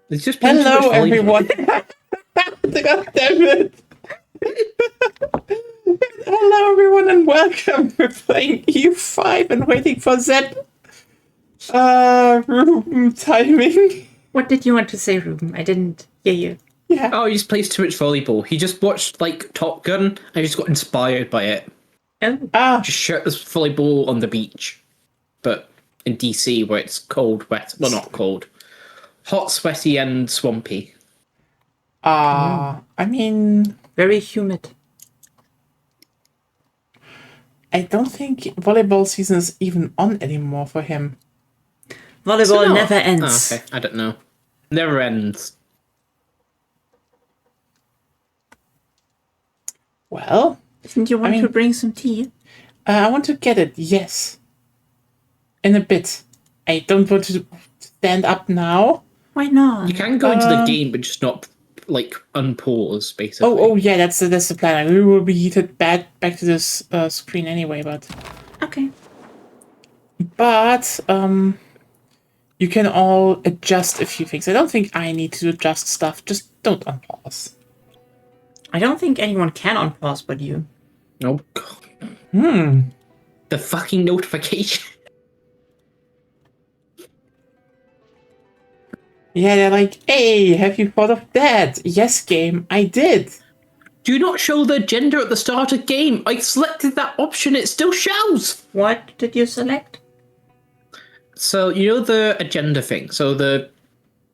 It's just playing too much Hello, volleyball. everyone. God damn it. Hello, everyone, and welcome. We're playing EU5 and waiting for that room timing. What did you want to say, Ruben? I didn't hear you. Yeah. Oh, he just plays too much volleyball. He just watched like Top Gun and just got inspired by it. Oh, Just shirtless volleyball on the beach, but in DC where it's cold, wet. Well, not cold, hot, sweaty, and swampy. I mean, very humid. I don't think volleyball season is even on anymore for him. Volleyball No. never ends. Oh, okay, I don't know. Never ends. Well, Didn't you want to bring some tea? I want to get it, yes. In a bit. I don't want to stand up now. Why not? You can go into the game, but just not like unpause, basically. Oh, yeah, that's the plan. We will be heated back to this screen anyway, but... Okay. But, you can all adjust a few things. I don't think I need to adjust stuff. Just don't unpause. I don't think anyone can unpause but you. Oh, God. The fucking notification. Yeah, they're like, hey, have you thought of that? Yes, game, I did. Do not show the gender at the start of game. I selected that option. It still shows. What did you select? So, you know the agenda thing? So the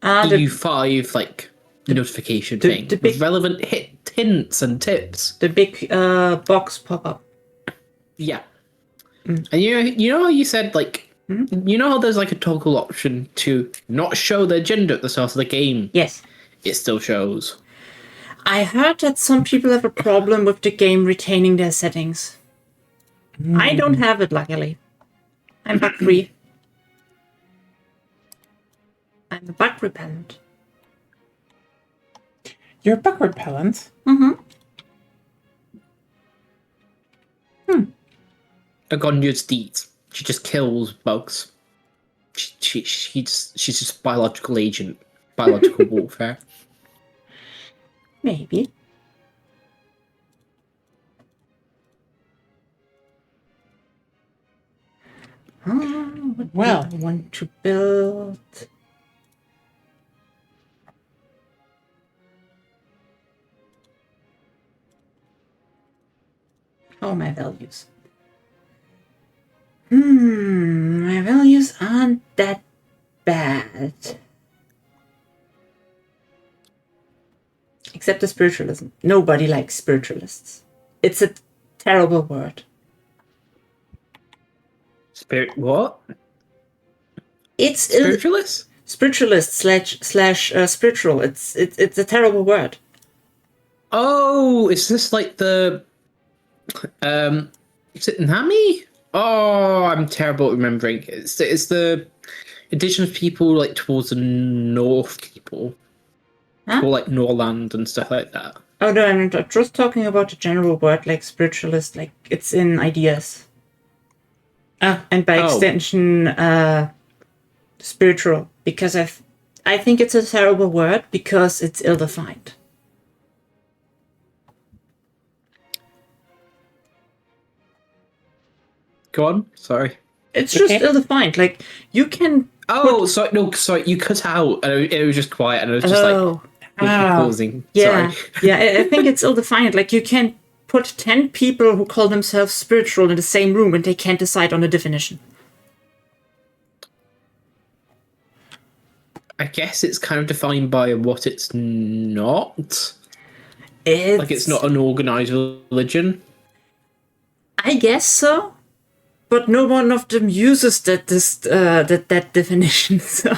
EU5, like, notification thing. the With big- relevant hints and tips. The big box pop-up. Yeah. And you know how you said, like, you know how there's, like, a toggle option to not show the gender at the start of the game? Yes. It still shows. I heard that some people have a problem with the game retaining their settings. I don't have it, luckily. I'm bug-free. I'm a bug repellent. You're bug repellent? Agonya's deeds. She just kills bugs. She's just a biological agent. Biological warfare. Maybe. What Well. do I want to build? Oh, my values. My values aren't that bad. Except the spiritualism. Nobody likes spiritualists. It's a terrible word. Spirit what? It's Spiritualist? spiritualist slash spiritual. It's a terrible word. Oh, is this like the is it Nami? Oh, I'm terrible at remembering. It's the indigenous people like towards the north people. Huh? Or like Norland and stuff like that. Oh no, I'm not just talking about a general word like spiritualist, like it's in ideas. And by extension, spiritual, because I think it's a terrible word because it's ill-defined. Go on. Sorry. It's just ill-defined. Like you can. Oh, sorry. No, sorry. You cut out, and it was just quiet, and I was just like pausing. Yeah, Sorry. yeah. I think it's ill-defined. Like you can put 10 people who call themselves spiritual in the same room, and they can't decide on a definition. I guess it's kind of defined by what it's not. Like it's not an organized religion. I guess so, but no one of them uses that definition. So,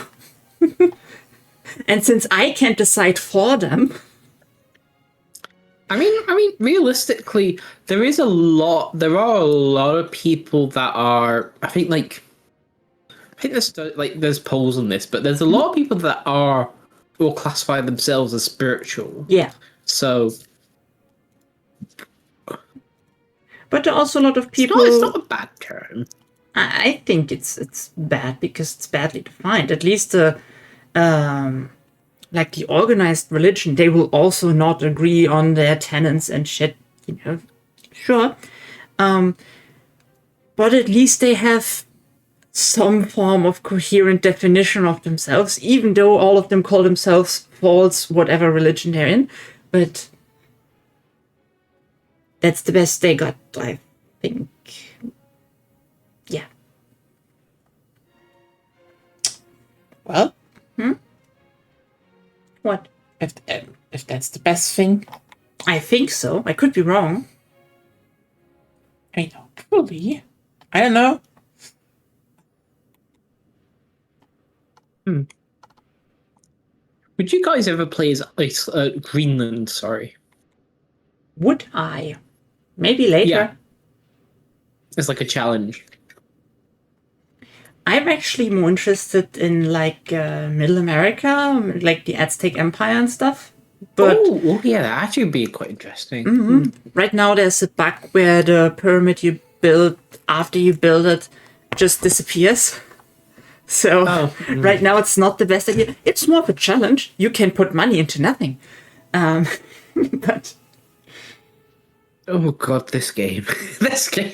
and since I can't decide for them, I mean, realistically, there are a lot of people that are. I think there's polls on this, but there's a lot of people that will classify themselves as spiritual. yeah. So, But there are also a lot of people. it's not a bad term. I think it's bad because it's badly defined. At least the like the organized religion, they will also not agree on their tenets and shit, sure. But at least they have some form of coherent definition of themselves, even though all of them call themselves false, whatever religion they're in. But that's the best they got, I think. Yeah. Well, What? if that's the best thing, I think so. I could be wrong. I mean, probably. I don't know. Would you guys ever play as Greenland? Sorry, Would I? Maybe later. Yeah. It's like a challenge. I'm actually more interested in like Middle America, like the Aztec Empire and stuff. But Oh, yeah, that actually would be quite interesting. right now there's a bug where the pyramid you build after you build it just disappears. So right now it's not the best idea. It's more of a challenge. You can put money into nothing. But Oh god, this game, this game.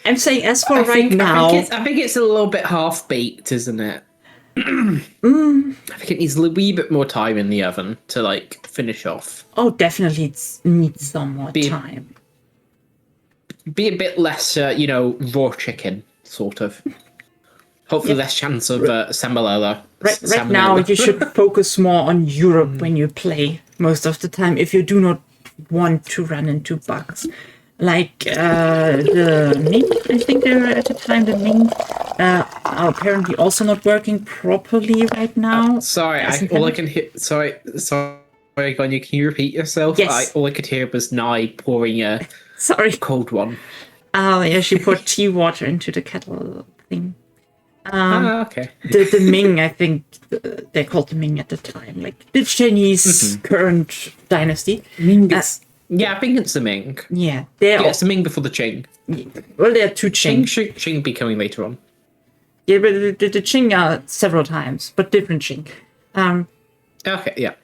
I'm saying as for I right think, now, I think it's a little bit half baked, isn't it? I think it needs a wee bit more time in the oven to like finish off. oh, definitely it needs some more time. Be a bit less, raw chicken, sort of. Hopefully, less chance of salmonella. Right now, you should focus more on Europe when you play most of the time if you do not want to run into bugs. Like the Ming, I think they were at the time, the Ming are apparently also not working properly right now. Sorry, all I can hear. Sorry, Gonya, can you repeat yourself? Yes. All I could hear was Nai pouring a Sorry. cold one. Oh, yeah, she put tea water into the kettle thing. Okay. The Ming, I think they called the Ming at the time, like the Chinese current dynasty. Mingus. Yeah, I think it's the Ming. Yeah, they're Yeah, it's the Ming before the Qing. well, there are two Qing. Qing be coming later on. Yeah, but the Qing are several times, but different Qing. Okay, yeah.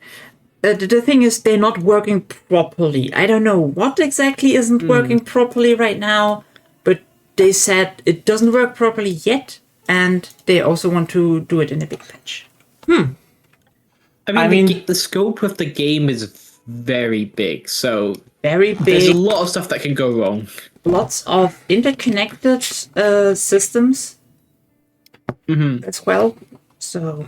The thing is, they're not working properly. I don't know what exactly isn't working properly right now, but they said it doesn't work properly yet, and they also want to do it in a big patch. I mean, the scope of the game is very big, so Very there's a big, lot of stuff that can go wrong. lots of interconnected systems as well. So,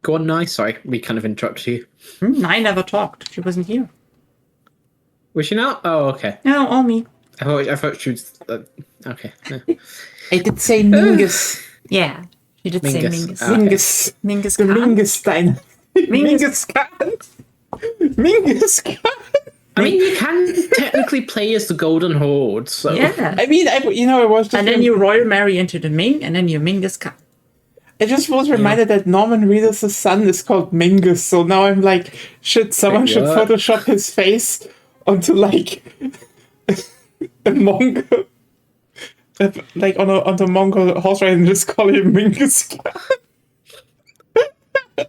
Go on, Nai. Sorry, we kind of interrupted you. I never talked. She wasn't here. Was she not? Oh, okay. No, all me. I thought she was. Okay. Yeah. I did say Mingus. Yeah, she did say Mingus. Mingus. Okay. Mingus. Mingus The Khan. Mingus Stein. Mingus Khan. Mingus Khan. I mean, you can technically play as the Golden Horde, so Yeah. I mean, I was just. And then you royal marry into the Ming, and then you Mingus Khan. I just was reminded that Norman Reedus' son is called Mingus, so now I'm like, shit, someone Wait, should what? Photoshop his face onto like a Mongol, like onto a Mongol horse rider and just call him Mingus.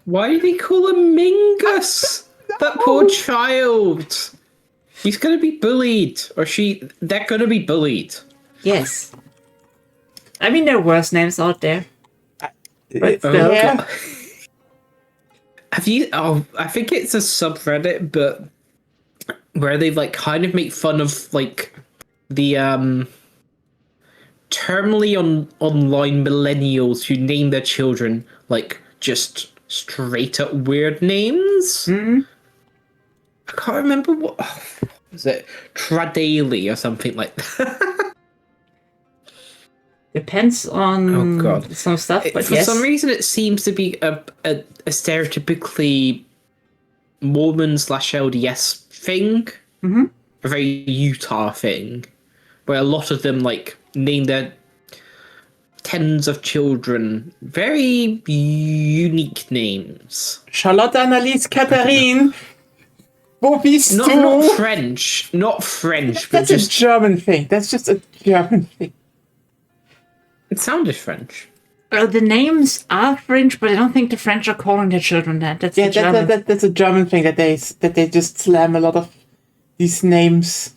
Why did he call him Mingus? That poor child. He's gonna be bullied, or they're gonna be bullied. Yes. I mean, there are worse names out there. But Oh, still. Yeah. God. Have you? Oh, I think it's a subreddit, but where they like kind of make fun of like the terminally online millennials who name their children like just straight up weird names. I can't remember what was it, Tradaley or something like that. Depends on Oh, God. some stuff, but For yes. some reason, it seems to be a stereotypically Mormon/LDS thing, a very Utah thing, where a lot of them like name their tens of children very unique names. Charlotte Annelies Katharine. Wo bist Not du? French, but That's a just German thing. That's just a German thing. it sounded French. The names are French, but I don't think the French are calling their children that. That's Yeah, the German. that's a German thing that they just slam a lot of these names.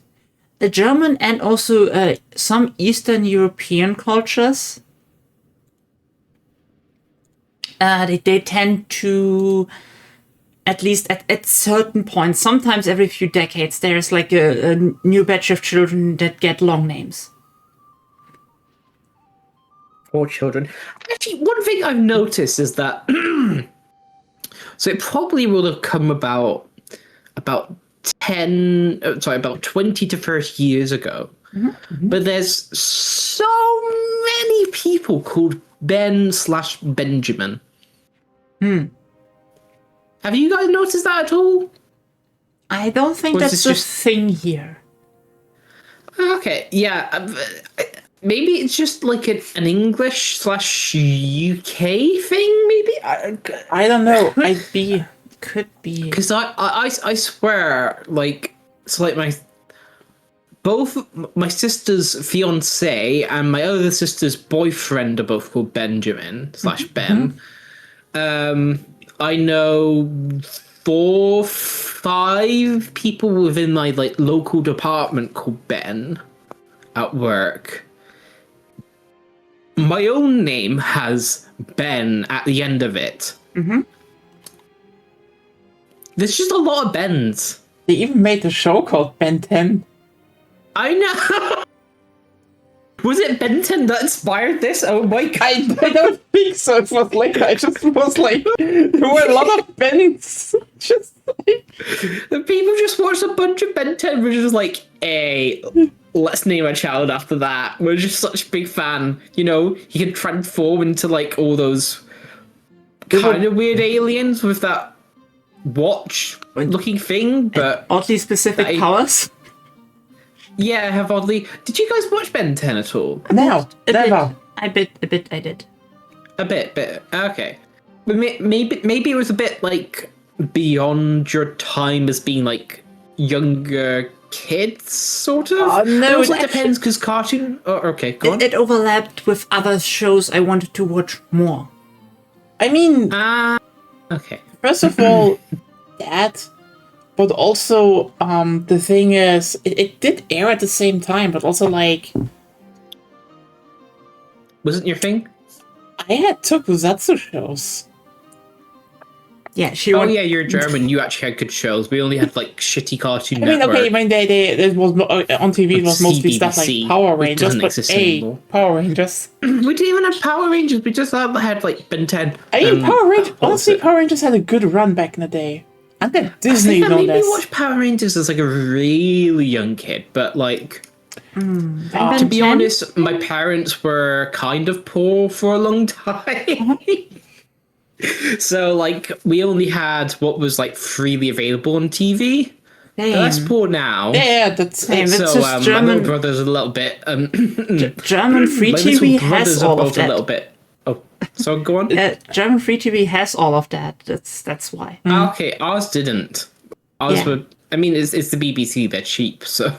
The German and also some Eastern European cultures. They tend to, at least at certain points, sometimes every few decades, there's like a new batch of children that get long names. Poor children. Actually, one thing I've noticed is that so it probably will have come about 20 to 30 years ago. But there's so many people called Ben/Benjamin. Have you guys noticed that at all? I don't think Or is that's this a just- thing here. Okay, yeah. Maybe it's just like an English/UK thing, maybe? I don't know. Could be. Because I swear, like, it's like both my sister's fiance and my other sister's boyfriend are both called Benjamin/Ben. I know 4, 5 people within my like local department called Ben at work. My own name has Ben at the end of it. There's just a lot of Bens. They even made a show called Ben 10. I know. Was it Ben 10 that inspired this? Oh my god. I don't think so. It was like I just was like there were a lot of Bens. Just like The people just watched a bunch of Ben 10, which is like, hey, let's name a child after that. We're just such a big fan. You know, he can transform into like all those kind of weird aliens with that watch looking thing, but Oddly specific powers. yeah, have oddly. Did you guys watch Ben 10 at all? no, never. I did. A bit. Okay. But maybe it was a bit like beyond your time as being like younger kids, sort of. No, it also it depends because cartoon. Oh, okay, go on. It overlapped with other shows I wanted to watch more. I mean, Okay. first of all, that, but also the thing is, it did air at the same time, but also like Wasn't your thing? I had tokusatsu shows. Yeah, she Oh wanted. yeah, you're German. You actually had good shows. We only had like shitty Cartoon I mean, Network. okay, when it was on TV, it was mostly stuff like CBBC, Power which Rangers, doesn't but exist anymore. Power Rangers. We didn't even have Power Rangers. We just had like Ben 10. I mean, Power Rangers. what was Honestly, it? Power Rangers had a good run back in the day. And then I Disney, think I no maybe less. watched Power Rangers as like a really young kid, but like Ben to be 10? honest, my parents were kind of poor for a long time. So like we only had what was like freely available on TV. That's Same. poor now. Yeah, that's Same. It's So just my German. little brother's a little bit German free my TV little has brothers are all of both a little that. bit. Oh, so go on. German free TV has all of that. That's why. Okay, ours didn't. Ours Yeah. were. I mean, it's the BBC. They're cheap, so.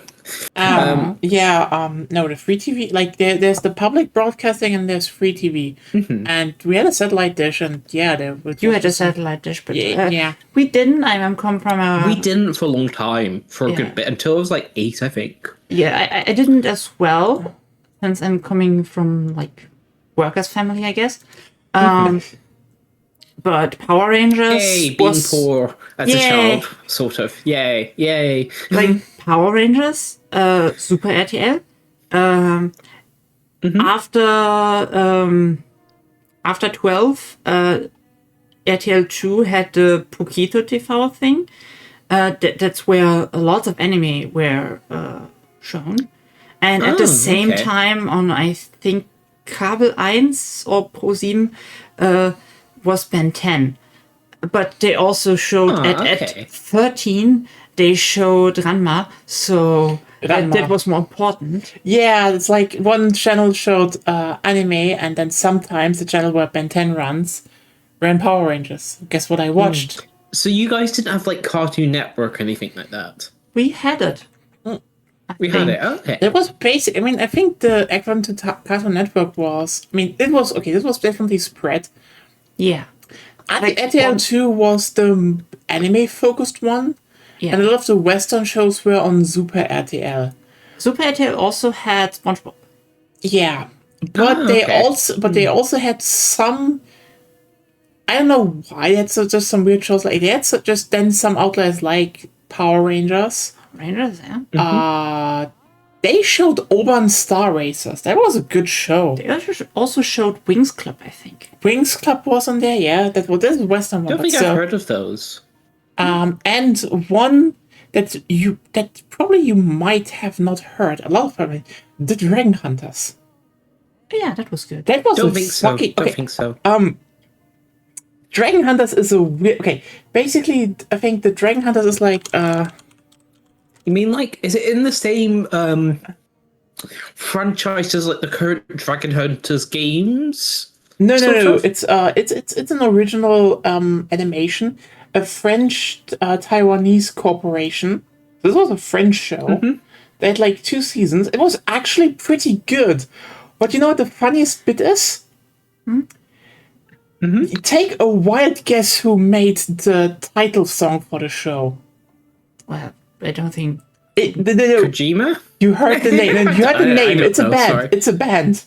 no, the free TV, like there's the public broadcasting and there's free TV, and we had a satellite dish, and yeah, there was You had a satellite dish, but Yeah. we didn't. I'm come from a. We didn't for a long time, for a Yeah. good bit, until I was like 8, I think. Yeah, I didn't as well, since I'm coming from like workers' family, I guess. But Power Rangers Yay, being was poor as Yay. a child, sort of. Yay. like Power Rangers, Super RTL. After 12, RTL 2 had the Pokito TV thing. That's where a lot of anime were shown. And at the same okay. time on, I think, Kabel 1 or Pro7 was Ben 10. But they also showed okay. at 13, they showed Ranma, so Ranma. that was more important. Yeah, it's like one channel showed anime, and then sometimes the channel where Ben 10 ran Power Rangers. Guess what I watched? So you guys didn't have like Cartoon Network or anything like that? We had it. We had it. Okay. It was basic. I mean, I think the equivalent to Cartoon Network was. I mean, it was okay. This was definitely spread. Yeah. Like, RTL 2 was the anime focused one, Yeah. and a lot of the Western shows were on Super RTL. Super RTL also had SpongeBob. Yeah, but they also had some. I don't know why they had just some weird shows like they had just then some outliers like Power Rangers. Rangers, yeah. They showed Oban Star Racers. That was a good show. They also showed Wings Club, I think. Wings Club was on there, yeah. This is a Western I one. don't think I've heard of those. And one that probably you might have not heard. A lot of people, the Dragon Hunters. Yeah, that was good. That was Don't think so. fucking Don't think so. Dragon Hunters is a weird. Okay, basically, I think the Dragon Hunters is like. You mean like, is it in the same franchise as like the current Dragon Hunters games? No. Of? It's an original animation, a French Taiwanese corporation. This was a French show. They had like 2 seasons. It was actually pretty good. But you know what the funniest bit is? Take a wild guess who made the title song for the show. Well, I don't think. Kojima? You heard the name. You heard the name. It's a band. Sorry. It's a band.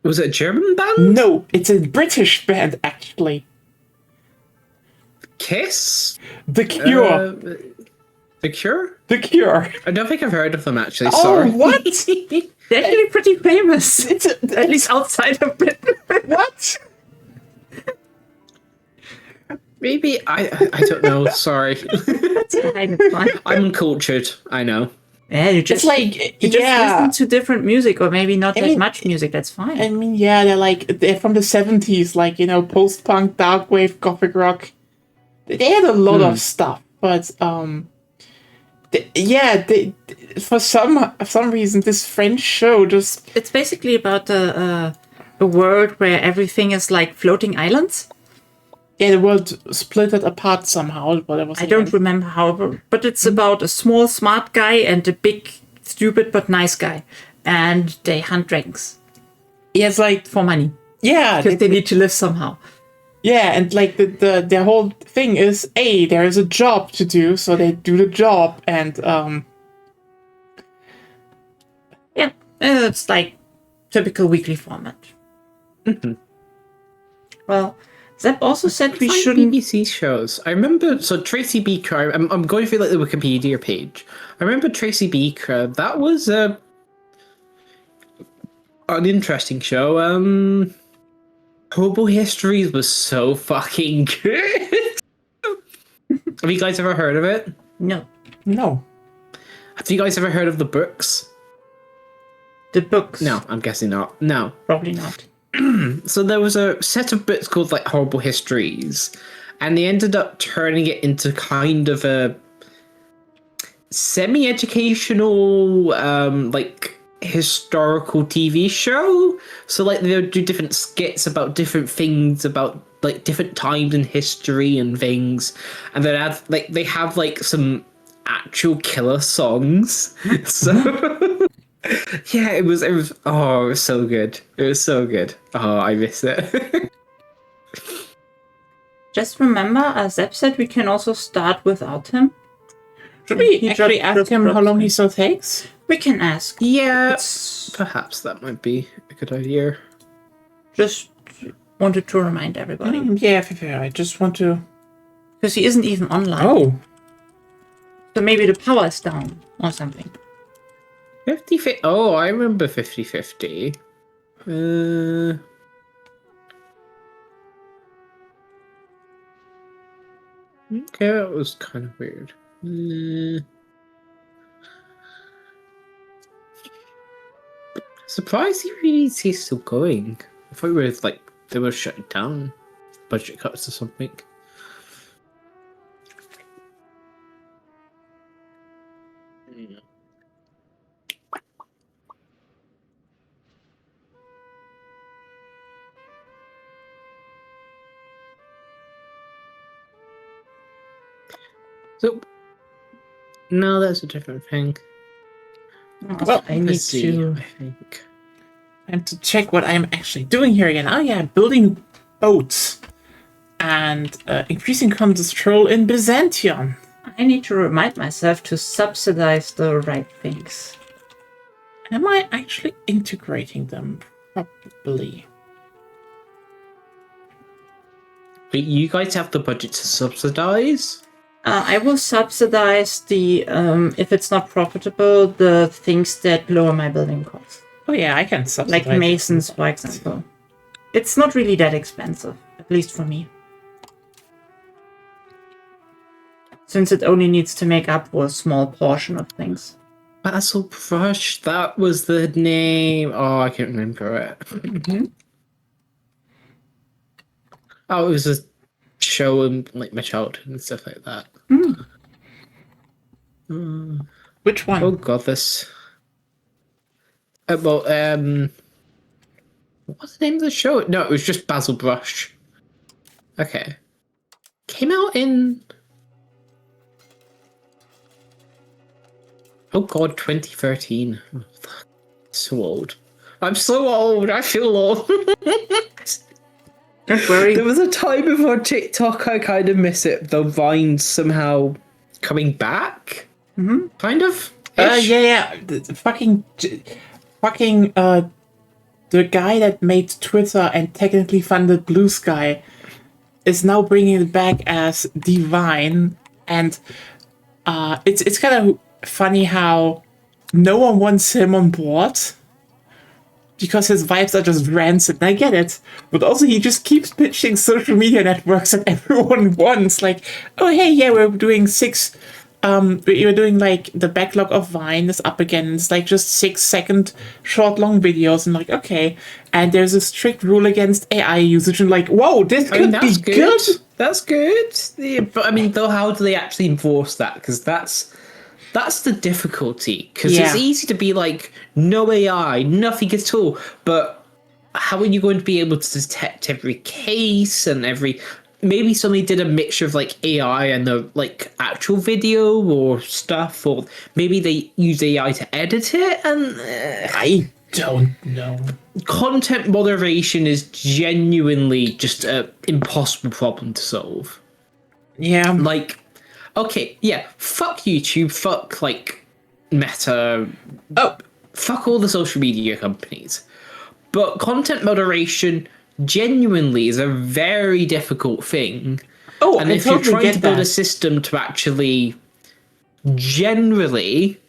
Was it a German band? No, it's a British band, actually. Kiss? The Cure. The Cure? The Cure. I don't think I've heard of them actually. Oh, Sorry. what? They're actually pretty famous. At least outside of Britain. What? Maybe I don't know. Sorry. It's fine. It's fine. I'm uncultured. I know. Yeah, you just listen to different music, or maybe not that much music. That's fine. I mean, yeah, they're from the 70s, like, you know, post-punk, dark wave, gothic rock. They had a lot of stuff, but for some reason this French show just It's basically about a world where everything is like floating islands. the world split it apart somehow. Whatever. I don't remember how, but it's about a small smart guy and a big stupid but nice guy, and they hunt dragons. Yeah, it's like for money. Yeah, because they need to live somehow. Yeah, and like the whole thing is, there is a job to do, so they do the job, and it's like typical weekly format. Well, Zeb also said we shouldn't. BBC shows. I remember. So Tracy Beaker. I'm going through like the Wikipedia page. I remember Tracy Beaker. That was an interesting show. Hobo Histories was so fucking good. Have you guys ever heard of it? No. Have you guys ever heard of the books? The books? No, I'm guessing not. No, probably not. So there was a set of books called like Horrible Histories, and they ended up turning it into kind of a semi-educational, like historical TV show. So like they would do different skits about different things, about like different times in history and things, and then they have like some actual killer songs. So. Yeah, it was oh, it was so good. It was so good. Oh, I miss it. Just remember, Zeb said we can also start without him. Should we actually ask him how long he still takes? We can ask. Yeah, perhaps that might be a good idea. Just wanted to remind everybody. Yeah, I just want to... Because he isn't even online. Oh. So maybe the power is down or something. 50-50. Oh, I remember 50-50. Okay, that was kind of weird. Surprised he's still going. I thought they were shutting down. Budget cuts or something. So, No, that's a different thing. Well, I need to. I think. I have to check what I'm actually doing here again. Oh yeah, building boats and increasing control in Byzantium. I need to remind myself to subsidize the right things. Am I actually integrating them? Probably. But you guys have the budget to subsidize? I will subsidize the, if it's not profitable, the things that lower my building costs. Oh yeah, I can subsidize. Like masons, for example. It's not really that expensive, at least for me. Since it only needs to make up for a small portion of things. Basil Brush, that was the name. Oh, I can't remember it. Mm-hmm. Oh, it was a show in like my childhood and stuff like that. Which one? Oh god, this. Well, what's the name of the show? No, it was just Basil Brush. Okay. Came out in. Oh god, 2013. Oh, fuck. So old. I'm so old. I feel old. Don't worry. There was a time before TikTok I kind of miss it, though Vine's somehow coming back. Mm-hmm. Kind of. Yeah. The the guy that made Twitter and technically funded Blue Sky is now bringing it back as Divine, and it's kind of funny how no one wants him on board because his vibes are just rancid. And I get it, but also he just keeps pitching social media networks that everyone wants. Like, oh hey, yeah, we're doing 6. We're doing like the backlog of Vine is up again. It's like just 6-second short long videos, and like okay, and there's a strict rule against AI usage, and like whoa, this could be good. That's good. Yeah, but I mean, though, how do they actually enforce that? Because that's the difficulty. Because it's easy to be like no AI, nothing at all, but how are you going to be able to detect every case and every? Maybe somebody did a mixture of like AI and the like actual video or stuff, or maybe they use AI to edit it. And I don't know. Content moderation is genuinely just an impossible problem to solve. Yeah. Like, okay, yeah, fuck YouTube, fuck like Meta, fuck all the social media companies. But content moderation genuinely is a very difficult thing. Oh, and if you're trying to build a system to actually generally,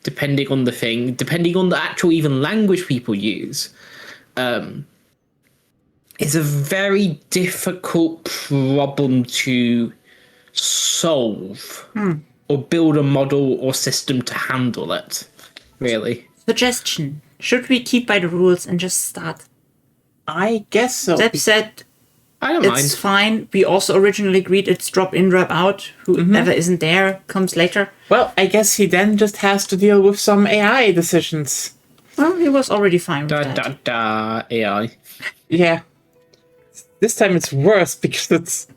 depending on the actual even language people use, it's a very difficult problem to solve or build a model or system to handle it, really. Suggestion. Should we keep by the rules and just start? I guess so. That said, I don't it's fine. We also originally agreed it's drop in, drop out. Whoever isn't there comes later. Well, I guess he then just has to deal with some AI decisions. Well, he was already fine with that. AI. Yeah. This time it's worse because it's...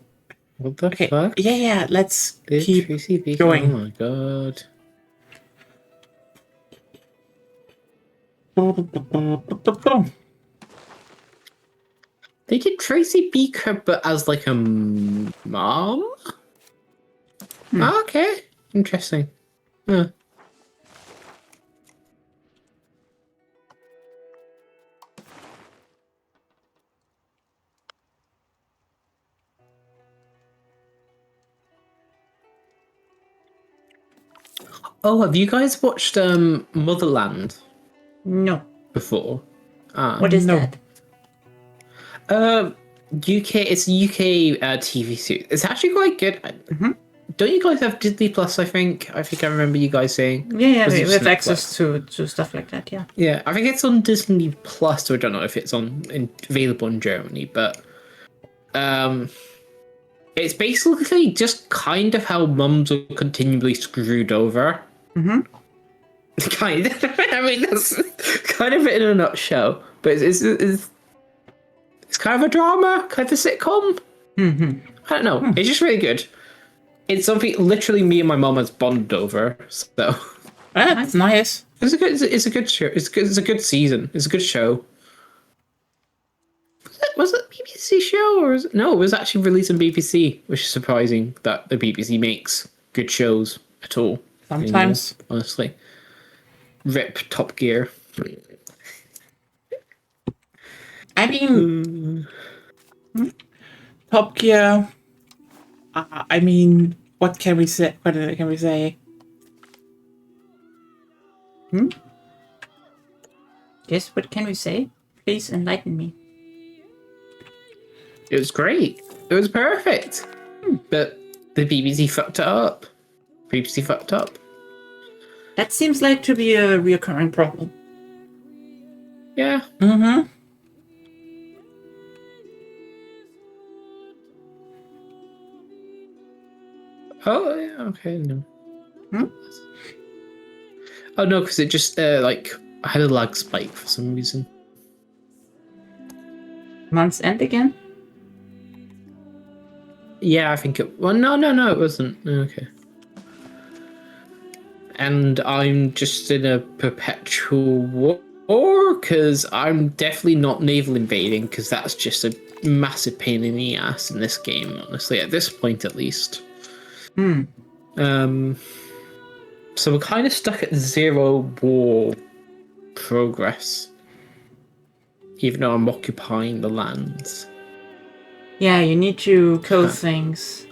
What the fuck? Yeah, let's keep going. Oh my god. They did Tracy Beaker, but as like a mom? Okay. Interesting. Huh. Oh, have you guys watched Motherland No. before? What is that? It's a UK TV series. It's actually quite good. Don't you guys have Disney Plus? I think I remember you guys saying. Yeah, we have access to stuff like that. Yeah. Yeah, I think it's on Disney Plus. So I don't know if it's available in Germany, but it's basically just kind of how mums are continually screwed over. Kind of. I mean, that's kind of it in a nutshell. But it's kind of a drama, kind of a sitcom. I don't know. It's just really good. It's something literally me and my mom has bonded over. So That's nice. it's a good show. It's a good season. It's a good show. Was it BBC show or no? It was actually released on BBC, which is surprising that the BBC makes good shows at all. Sometimes, anymore, honestly, rip Top Gear. I mean, Top Gear. I mean, what can we say? What can we say? Yes, what can we say? Please enlighten me. It was great. It was perfect. But the BBC fucked it up. BBC fucked up. That seems like to be a reoccurring problem. Yeah. Mm-hmm. Oh, yeah, okay, no. Oh, no, because it just, I had a lag spike for some reason. Month's end again? Yeah, I think it... Well, no, it wasn't. Okay. And I'm just in a perpetual war, because I'm definitely not naval invading, because that's just a massive pain in the ass in this game, honestly, at this point at least. So we're kind of stuck at 0 war progress, even though I'm occupying the lands. Yeah, you need to kill things.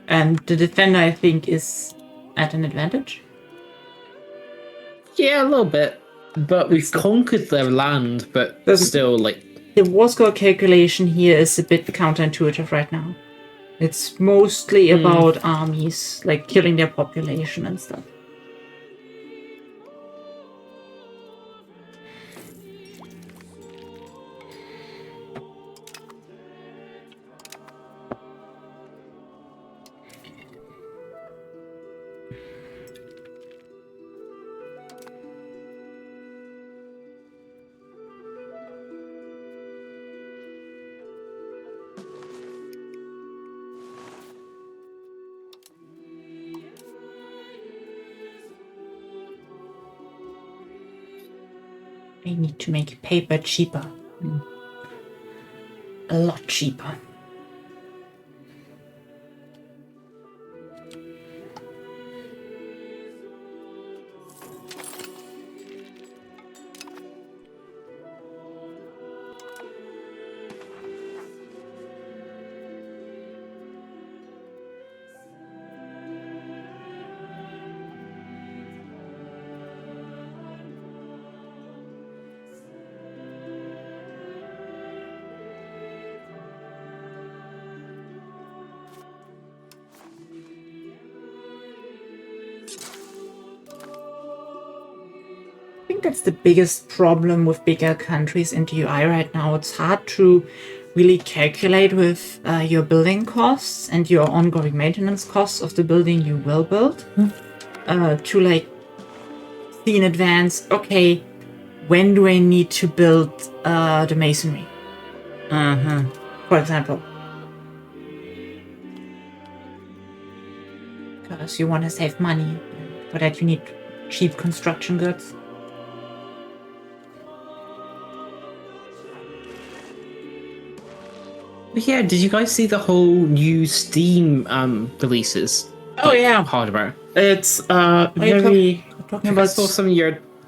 And the defender, I think, is at an advantage. Yeah, a little bit. But we've conquered their land, but still, The war score calculation here is a bit counterintuitive right now. It's mostly about armies, like killing their population and stuff. I need to make paper cheaper. A lot cheaper. I think that's the biggest problem with bigger countries in the UI right now. It's hard to really calculate with your building costs and your ongoing maintenance costs of the building you will build to like see in advance, okay, when do I need to build the masonry? For example. Because you want to save money. For that you need cheap construction goods. Yeah, did you guys see the whole new Steam releases? Oh, yeah. Hardware. It's Talking about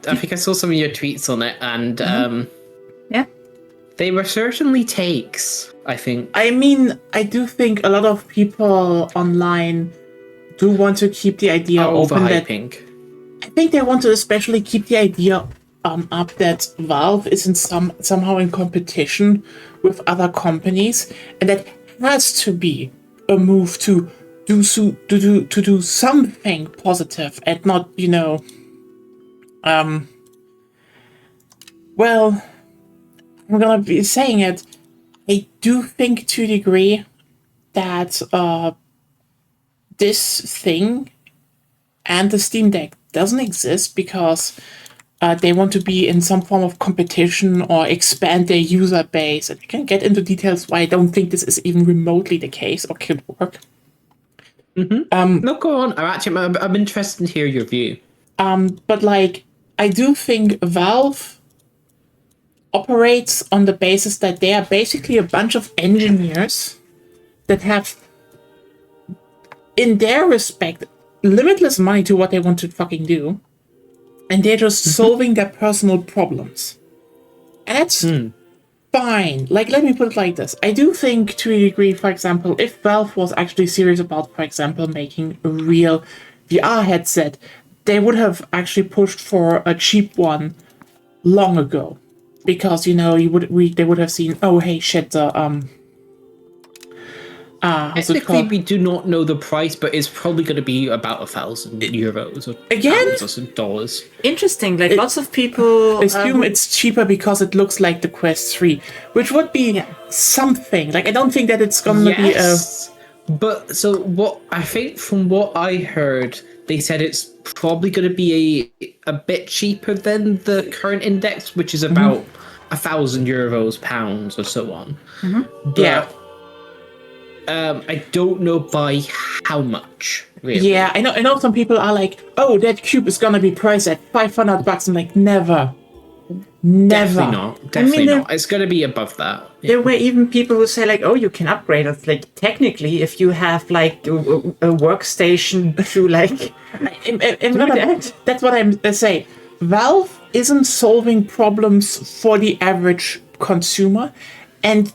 I think I saw some of your tweets on it, and yeah. they were certainly takes, I think. I mean, I do think a lot of people online do want to keep the idea open that Overhyping. I think they want to especially keep the idea up that Valve is somehow in competition with other companies, and that has to be a move to do something positive and not, well, I'm gonna be saying it. I do think to a degree that this thing and the Steam Deck doesn't exist because they want to be in some form of competition or expand their user base. And we can get into details why I don't think this is even remotely the case or could work. No, go on. I'm interested to hear your view. But like, I do think Valve operates on the basis that they are basically a bunch of engineers that have, in their respect, limitless money to what they want to fucking do, and they're just solving their personal problems. And that's fine. Like, let me put it like this. I do think, to a degree, for example, if Valve was actually serious about, for example, making a real VR headset, they would have actually pushed for a cheap one long ago. Because, they would have seen, oh, hey, shit, what's it Technically, called? we do not know the price, but it's probably going to be about €1,000 or Again? pounds or dollars. Interesting. Like lots of people Assume it's cheaper because it looks like the Quest 3, which would be something. Like, I don't think that it's gonna be a... But so what I think from what I heard, they said it's probably going to be a bit cheaper than the current index, which is about €1,000, pounds, or so on. But, Yeah. I don't know by how much. Really. Yeah, I know some people are like, oh, that cube is gonna be priced at $500. I'm like, never. Definitely not. Definitely not. It's going to be above that. There were even people who say like, "Oh, you can upgrade it." Like technically, if you have like a workstation to like, that's what I'm saying. Valve isn't solving problems for the average consumer, and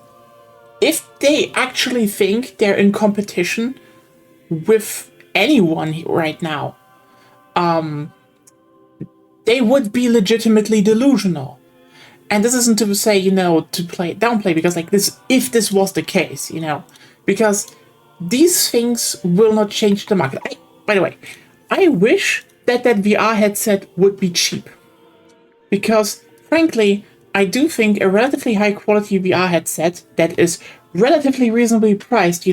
if they actually think they're in competition with anyone right now, they would be legitimately delusional. And this isn't to say, to downplay, because like this, if this was the case, because these things will not change the market. By the way, I wish that VR headset would be cheap, because frankly, I do think a relatively high quality VR headset that is relatively reasonably priced,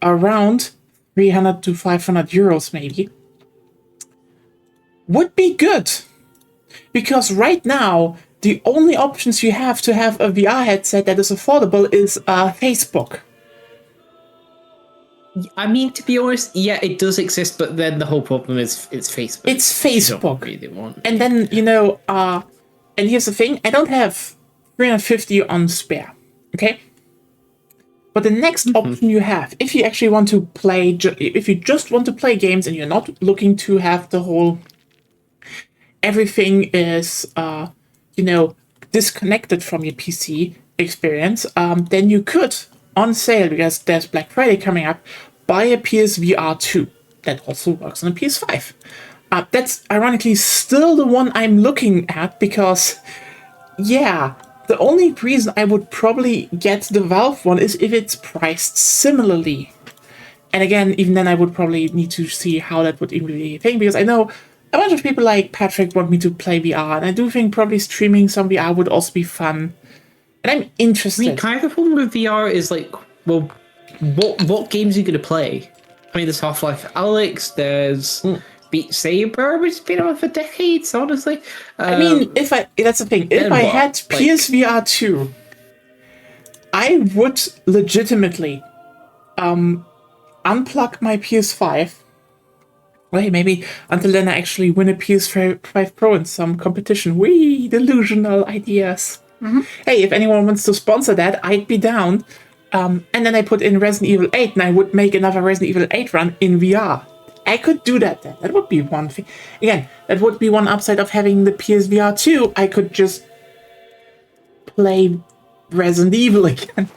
around 300 to 500 euros maybe, would be good. Because right now, the only options you have to have a VR headset that is affordable is Facebook. I mean, to be honest, yeah, it does exist, but then the whole problem is it's Facebook. It's Facebook. Really want. And then, and here's the thing, I don't have 350 on spare, okay? But the next option you have, if you actually want to play, if you just want to play games and you're not looking to have the whole, everything is, disconnected from your PC experience, then you could, on sale, because there's Black Friday coming up, buy a PSVR 2 that also works on a PS5. That's ironically still the one I'm looking at, because, yeah, the only reason I would probably get the Valve one is if it's priced similarly. And again, even then I would probably need to see how that would even be a thing, because I know a bunch of people like Patrick want me to play VR, and I do think probably streaming some VR would also be fun. And I'm interested. I mean, kind of the problem with VR is like, well, what games are you going to play? I mean, there's Half-Life Alyx, there's Beat Saber, which has been around for decades, honestly. I mean, that's the thing. If I had PSVR 2, I would legitimately unplug my PS5. Wait, maybe until then I actually win a PS5 Pro in some competition. Wee, delusional ideas. Hey, if anyone wants to sponsor that, I'd be down. And then I put in Resident Evil 8, and I would make another Resident Evil 8 run in VR. I could do that then. That would be one thing. Again, that would be one upside of having the PSVR 2. I could just play Resident Evil again.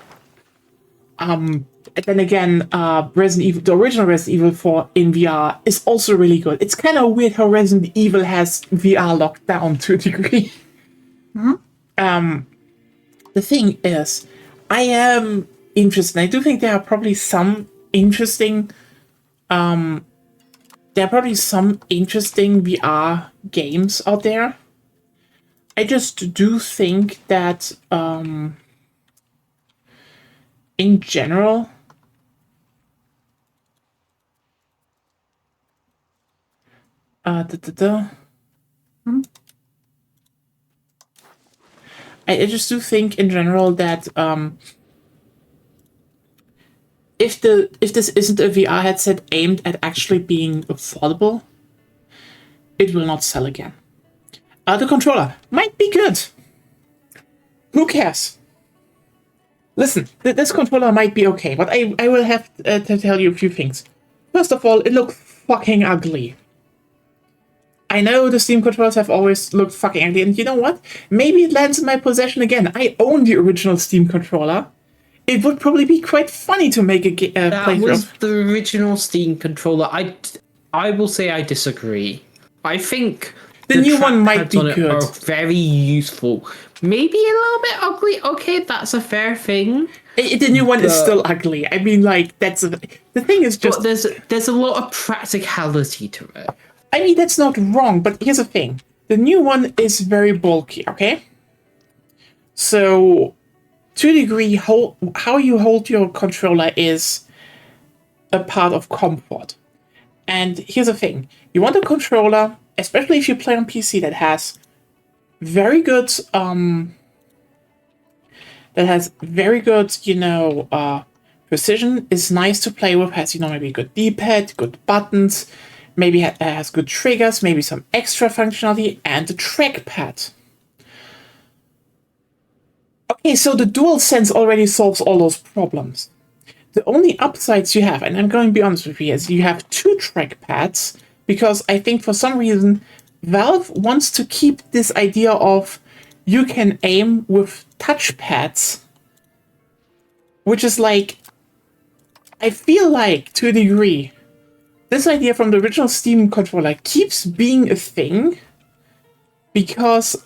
And then again, Resident Evil, the original Resident Evil 4 in VR is also really good. It's kind of weird how Resident Evil has VR locked down to a degree. The thing is, I am interested. I do think there are probably some interesting, VR games out there. I just do think that, in general, I just do think in general that if this isn't a VR headset aimed at actually being affordable, it will not sell again. The controller might be good. Who cares? Listen, this controller might be okay, but I will have to tell you a few things. First of all, it looks fucking ugly. I know the Steam controllers have always looked fucking ugly, and you know what? Maybe it lands in my possession again. I own the original Steam controller. It would probably be quite funny to make a that playthrough. Was the original Steam controller. I will say I disagree. I think the new one might be good. Are very useful. Maybe a little bit ugly. Okay, that's a fair thing. The new one is still ugly. I mean, like, the thing is just... But there's a lot of practicality to it. I mean, that's not wrong, but here's the thing. The new one is very bulky, okay? So, to a degree, how you hold your controller is a part of comfort. And here's the thing. You want a controller, especially if you play on PC, that has very good, precision, is nice to play with, has, maybe good D-pad, good buttons, maybe has good triggers, maybe some extra functionality, and a trackpad. Okay, so the DualSense already solves all those problems. The only upsides you have, and I'm going to be honest with you, is you have 2 trackpads, because I think for some reason Valve wants to keep this idea of you can aim with touchpads, which is like, I feel like, to a degree, this idea from the original Steam controller keeps being a thing because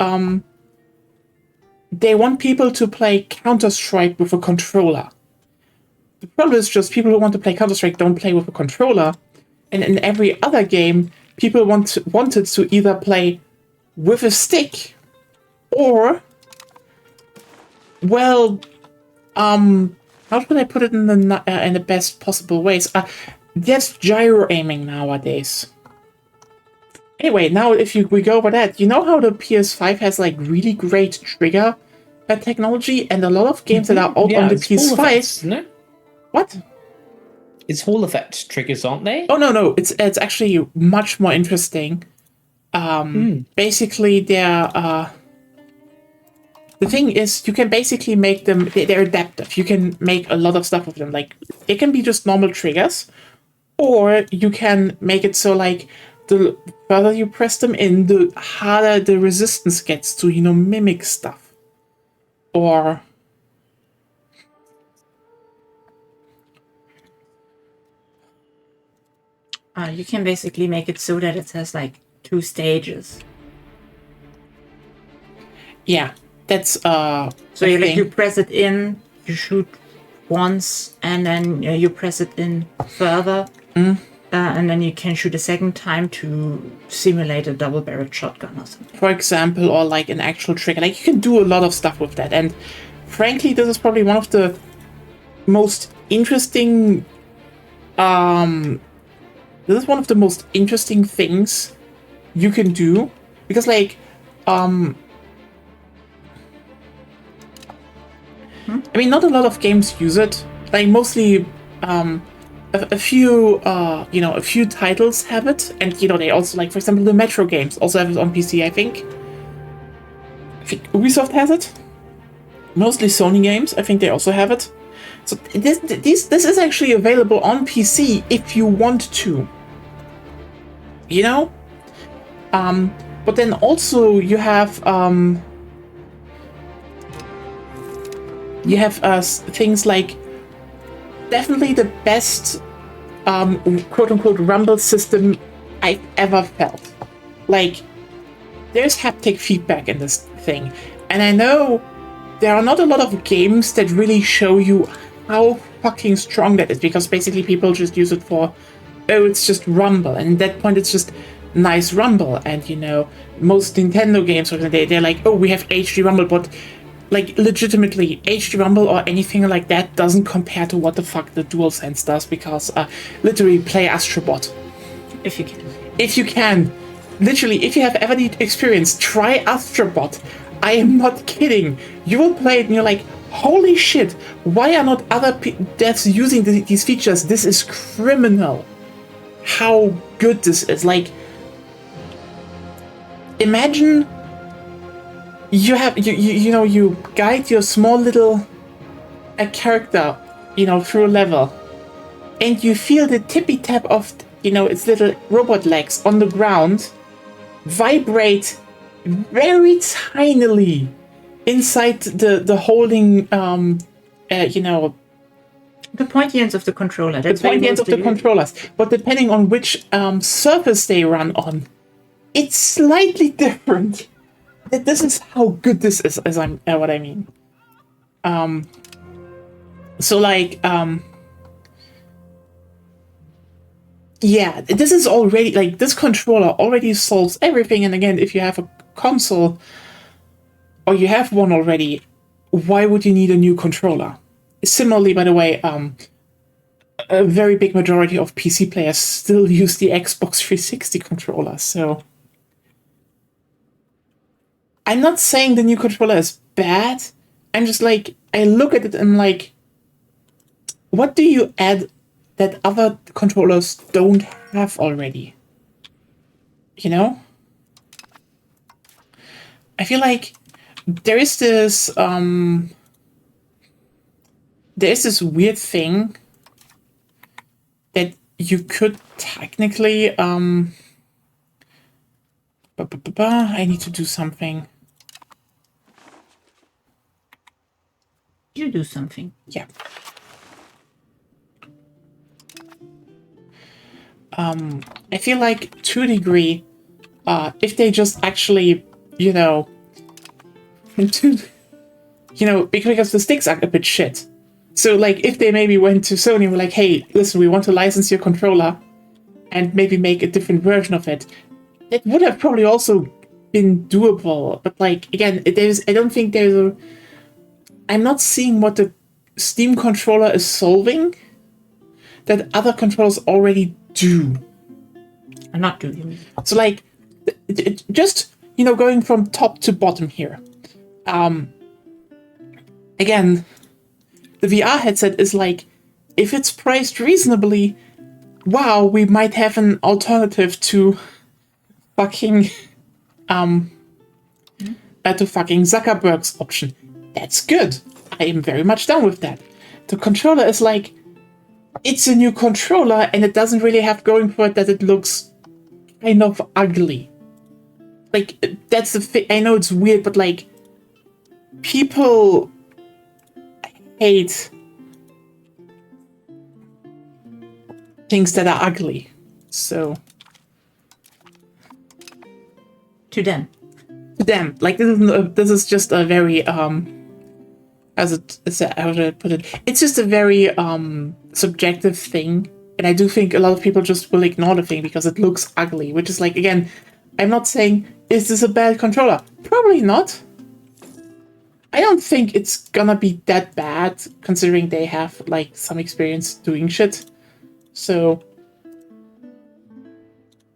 they want people to play Counter-Strike with a controller. The problem is just people who want to play Counter-Strike don't play with a controller, and in every other game, people wanted to either play with a stick or, well, how should I put it in the best possible ways? There's gyro aiming nowadays. Anyway, now we go over that, you know how the PS5 has like really great trigger technology, and a lot of games that are out on the PS5. Effects, no? What? It's Hall effect triggers, aren't they? Oh no, it's actually much more interesting. Basically, they're the thing is, you can basically make them. They're adaptive. You can make a lot of stuff with them. Like, they can be just normal triggers, or you can make it so like the further you press them in, the harder the resistance gets to mimic stuff. Or you can basically make it so that it has like 2 stages. Yeah, that's so you press it in, you shoot once, and then you press it in further, and then you can shoot a second time to simulate a double-barreled shotgun or something. For example, or like an actual trigger. Like, you can do a lot of stuff with that, and frankly, this is probably one of the most interesting. This is one of the most interesting things you can do, because like, I mean, not a lot of games use it. Like, mostly, a few titles have it, and they also, like, for example, the Metro games also have it on PC. I think Ubisoft has it. Mostly Sony games, I think they also have it. So this is actually available on PC if you want to. But then also you have things like definitely the best quote-unquote rumble system I've ever felt. Like, there's haptic feedback in this thing, and I know there are not a lot of games that really show you how fucking strong that is, because basically people just use it for, it's just rumble, and at that point it's just nice rumble. And most Nintendo games, they're like, we have HD rumble, but like, legitimately, HD rumble or anything like that doesn't compare to what the fuck the DualSense does, because literally play Astrobot. If you can. If you can. Literally, if you have ever need experience, try Astrobot. I am not kidding. You will play it and you're like, holy shit, why are not other devs using these features? This is criminal. How good this is. Like, imagine you have, you guide your small little character, through a level, and you feel the tippy tap of, its little robot legs on the ground vibrate very tinily inside the holding, the pointy ends of the controller. That's the pointy ends of the controllers. But depending on which surface they run on, it's slightly different. This is how good this is, as what I mean. So like, yeah, this is already, like, this controller already solves everything. And again, if you have a console, or you have one already, why would you need a new controller? Similarly, by the way, a very big majority of PC players still use the Xbox 360 controller, so I'm not saying the new controller is bad. I'm just like, I look at it and I'm like, what do you add that other controllers don't have already? I feel like there is this weird thing that you could technically I need to do something. You do something. Yeah. I feel like to a degree, if they just actually, because the sticks are a bit shit. So, like, if they maybe went to Sony and were like, hey, listen, we want to license your controller and maybe make a different version of it, that would have probably also been doable. But, like, again, I don't think I'm not seeing what the Steam controller is solving that other controllers already do. I'm not doing. So, like, just, going from top to bottom here. Again, the VR headset is like, if it's priced reasonably, wow, we might have an alternative to fucking Zuckerberg's option. That's good. I am very much down with that. The controller is like, it's a new controller and it doesn't really have going for it that it looks kind of ugly. Like, that's the thing. I know it's weird, but like, people hate things that are ugly. So to them, like, this is just a very how to put it? It's just a very subjective thing, and I do think a lot of people just will ignore the thing because it looks ugly. Which is like, again, I'm not saying is this a bad controller? Probably not. I don't think it's gonna be that bad, considering they have, like, some experience doing shit. So,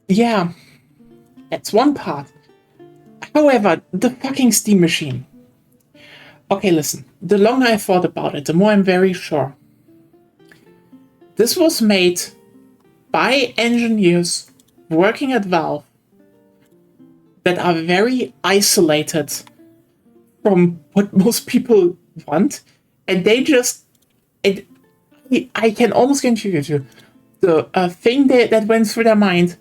yeah, that's one part. However, the fucking Steam machine. Okay, listen, the longer I thought about it, the more I'm very sure. This was made by engineers working at Valve that are very isolated from what most people want, and they just, I can almost guarantee you, the thing that went through their mind,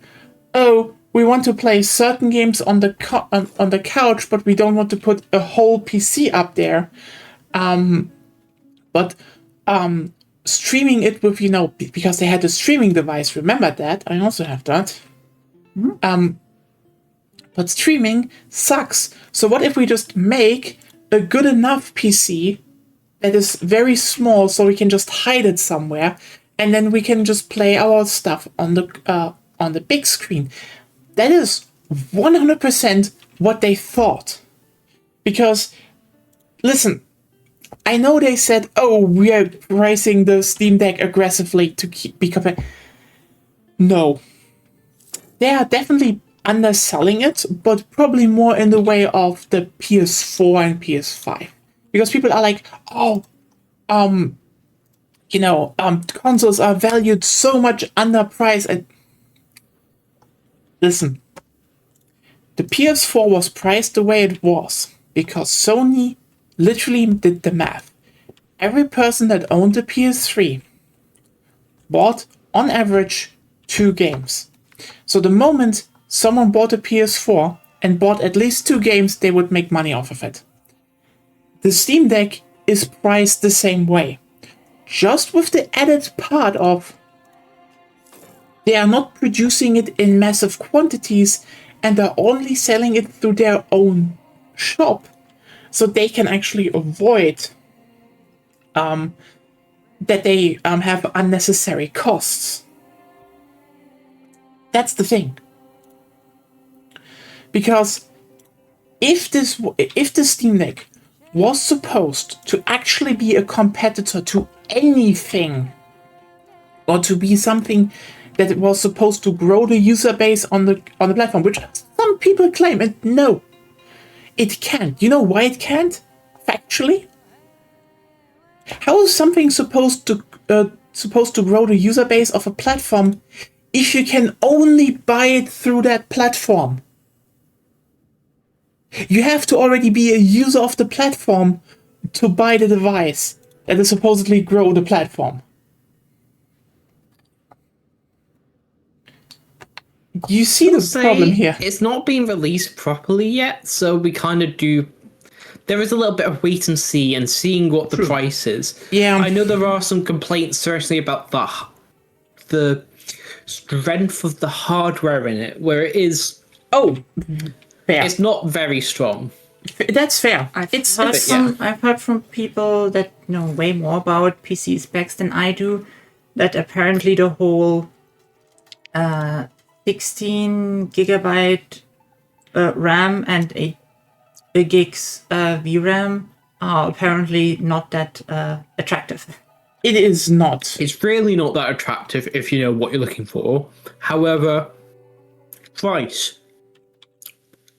oh, we want to play certain games on the couch, but we don't want to put a whole PC up there, but streaming it with, because they had a streaming device, remember that, I also have that, but streaming sucks. So what if we just make a good enough PC that is very small so we can just hide it somewhere and then we can just play our stuff on the big screen? That is 100% what they thought. Because, listen, I know they said, oh, we are pricing the Steam Deck aggressively to be compared. No. They are definitely underselling it, but probably more in the way of the PS4 and PS5. because people are like, oh, consoles are valued so much underpriced. And listen, the PS4 was priced the way it was because Sony literally did the math. Every person that owned a PS3 bought, on average, 2 games. So the moment someone bought a PS4 and bought at least 2 games, they would make money off of it. The Steam Deck is priced the same way. Just with the added part of they are not producing it in massive quantities and are only selling it through their own shop, so they can actually avoid that they have unnecessary costs. That's the thing. Because if the Steam Deck was supposed to actually be a competitor to anything, or to be something that it was supposed to grow the user base on the platform, which some people claim, and no, it can't. You know why it can't? Factually, how is something supposed to grow the user base of a platform if you can only buy it through that platform? You have to already be a user of the platform to buy the device that is supposedly grow the platform. You see the problem here. It's not been released properly yet, so we kind of do. There is a little bit of wait and see and seeing what the price is. Yeah. I know there are some complaints certainly about the strength of the hardware in it, where it is. Oh, fair. It's not very strong. That's fair. I've heard from people that know way more about PC specs than I do, that apparently the whole 16 gigabyte RAM and 8 gigs VRAM are apparently not that attractive. It is not. It's really not that attractive if you know what you're looking for. However, price.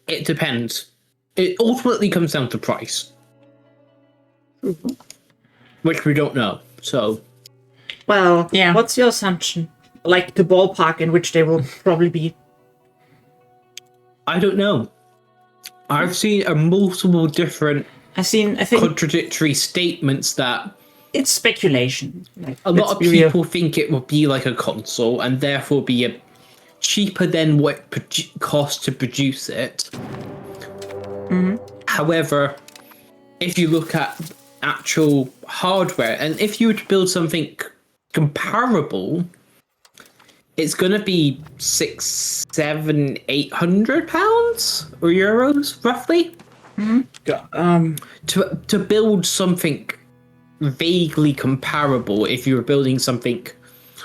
It depends. It ultimately comes down to price. Which we don't know, so... Well, yeah. What's your assumption? Like the ballpark in which they will probably be? I don't know. I've seen multiple different I think contradictory statements that... It's speculation. Like, a lot of people think it will be like a console and therefore be cheaper than what it costs to produce it. Mm-hmm. However, if you look at actual hardware, and if you were to build something comparable, it's going to be £800 or euros roughly. Mm-hmm. To build something vaguely comparable, if you were building something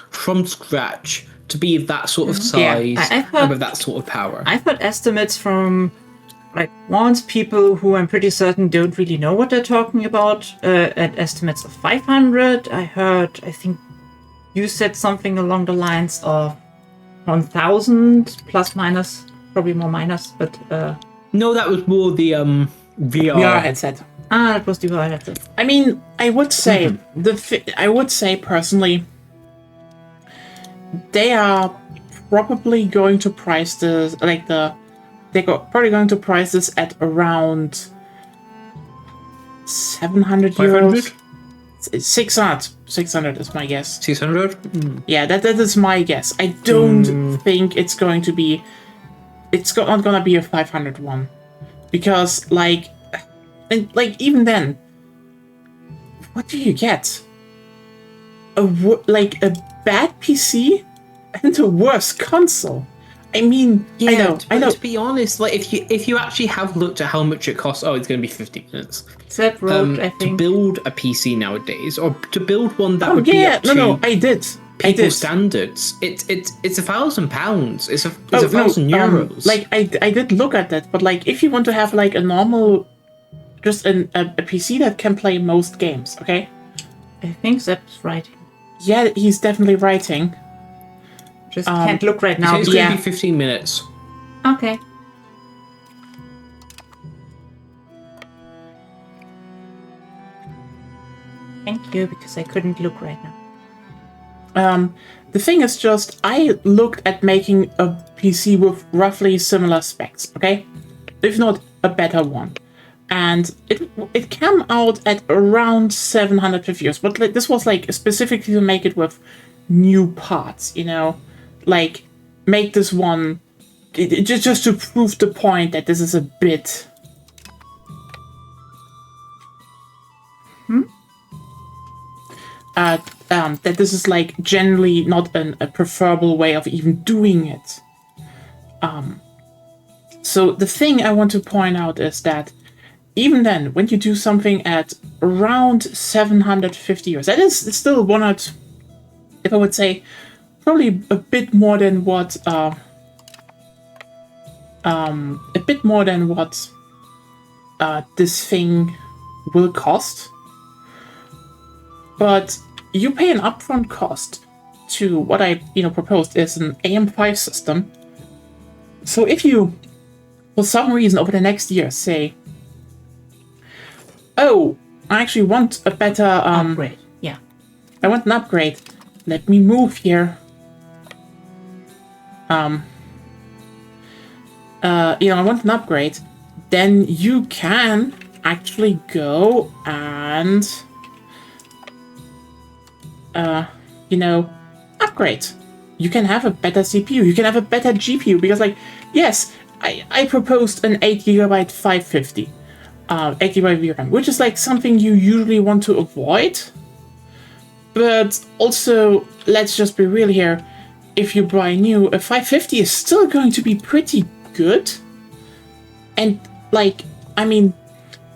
from scratch to be of that sort of size and with that sort of power. I've heard estimates from once people who I'm pretty certain don't really know what they're talking about at estimates of 500. I think you said something along the lines of 1,000 plus minus, probably more minus, but no, that was more the VR headset. That was the VR headset. I mean, I would say personally, they are probably going to price this probably going to price this at around 700 euros. 600 is my guess. 600? Yeah, that is my guess. I don't think it's going to be... It's not going to be a 500 one. Because, even then, what do you get? A bad PC and a worse console? I mean, yeah, I know. To be honest, if you actually have looked at how much it costs, it's going to be 50 minutes. That road, I think. To build a PC nowadays, or to build one that would be up to I did. people's standards, it's £1,000. It's €1,000. I did look at that, but if you want to have a normal, just a PC that can play most games, okay? I think that's right. Yeah, he's definitely writing. Just can't look right now. It's going to be 15 minutes. Okay. you because I couldn't look right now. The thing is just, I looked at making a PC with roughly similar specs, okay? If not a better one. And it came out at around 750 euros, but this was like specifically to make it with new parts, you know? Like, make this one, just to prove the point that this is a bit... that this is like generally not a preferable way of even doing it. So the thing I want to point out is that even then, when you do something at around 750 euros, that is still one out, if I would say, probably a bit more than what this thing will cost. But you pay an upfront cost to what I proposed is an AM5 system. So if you, for some reason, over the next year say, oh, I actually want a better Upgrade. Yeah. I want an upgrade. Let me move here. I want an upgrade. Then you can actually go and upgrade. You can have a better CPU. You can have a better GPU because, like, yes, I proposed an 8GB 550. 8GB VRAM, which is like something you usually want to avoid. But also, let's just be real here. If you buy new, a 550 is still going to be pretty good. And like, I mean,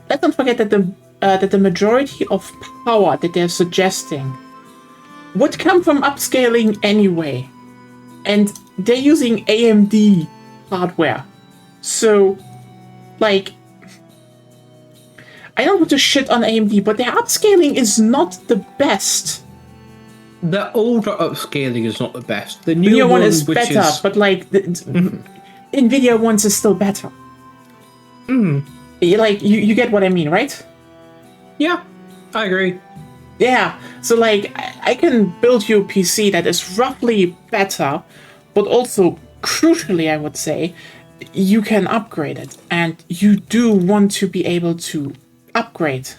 let's not forget that the majority of power that they're suggesting would come from upscaling anyway. And they're using AMD hardware. So, like, I don't want to shit on AMD, but their upscaling is not the best. The older upscaling is not the best. The new one is which better, but like the NVIDIA ones is still better. Like you get what I mean, right? Yeah, I agree. Yeah, so like I can build you a PC that is roughly better, but also crucially, I would say, you can upgrade it, and you do want to be able to upgrade.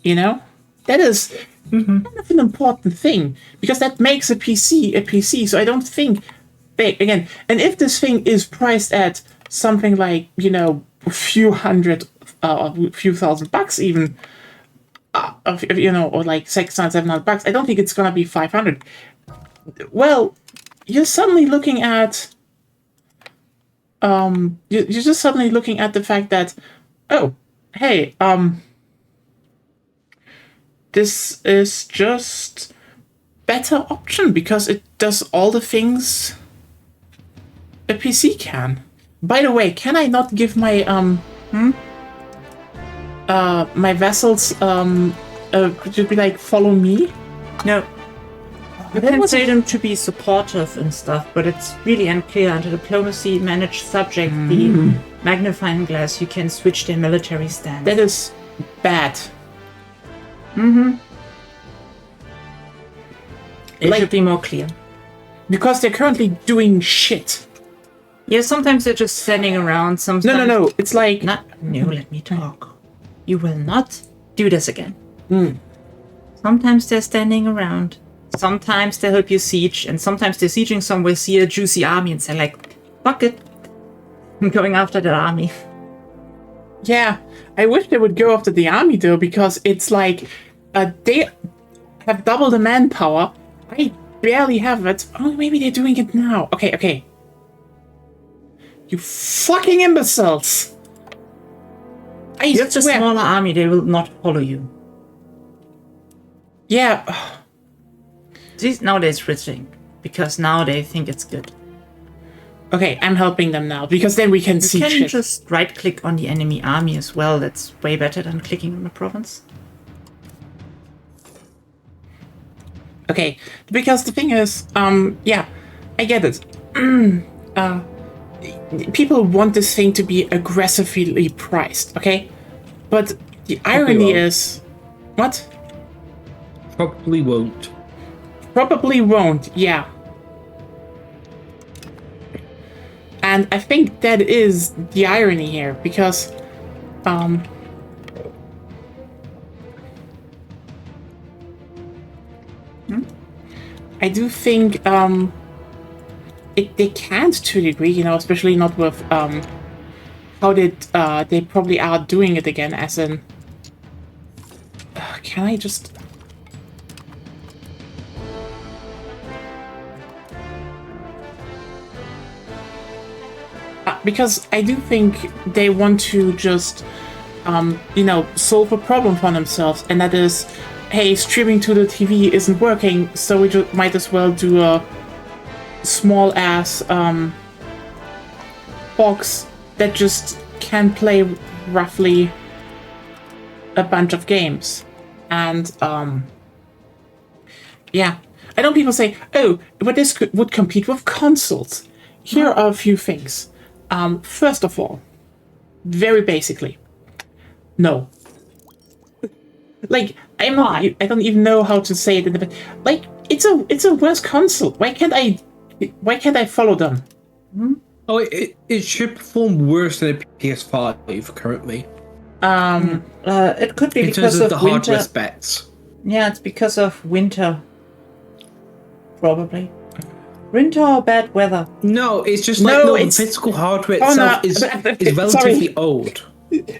You know, that is kind of an important thing because that makes a PC. So I don't think again, and if this thing is priced at something like a few hundred, a few $1,000 even, or like $600-700, I don't think it's gonna be 500. Well, you're suddenly looking at you're just suddenly looking at the fact that, oh, hey, this is just better option because it does all the things a PC can. By the way, can I not give my my vessels to be like follow me? No. You can say them to be supportive and stuff, but it's really unclear. Under diplomacy, manage subject, the magnifying glass, you can switch their military stance. That is bad. It should be more clear. Because they're currently doing shit. Yeah, sometimes they're just standing around. Sometimes No. It's like... No, let me talk. You will not do this again. Sometimes they're standing around. Sometimes they help you siege, and sometimes they're sieging somewhere, see a juicy army, and say like, fuck it. I'm going after that army. Yeah, I wish they would go after the army, though, because it's like, they have double the manpower. I barely have it. Oh, maybe they're doing it now. Okay. You fucking imbeciles! You're just a smaller army, they will not follow you. Yeah. Now they're switching, because now they think it's good. Okay, I'm helping them now, because then we can see shit. You can just right-click on the enemy army as well. That's way better than clicking on the province. Okay, because the thing is, yeah, I get it. People want this thing to be aggressively priced, okay? But the irony is, What? Probably won't. Probably won't, yeah. And I think that is the irony here, because I do think they can't to a degree, you know, especially not with how they probably are doing it again, as in can I just because I do think they want to just you know, solve a problem for themselves, and that is, hey, streaming to the TV isn't working, so we just might as well do a small ass box that just can play roughly a bunch of games. And yeah, I know people say, oh, but this would compete with consoles. Here are a few things. First of all, very basically, no. Like, I don't even know how to say it. Like, it's a worse console. Why can't I follow them? Oh, it should perform worse than a PS5 currently. It could be in because terms of the winter. hardware specs. Yeah, it's because of winter. Probably. Winter or bad weather. No, it's just it's the physical hardware itself is relatively old.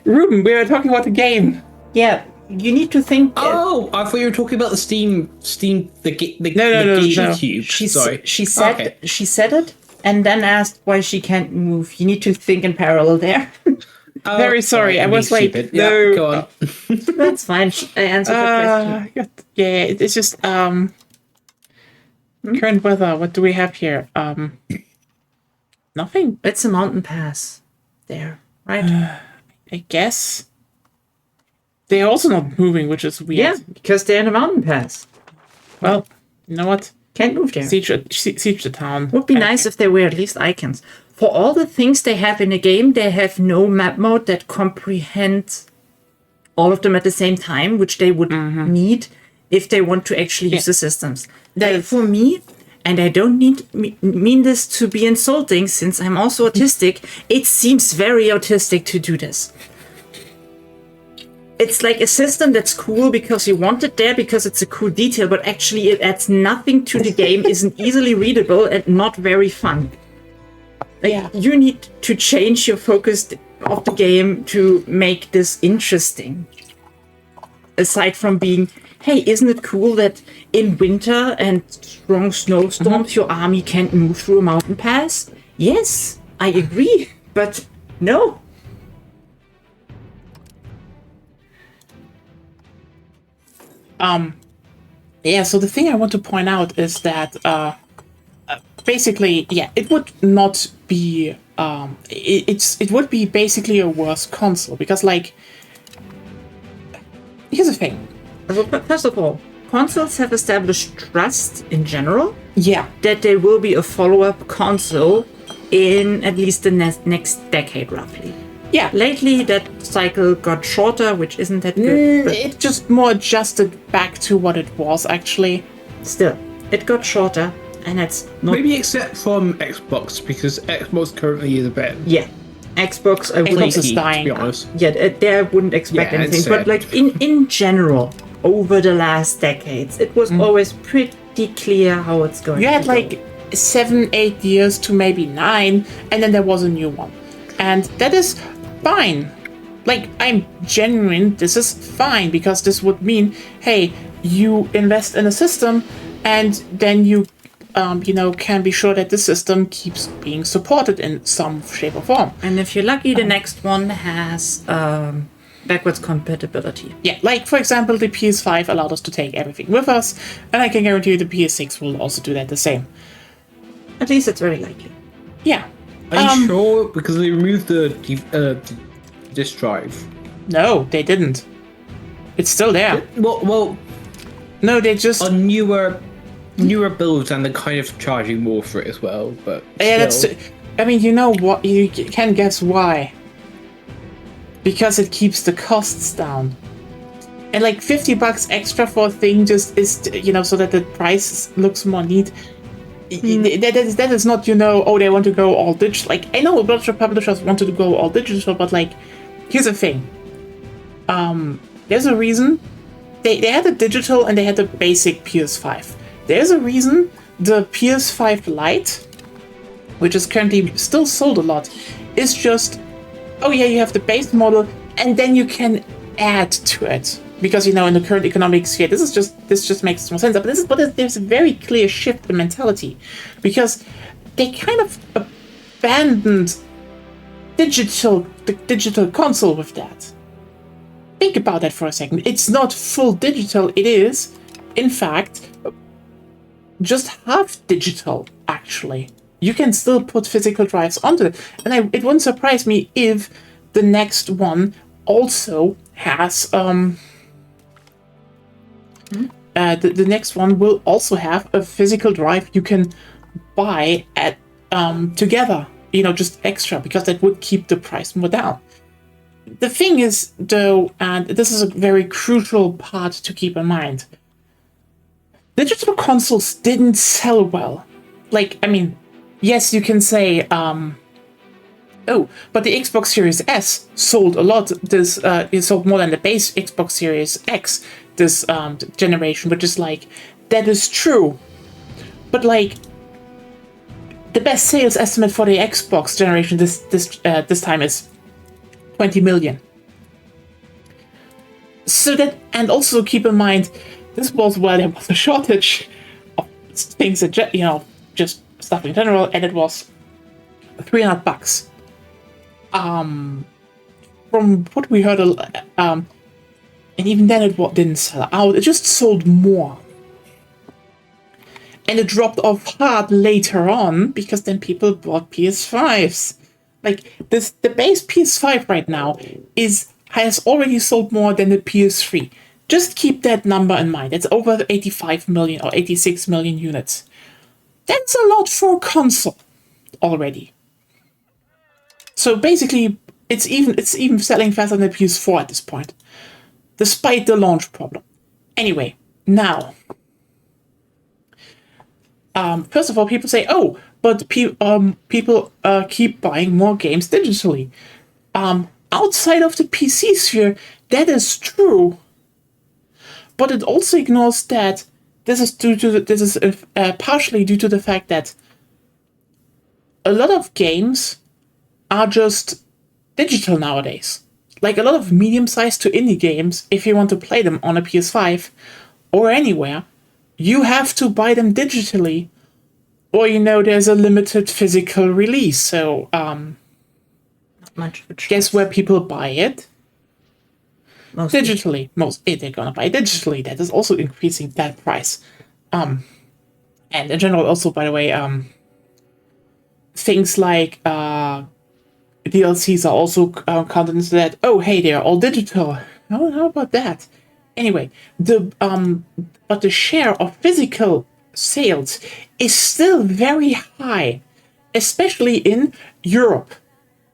Ruben, we were talking about the game. Yeah, you need to think. Oh, I thought you were talking about the Steam, the No. GameCube. She said it, and then asked why she can't move. You need to think in parallel there. Very sorry, I was like, stupid. no. Yeah, go on. That's fine. I answered the question. Yeah, it's just current weather. What do we have here? Nothing. It's a mountain pass. There, right? I guess. They're also not moving, which is weird. Yeah, because they're in a mountain pass. Well, you know what? Can't move there. Siege the town. Would be nice if they were at least icons. For all the things they have in a game, they have no map mode that comprehends all of them at the same time, which they would need if they want to actually use the systems. Like, for me, and I don't mean this to be insulting, since I'm also autistic, it seems very autistic to do this. It's like a system that's cool because you want it there because it's a cool detail, but actually it adds nothing to the game, isn't easily readable, and not very fun. Like, you need to change your focus of the game to make this interesting. Aside from being, hey, isn't it cool that in winter and strong snowstorms your army can't move through a mountain pass? Yes, I agree, but no. Yeah, so the thing I want to point out is that basically, yeah, it would not be it would be basically a worse console, because, like, here's the thing. First of all, consoles have established trust in general. Yeah. That there will be a follow-up console in at least the next decade, roughly. Yeah. Lately, that cycle got shorter, which isn't that good. But It just more adjusted back to what it was, actually. still, it got shorter, and it's not. Maybe except from Xbox, because Xbox currently is a bit Yeah. Xbox, I Xbox wouldn't. is dying. to be honest. Yeah, there I wouldn't expect Yeah, anything. it's But, sad. like, in general, over the last decades, it was always pretty clear how it's going You to had, go. like, 7-8 years to maybe 9, and then there was a new one. And that is fine. Like, I'm genuine, this is fine, because this would mean, hey, you invest in a system, and then you, can be sure that the system keeps being supported in some shape or form. And if you're lucky, the next one has backwards compatibility. Yeah, like, for example, the PS5 allowed us to take everything with us, and I can guarantee you the PS6 will also do that the same. At least it's very likely. Yeah. Are you sure? Because they removed the disk drive. No, they didn't. It's still there. Well, No, they just... on newer builds, and they're kind of charging more for it as well. But Yeah, still. that's... I mean, you know what? You can guess why. Because it keeps the costs down. And like $50 extra for a thing just is, so that the price looks more neat. That is not, they want to go all digital. Like, I know a bunch of publishers wanted to go all digital, but like, here's the thing. There's a reason they had the digital and they had the basic PS5. There's a reason the PS5 Lite, which is currently still sold a lot, is just, oh yeah, you have the base model and then you can add to it. Because, in the current economic sphere, this just makes more sense. But there's a very clear shift in mentality. Because they kind of abandoned the digital console with that. Think about that for a second. It's not full digital. It is, in fact, just half digital, actually. You can still put physical drives onto it. And it wouldn't surprise me if the next one also has... the next one will also have a physical drive you can buy at together, just extra, because that would keep the price more down. The thing is, though, and this is a very crucial part to keep in mind, digital consoles didn't sell well. Like, I mean, yes, you can say, oh, but the Xbox Series S sold a lot. It sold more than the base Xbox Series X this generation, which is like, that is true. But like, the best sales estimate for the Xbox generation this time is 20 million. So that, and also keep in mind, this was where there was a shortage of things that, just stuff in general, and it was $300. From what we heard, and even then it didn't sell out. It just sold more. And it dropped off hard later on, because then people bought PS5s. Like, the base PS5 right now has already sold more than the PS3. Just keep that number in mind. It's over 85 million or 86 million units. That's a lot for a console already. So basically, it's even selling faster than the PS4 at this point, despite the launch problem. Anyway, now, first of all, people say, oh, but people keep buying more games digitally. Outside of the PC sphere, that is true, but it also ignores that this is partially due to the fact that a lot of games are just digital nowadays. Like, a lot of medium-sized to indie games, if you want to play them on a PS5 or anywhere, you have to buy them digitally, or, there's a limited physical release. So, Not much of a choice. guess where people buy it? Mostly. Digitally. They're gonna buy digitally. That is also increasing that price. And in general, also, by the way, things like DLCs are also counted into that. Oh, hey, they're all digital. Oh, how about that? Anyway, but the share of physical sales is still very high, especially in Europe.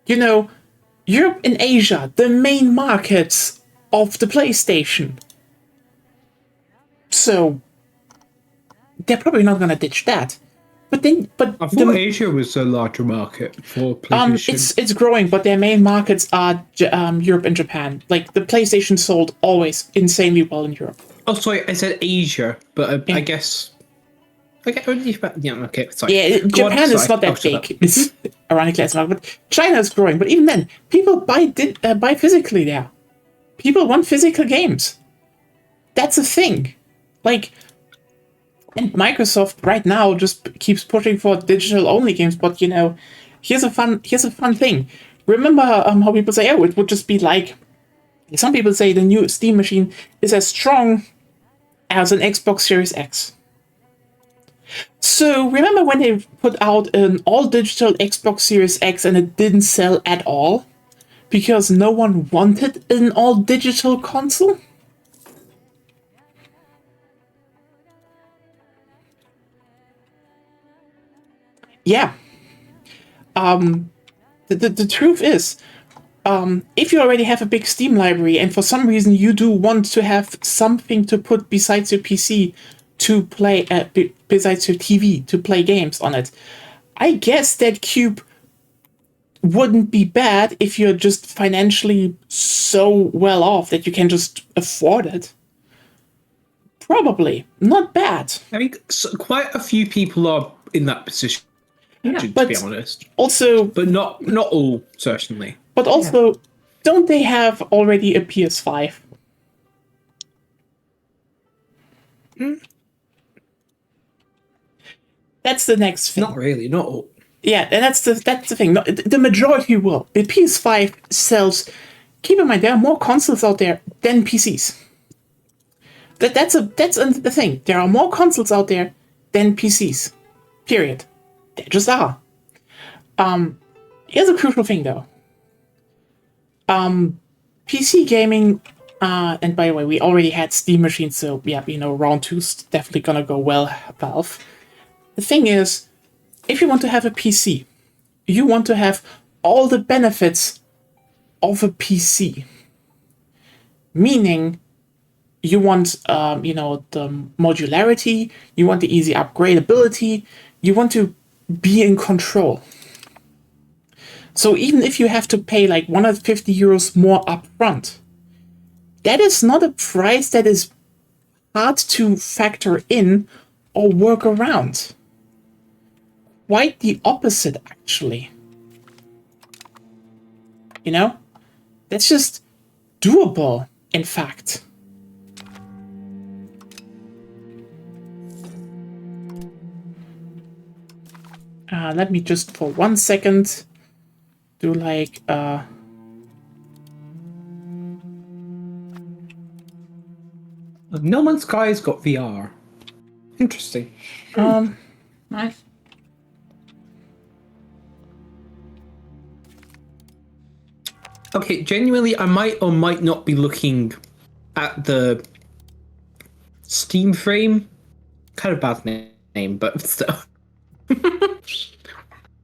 Europe and Asia, the main markets of the PlayStation. So they're probably not gonna ditch that. But I thought Asia was a larger market for PlayStation. it's growing, but their main markets are Europe and Japan. Like, the PlayStation sold always insanely well in Europe. Oh, sorry, I said Asia, but I guess. Okay, okay, sorry. Yeah, Japan is not that big. It's ironically as well, but China is growing. But even then, people buy physically there. People want physical games. That's a thing. Like, and Microsoft right now just keeps pushing for digital-only games. But here's a fun thing. Remember how people say, oh, it would just be like. Some people say the new Steam machine is as strong as an Xbox Series X. So remember when they put out an all-digital Xbox Series X and it didn't sell at all? Because no one wanted an all-digital console? Yeah. The truth is, if you already have a big Steam library and for some reason you do want to have something to put besides your PC to play, besides your TV to play games on it, I guess that cube wouldn't be bad if you're just financially so well off that you can just afford it. Probably. Not bad. I mean, quite a few people are in that position, to be honest. Also, but not all, certainly. But also, don't they have already a PS5? That's the next thing. Not really, not all. Yeah, and that's the thing. No, the majority will. The PS5 sells. Keep in mind, there are more consoles out there than PCs. That's the thing. There are more consoles out there than PCs. Period. There just are. Here's a crucial thing, though. PC gaming, and by the way, we already had Steam machines, so yeah, round 2's definitely gonna go well, Valve. The thing is, if you want to have a PC, you want to have all the benefits of a PC. Meaning, you want, the modularity, you want the easy upgradability, you want to be in control. So even if you have to pay like 150 euros more upfront, that is not a price that is hard to factor in or work around. Quite the opposite, actually. That's just doable, in fact. Let me just for 1 second do like No Man's Sky's got VR. Interesting. Nice. Okay, genuinely, I might or might not be looking at the Steam frame. Kind of bad name, but still.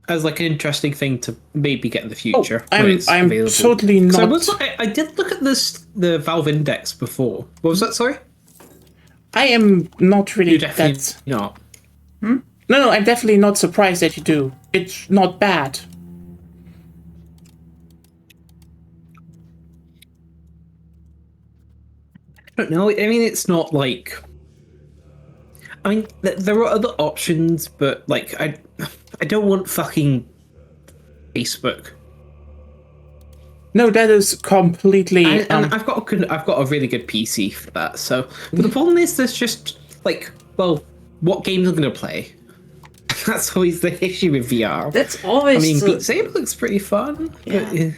As like an interesting thing to maybe get in the future. I'm totally not. I did look at the Valve Index before. What was that? Sorry. I am not really. You're definitely that... not. No, I'm definitely not surprised that you do. It's not bad. I don't know. I mean, it's not like. I mean, there are other options, but like, I don't want fucking Facebook. No, that is completely. And I've got a really good PC for that. So, but the problem is, there's just like, well, what games am I going to play? That's always the issue with VR. That's always. I mean, Beat Saber looks pretty fun. Yeah. But,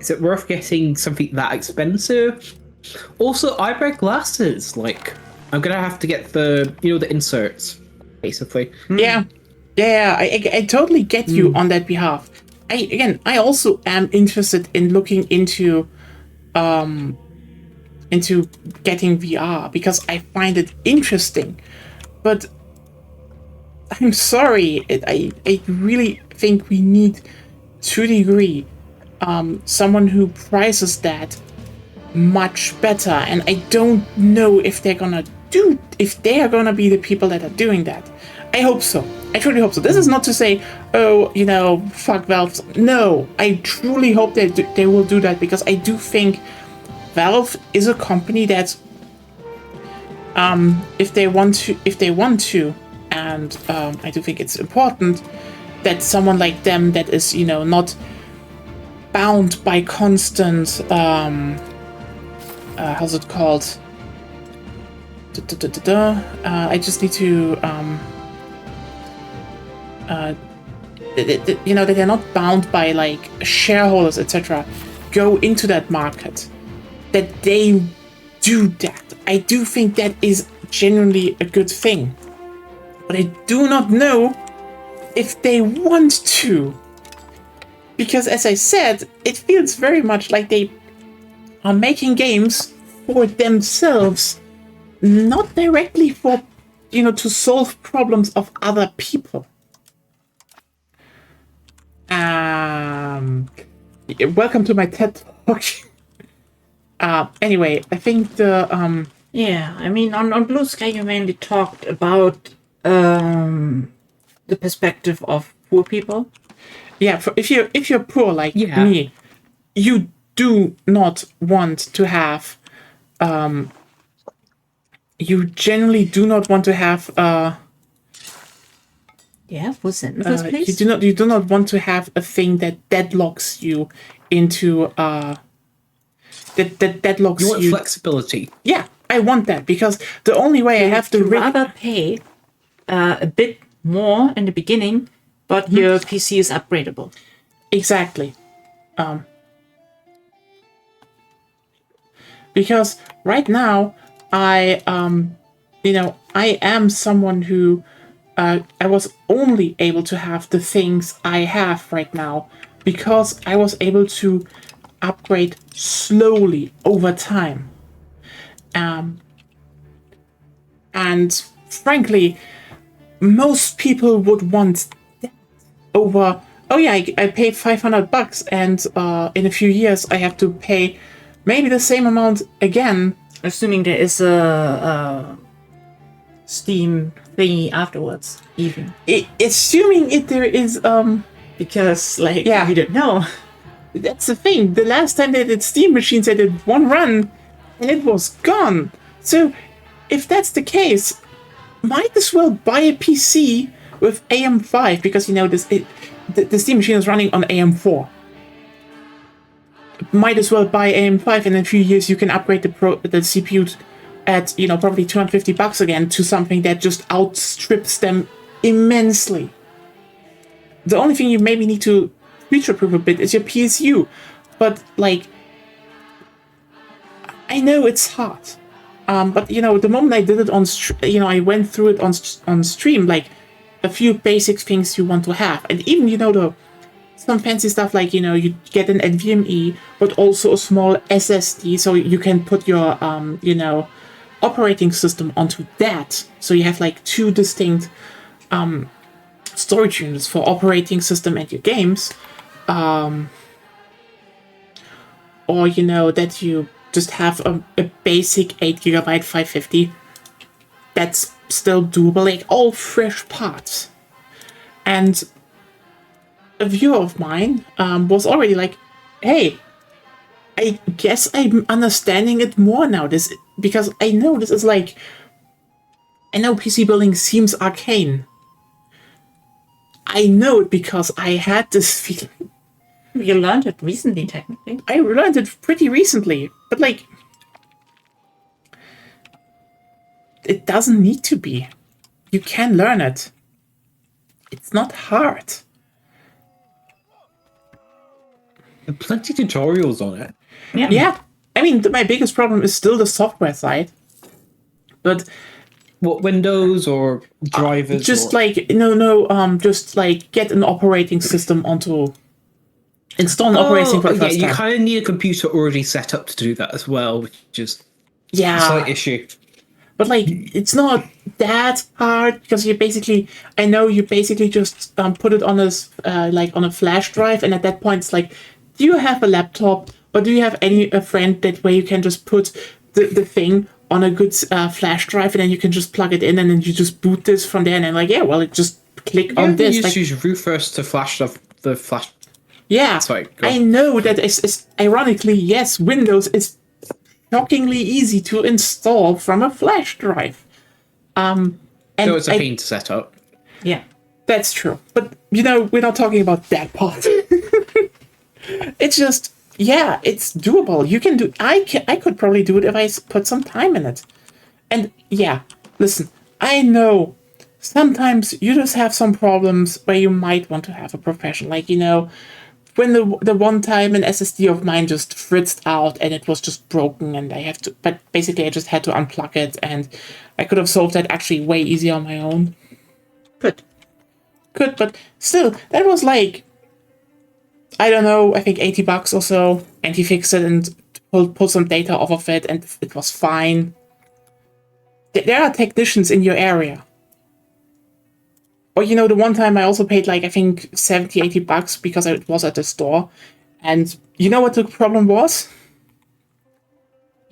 is it worth getting something that expensive? Also, I wear glasses. Like, I'm gonna have to get the inserts, basically. Yeah, I totally get you on that behalf. I also am interested in looking into getting VR because I find it interesting. But I'm sorry, I really think we need, to a degree, someone who prices that much better, and I don't know if they are gonna be the people that are doing that. I hope so. I truly hope so. This is not to say, fuck Valve. No, I truly hope that they will do that, because I do think Valve is a company that, if they want to, and I do think it's important that someone like them that is, not bound by constant, how's it called? I just need to, that they're not bound by like shareholders, etc. Go into that market. That they do that. I do think that is genuinely a good thing. But I do not know if they want to. Because as I said, it feels very much like they are making games for themselves, not directly for, to solve problems of other people. welcome to my TED Talk. Anyway, I think the Yeah, I mean, on Blue Sky, you mainly talked about the perspective of poor people. yeah, if you're poor like Yeah. me, you do not want to have you generally do not want to have Yeah, full sentences, please. you do not want to have a thing that deadlocks you into that deadlocks You want you. flexibility. Yeah, I want that because the only way I have to to rather pay a bit more in the beginning, but your PC is upgradable. exactly. Because right now I I am someone who I was only able to have the things I have right now because I was able to upgrade slowly over time. And frankly, most people would want that over. Oh yeah, I paid $500, and in a few years I have to pay maybe the same amount again. Assuming there is a Steam thingy afterwards, even. Assuming there is Because, like, Yeah. we don't know. that's the thing. The last time they did Steam machines, they did one run, and it was gone. So, if that's the case, might as well buy a PC with AM5 because the Steam machine is running on AM4. Might as well buy AM5, and in a few years you can upgrade the CPU at probably $250 again to something that just outstrips them immensely. The only thing you maybe need to future-proof a bit is your PSU, but like, I know it's hard. But the moment I did it on, I went through it on stream, like a few basic things you want to have, and even some fancy stuff like you get an NVMe, but also a small SSD, so you can put your operating system onto that. So you have like two distinct storage units for operating system and your games, or that you just have a basic 8GB 550. That's still doable, like all fresh parts. And a viewer of mine was already like, hey, I guess I'm understanding it more now, because I know this is like, I know PC building seems arcane. I know it because I had this feeling. You learned it recently, technically. I learned it pretty recently, but like, it doesn't need to be. You can learn it. It's not hard. There are plenty of tutorials on it. Yeah. I mean, my biggest problem is still the software side. But what, Windows or drivers? Just or... like just like get an operating system onto install an operating for the first you time. kind of need a computer already set up to do that as well, which is a slight issue. But like, it's not that hard because you basically just put it on a flash drive, and at that point it's like, do you have a laptop or do you have a friend that way you can just put the thing on a good flash drive, and then you can just plug it in, and then you just boot this from there, and then it just click on this. You use root first to flash the flash. Yeah, sorry, I know that it's ironically, yes, Windows is shockingly easy to install from a flash drive. And so it's a pain to set up. Yeah. That's true. But, we're not talking about that part. It's just, yeah, it's doable. You can do, I could probably do it if I put some time in it. And yeah, listen, I know sometimes you just have some problems where you might want to have a professional. Like, when the one time an SSD of mine just fritzed out and it was just broken, and but basically I just had to unplug it, and I could have solved that actually way easier on my own. Could, but still, that was like, I don't know, I think $80 or so, and he fixed it and pulled some data off of it, and it was fine. There are technicians in your area. Or, the one time I also paid, like, I think 70, $80 because it was at the store. And you know what the problem was?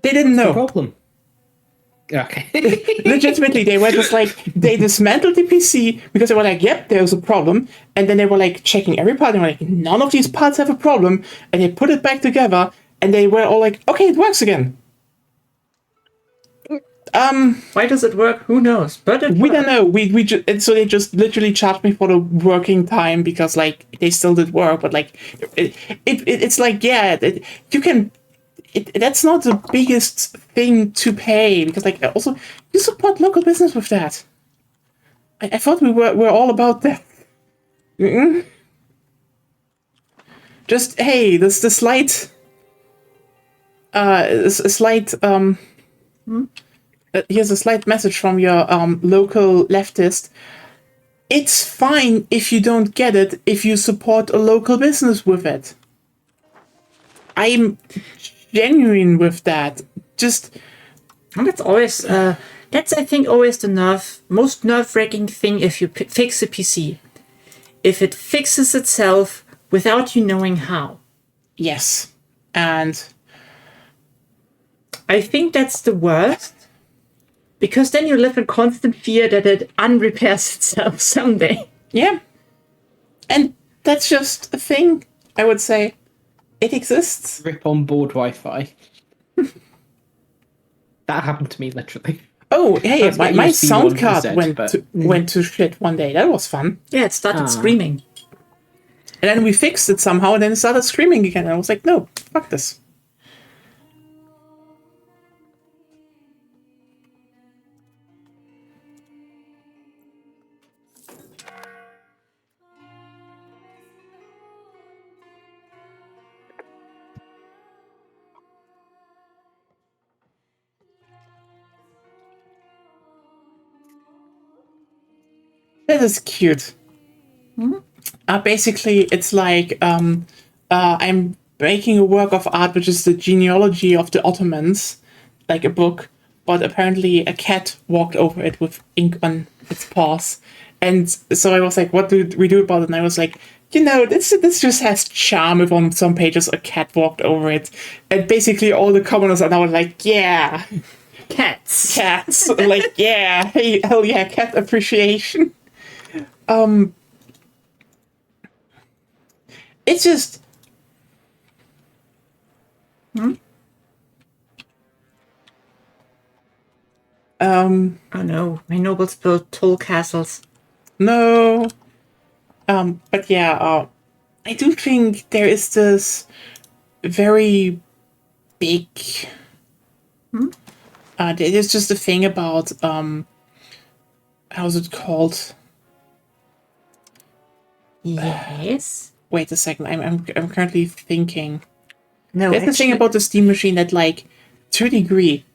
They didn't know. Problem. Okay. Legitimately, they were just like, they dismantled the PC because they were like, yep, there's a problem. And then they were like checking every part. And they were like, none of these parts have a problem. And they put it back together. And they were all like, okay, it works again. Why does it work? Who knows? But we don't know. And so they just literally charged me for the working time because like they still did work. But like, it's like, yeah, you can. That's not the biggest thing to pay because, like, also you support local business with that. I thought we're all about that. Mm-mm. Just hey, this the slight, here's a slight message from your local leftist. It's fine if you don't get it if you support a local business with it. I'm genuine with that. Just and that's always that's I think always the most nerve-wracking thing if you fix a PC. If it fixes itself without you knowing how. Yes. And I think that's the worst. Because then you live in constant fear that it unrepairs itself someday. Yeah. And that's just a thing, I would say. It exists. Rip on board Wi-Fi. That happened to me, literally. Oh, hey, my sound card instead, went to shit one day. That was fun. Yeah, it started screaming. And then we fixed it somehow, and then it started screaming again. And I was like, no, fuck this. That is cute. Basically, it's like I'm making a work of art, which is the genealogy of the Ottomans, like a book. But apparently, a cat walked over it with ink on its paws, and so I was like, "What do we do about it?" And I was like, this just has charm. If on some pages a cat walked over it, and basically all the commoners are now like, "Yeah, Cats. like yeah, hey, hell yeah, cat appreciation." It's just. Oh no, my nobles built tall castles. No. But yeah, I do think there is this very big. There's just a thing about how's it called? Yes. Wait a second. I'm currently thinking. No, There's the thing about the Steam machine that, like, to a degree,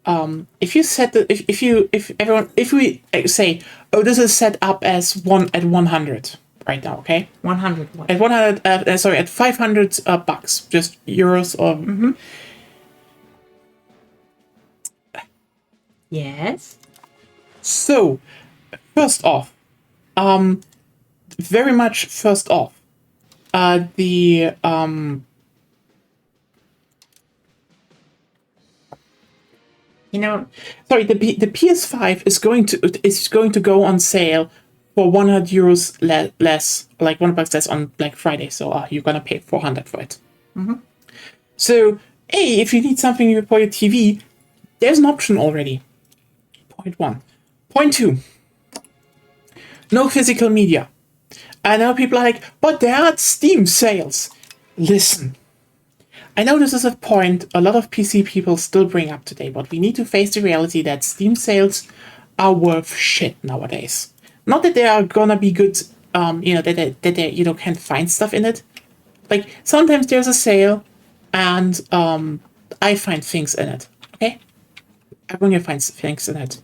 if you set the if we say, oh, this is set up as 100 right now, okay? 100 what? At 100, at $500 bucks, just euros or. Yes. So, first off, very much first off, the sorry, the PS5 is going to go on sale for 100 euros less, like $1 less on Black Friday. So you're gonna pay 400 for it. So hey, if you need something for your TV, there's an option already. Point one. Point two. No physical media. I know people are like, but there are Steam sales. Listen. I know this is a point a lot of PC people still bring up today, but we need to face the reality that Steam sales are worth shit nowadays. Not that they are gonna be good, that they can't find stuff in it. Like, sometimes there's a sale, and I find things in it, okay? Everyone finds things in it.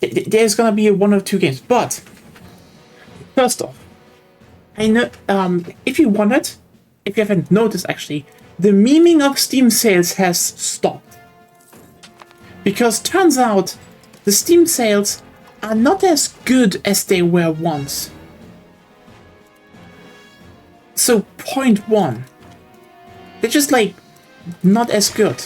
There's gonna be one or two games, but first off, I know if you haven't noticed, actually, the memeing of Steam sales has stopped. Because turns out the Steam sales are not as good as they were once. So, point one. They're just like not as good.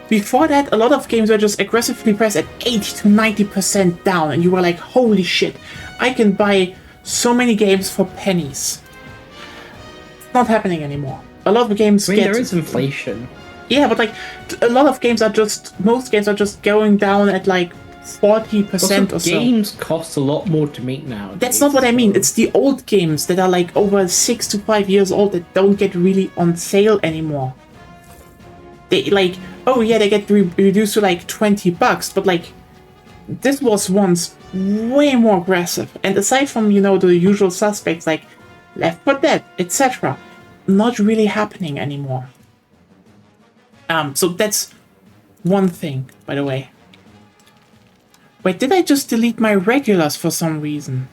Before that, a lot of games were just aggressively priced at 80 to 90% down, and you were like, holy shit, I can buy so many games for pennies. It's not happening anymore. A lot of games there is inflation. Yeah, but like, a lot of games are just, most games are just going down at like 40% or so. Games cost a lot more to make now. That's not what I mean. It's the old games that are like over 6 to 5 years old that don't get really on sale anymore. They like, oh yeah, they get reduced to like $20, but like, this was once way more aggressive. And aside from, you know, the usual suspects like Left 4 Dead, etc., not really happening anymore. So that's one thing, by the way. Wait, did I just delete my regulars for some reason?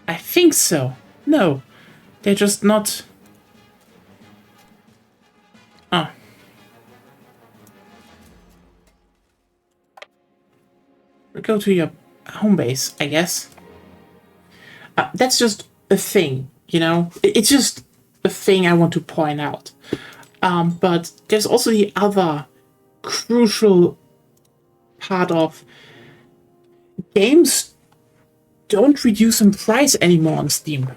I think so. No, they're just not... Oh. Go to your home base, I guess. That's just a thing, you know? It's just a thing I want to point out. But there's also the other crucial part of games don't reduce in price anymore on Steam.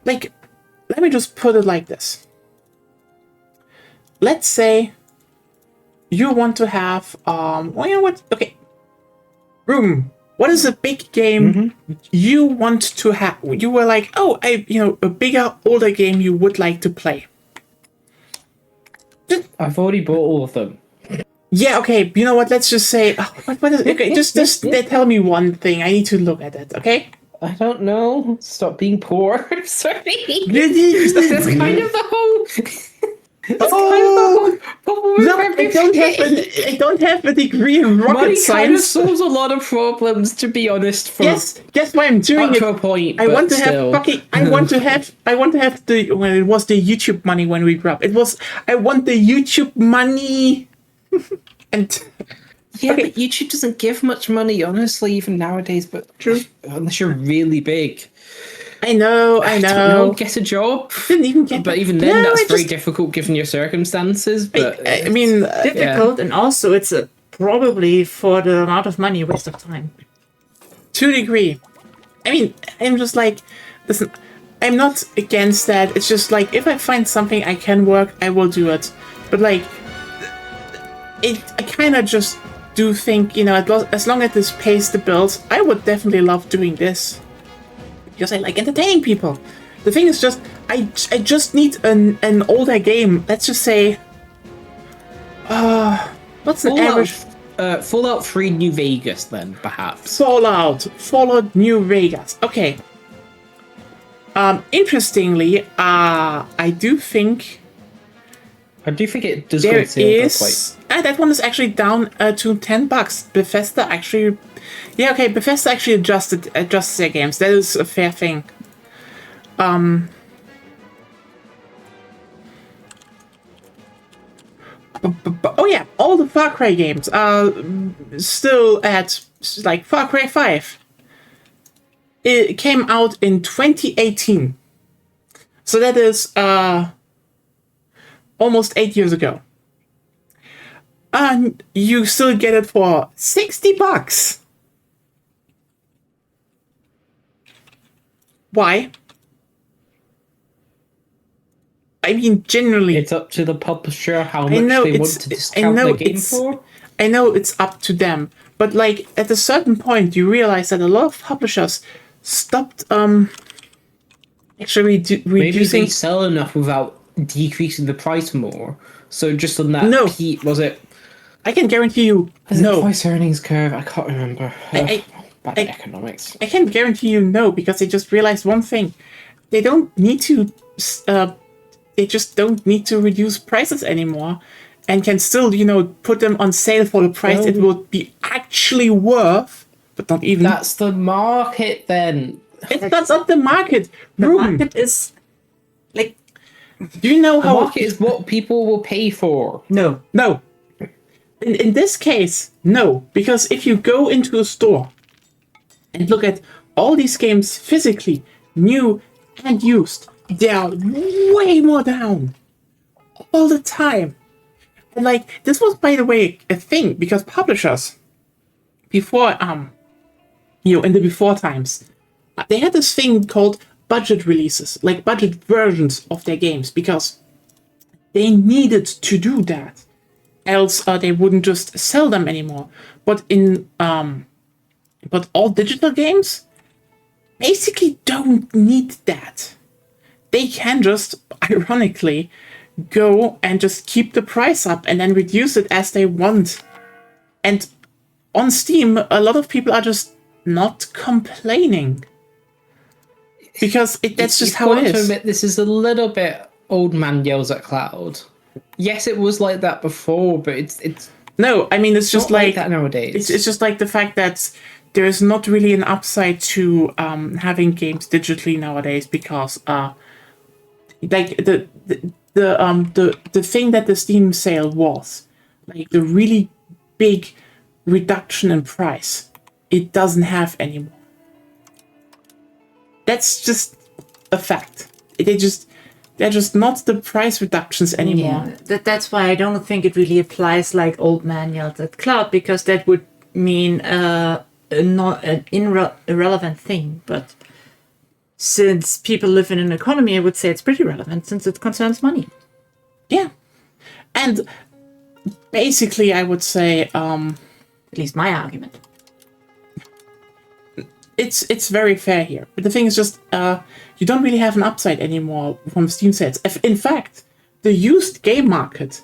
Like, let me just put it like this. Let's say you want to have, well, you know what? Okay. Room. What is a big game you want to have? You were like, oh, a bigger, older game you would like to play. I've already bought all of them. Yeah, okay, you know what, let's just say... what is it? Okay, just tell me one thing. I need to look at it, okay? I don't know. Stop being poor. Sorry. That's kind of the whole... No, I don't have a degree in rocket Money science. kind of solves a lot of problems, to be honest. For Yes, guess why I'm doing up it. to a point, I but want to still. have fucking. I want to have the. Well, it was the YouTube money when we grew up. It was. I want the YouTube money. And Yeah, okay. but YouTube doesn't give much money, honestly, even nowadays. But True. Unless you're really big. I know. Don't know, get a job. Didn't even get. But even then, that's very difficult given your circumstances. But I mean, difficult, and also it's probably for the amount of money a waste of time. To a degree. I mean, I'm just like, listen, I'm not against that. It's just like, if I find something I can work, I will do it. But like, I kind of just do think, you know, as long as this pays the bills, I would definitely love doing this. Because I like entertaining people. The thing is just, I just need an older game. Let's just say, what's an average... Fallout 3 New Vegas, then, perhaps. Fallout New Vegas. Okay. Interestingly, I do think it does there go is... that one is actually down to $10. Bethesda actually... Yeah, okay, Bethesda actually adjusted their games. That is a fair thing. Oh yeah, all the Far Cry games are still at, like, Far Cry 5. It came out in 2018. So that is almost 8 years ago. And you still get it for $60. Why? I mean, generally... It's up to the publisher how much they want to discount the game for. I know it's up to them. But, like, at a certain point, you realize that a lot of publishers stopped actually reducing... Maybe they sell enough without decreasing the price more. So just on that was it... I can guarantee you, no. Price earnings curve? I can't remember. Bad economics. I can guarantee you no, because they just realized one thing. They don't need to... they just don't need to reduce prices anymore, and can still, you know, put them on sale for the price it would be actually worth, but not even... That's the market, then. That's not the market. The market is... Like... Do you know how... The market is what people will pay for. No. No. in this case, no. Because if you go into a store and look at all these games physically, new and used, they are way more down. All the time. And like, this was, by the way, a thing, because publishers, before, in the before times, they had this thing called budget releases, like budget versions of their games, because they needed to do that. Else they wouldn't just sell them anymore. But but all digital games basically don't need that. They can just, ironically, go and just keep the price up and then reduce it as they want. And on Steam, a lot of people are just not complaining. Because that's just how it is. To admit, this is a little bit old man yells at cloud. Yes, it was like that before, but it's no, I mean, it's just like that nowadays. It's just like the fact that there is not really an upside to having games digitally nowadays, because like the thing that the Steam sale was, like the really big reduction in price, it doesn't have anymore. That's just a fact. They're just not the price reductions anymore. Yeah, that's why I don't think it really applies like old man yelled at cloud, because that would mean not an irrelevant thing. But since people live in an economy, I would say it's pretty relevant since it concerns money. Yeah. And basically, I would say... at least my argument. It's very fair here. But the thing is just, you don't really have an upside anymore from Steam sales. In fact, the used game market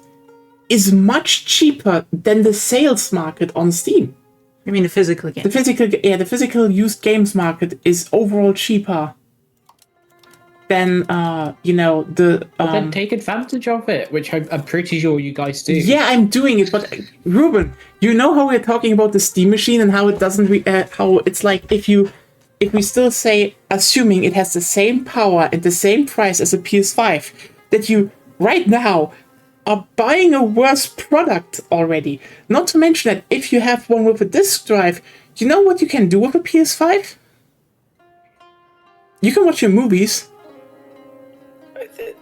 is much cheaper than the sales market on Steam. You mean the physical game? The physical used games market is overall cheaper than, then take advantage of it, which I'm pretty sure you guys do. Yeah, I'm doing it, but Ruben, you know how we're talking about the Steam machine and how it doesn't, how it's like if we still say, assuming it has the same power and the same price as a PS5, that you right now are buying a worse product already. Not to mention that if you have one with a disc drive, you know what you can do with a PS5? You can watch your movies.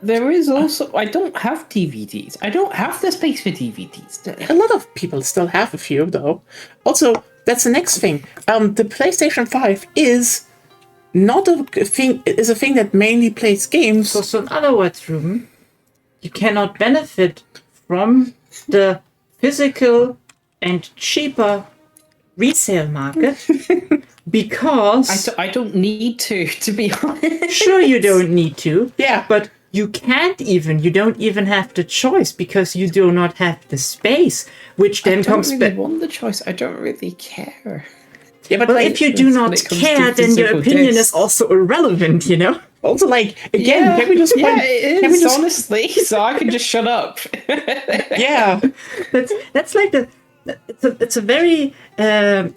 There is also... I don't have DVDs. I don't have the space for DVDs. A lot of people still have a few, though. Also, that's the next thing. The PlayStation 5 is not a thing... is a thing that mainly plays games. So in other words, Ruben, you cannot benefit from the physical and cheaper resale market because... I don't need to be honest. Sure, you don't need to. Yeah. But you don't even have the choice because you do not have the space, which then comes back. I don't really want the choice. I don't really care. Yeah, but well, if you do not care, then your opinion is also irrelevant, you know? Also, like, again, can we just... it is, honestly, so I can just shut up. Yeah. That's like it's a very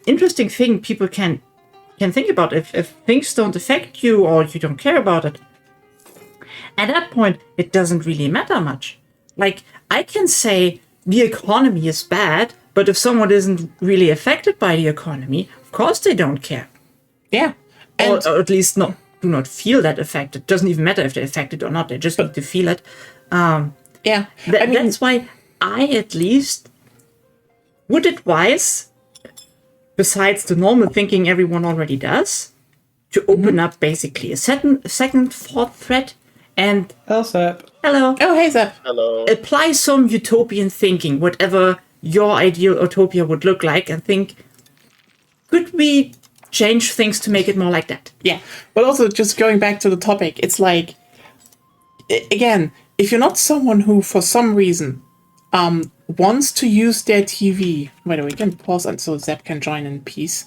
interesting thing people can think about. If things don't affect you or you don't care about it, at that point, it doesn't really matter much. Like, I can say the economy is bad, but if someone isn't really affected by the economy, of course they don't care. Yeah. Or at least do not feel that affected. Doesn't even matter if they're affected or not. They just need to feel it. Yeah. That's why I at least would advise, besides the normal thinking everyone already does, to open up basically a second thought thread and... Hello, Sep. Hello. Oh, hey, Sep. Hello. Apply some utopian thinking, whatever your ideal utopia would look like, and think, could we change things to make it more like that? Yeah. But also, just going back to the topic, it's like, again, if you're not someone who, for some reason, wants to use their TV... By the way, we can pause until Zep can join in peace.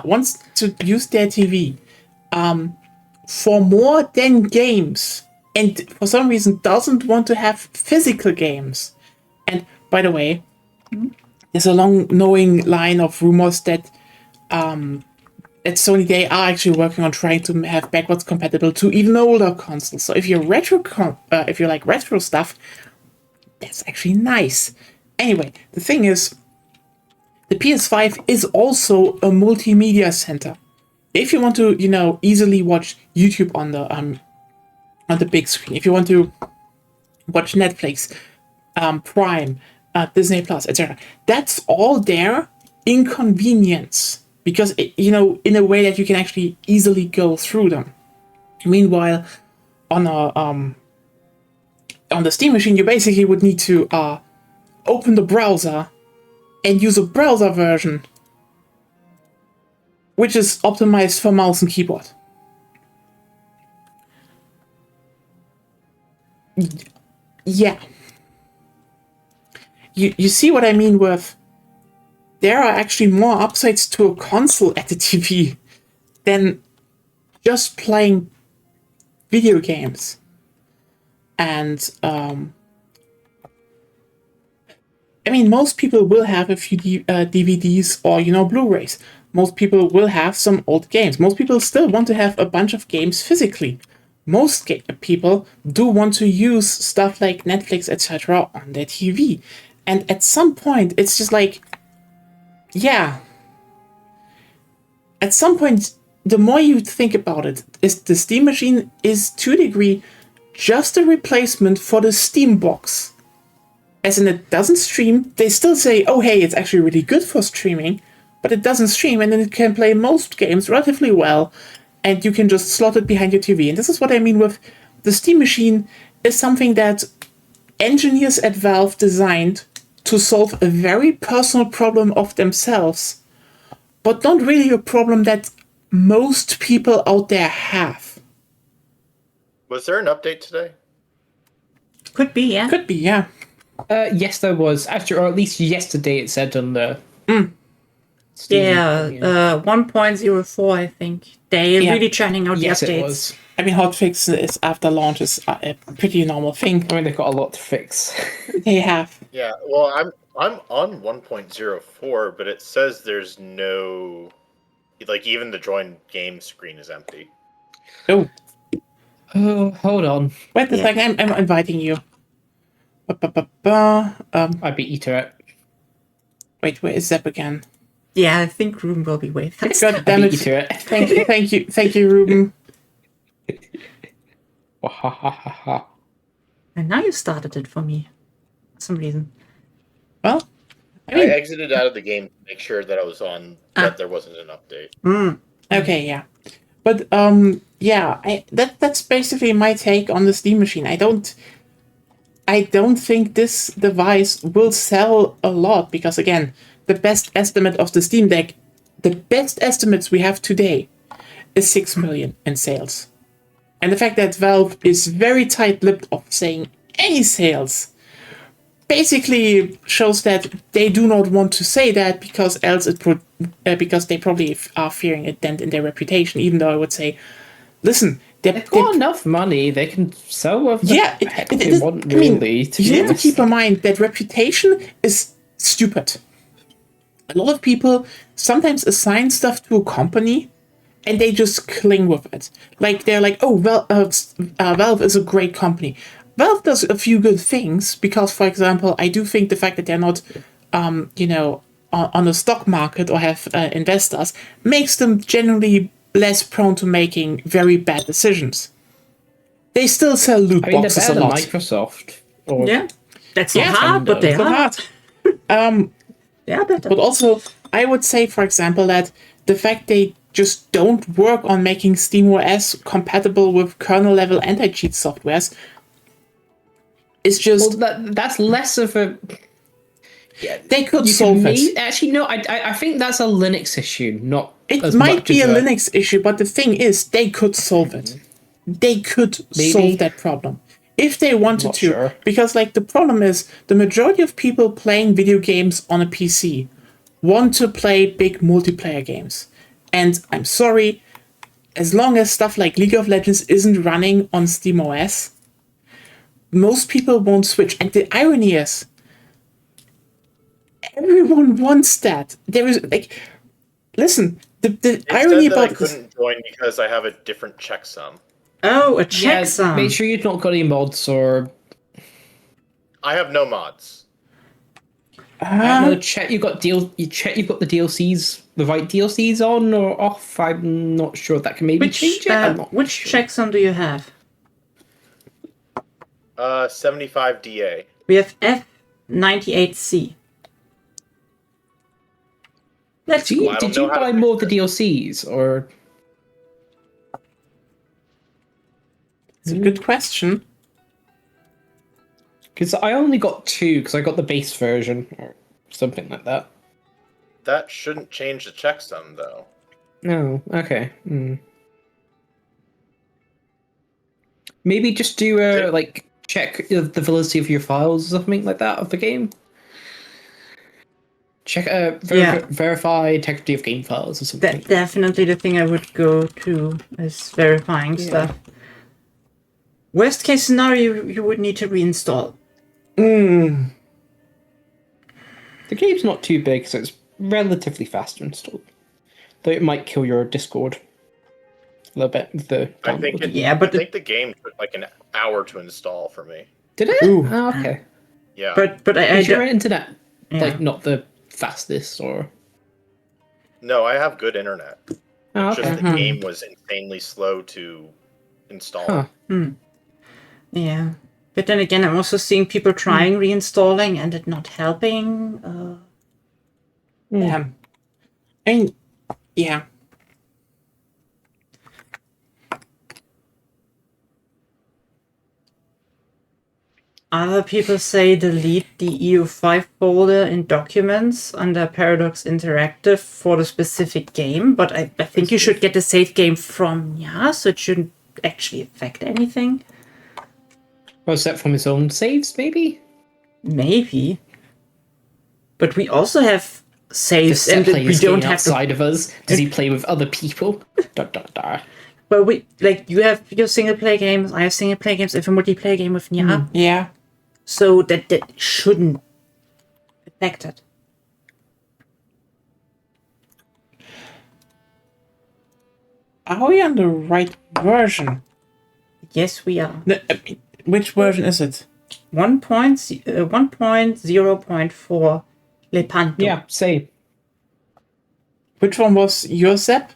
Wants to use their TV for more than games, and for some reason doesn't want to have physical games. And by the way, there's a long knowing line of rumors that at Sony they are actually working on trying to have backwards compatible to even older consoles. So if you're if you like retro stuff, that's actually nice. Anyway, the thing is, the PS5 is also a multimedia center. If you want to, easily watch YouTube on the big screen, if you want to watch Netflix, Prime, Disney Plus, etc., that's all there in convenience because in a way that you can actually easily go through them. Meanwhile, on the Steam machine, you basically would need to open the browser and use a browser version, which is optimized for mouse and keyboard. Yeah. You see what I mean with there are actually more upsides to a console at the TV than just playing video games. And most people will have a few DVDs or Blu-rays. Most people will have some old games. Most people still want to have a bunch of games physically. Most people do want to use stuff like Netflix, etc. on their TV. And at some point, it's just like, yeah. At some point, the more you think about it, is the Steam machine is to a degree just a replacement for the Steam box. As in, it doesn't stream. They still say, oh, hey, it's actually really good for streaming, but it doesn't stream, and then it can play most games relatively well, and you can just slot it behind your TV. And this is what I mean with the Steam machine is something that engineers at Valve designed to solve a very personal problem of themselves, but not really a problem that most people out there have. Was there an update today? Could be, yeah. Could be, yeah. Yes, there was. Actually, or at least yesterday it said on the... Steam, 1.04, I think. They're really churning out the updates. It was. Hotfixes after launch is a pretty normal thing. They've got a lot to fix. They have. Yeah, well, I'm on 1.04, but it says there's no... even the join game screen is empty. Oh. Oh, hold on. Wait a second, I'm inviting you. I beat you to it. Wait, where is Zep again? Yeah, I think Ruben will be way fast. God damn I it. beat you to it. Thank you, Ruben. And now you started it for me. For some reason. Well, I exited out of the game to make sure that I was on, that there wasn't an update. Okay, yeah. But, that's basically my take on the Steam machine. I don't think this device will sell a lot because, again, the best estimate of the Steam Deck, the best estimates we have today is 6 million in sales. And the fact that Valve is very tight-lipped of saying any sales basically shows that they do not want to say that because else because they probably are fearing a dent in their reputation, even though I would say, listen, they've got enough money. They can sell whatever they want, really. You have to keep in mind that reputation is stupid. A lot of people sometimes assign stuff to a company and they just cling with it. Like, they're like, oh, well, Valve is a great company. Valve does a few good things because, for example, I do think the fact that they're not, on the stock market or have investors makes them generally less prone to making very bad decisions. They still sell loot boxes a lot. Microsoft. That's not hard, but they are. Better. But also, I would say, for example, that the fact they just don't work on making SteamOS compatible with kernel-level anti-cheat softwares is just... Well, that's less of a... Yeah, they could solve it. Actually, no, I think that's a Linux issue, not It might be a Linux issue, but the thing is, they could solve it. They could solve that problem. If they wanted to. Sure. Because, the problem is, the majority of people playing video games on a PC want to play big multiplayer games. And I'm sorry, as long as stuff like League of Legends isn't running on SteamOS, most people won't switch. And the irony is, everyone wants that. There is, listen, the irony about I couldn't join because I have a different checksum. Oh, a checksum. Make sure you've not got any mods or... I have no mods. I don't know. Check you got You check you've got the DLCs, the right DLCs on or off. I'm not sure. That can maybe change it. I'm not which sure. checksum do you have? 75 DA. We have F98C. That's Did cool. you, I don't did you know how to buy fix more of the it. DLCs or? It's a good question. Because I only got 2 because I got the base version or something like that. That shouldn't change the checksum, though. No, okay. Maybe just do check the validity of your files or something like that of the game. Check verify integrity of game files or something. That's definitely the thing I would go to is verifying stuff. Worst case scenario, you would need to reinstall. The game's not too big, so it's relatively fast to install. Though it might kill your Discord a little bit with the I think download. but I think the game took like an hour to install for me. Did it? Ooh. Oh, okay. Yeah. but I Is your don't. internet Yeah. not the fastest or? No, I have good internet. Oh, It's okay. just the game was insanely slow to install. Huh. Yeah. But then again, I'm also seeing people trying reinstalling and it not helping. I mean, yeah. Other people say delete the EU5 folder in documents under Paradox Interactive for the specific game, but I think you should get the save game from so it shouldn't actually affect anything. Was that from his own saves, maybe? Maybe. But we also have saves Does and play we his don't game have to. outside of us? Does he play with other people? Dot, dot, dot. Well, you have your single player games, I have single player games, I have a multiplayer game with Nya. Yeah. So that shouldn't affect it. Are we on the right version? Yes, we are. No, I mean, which version is it? 1.0.4 Lepanto. Yeah, same. Which one was your Zep?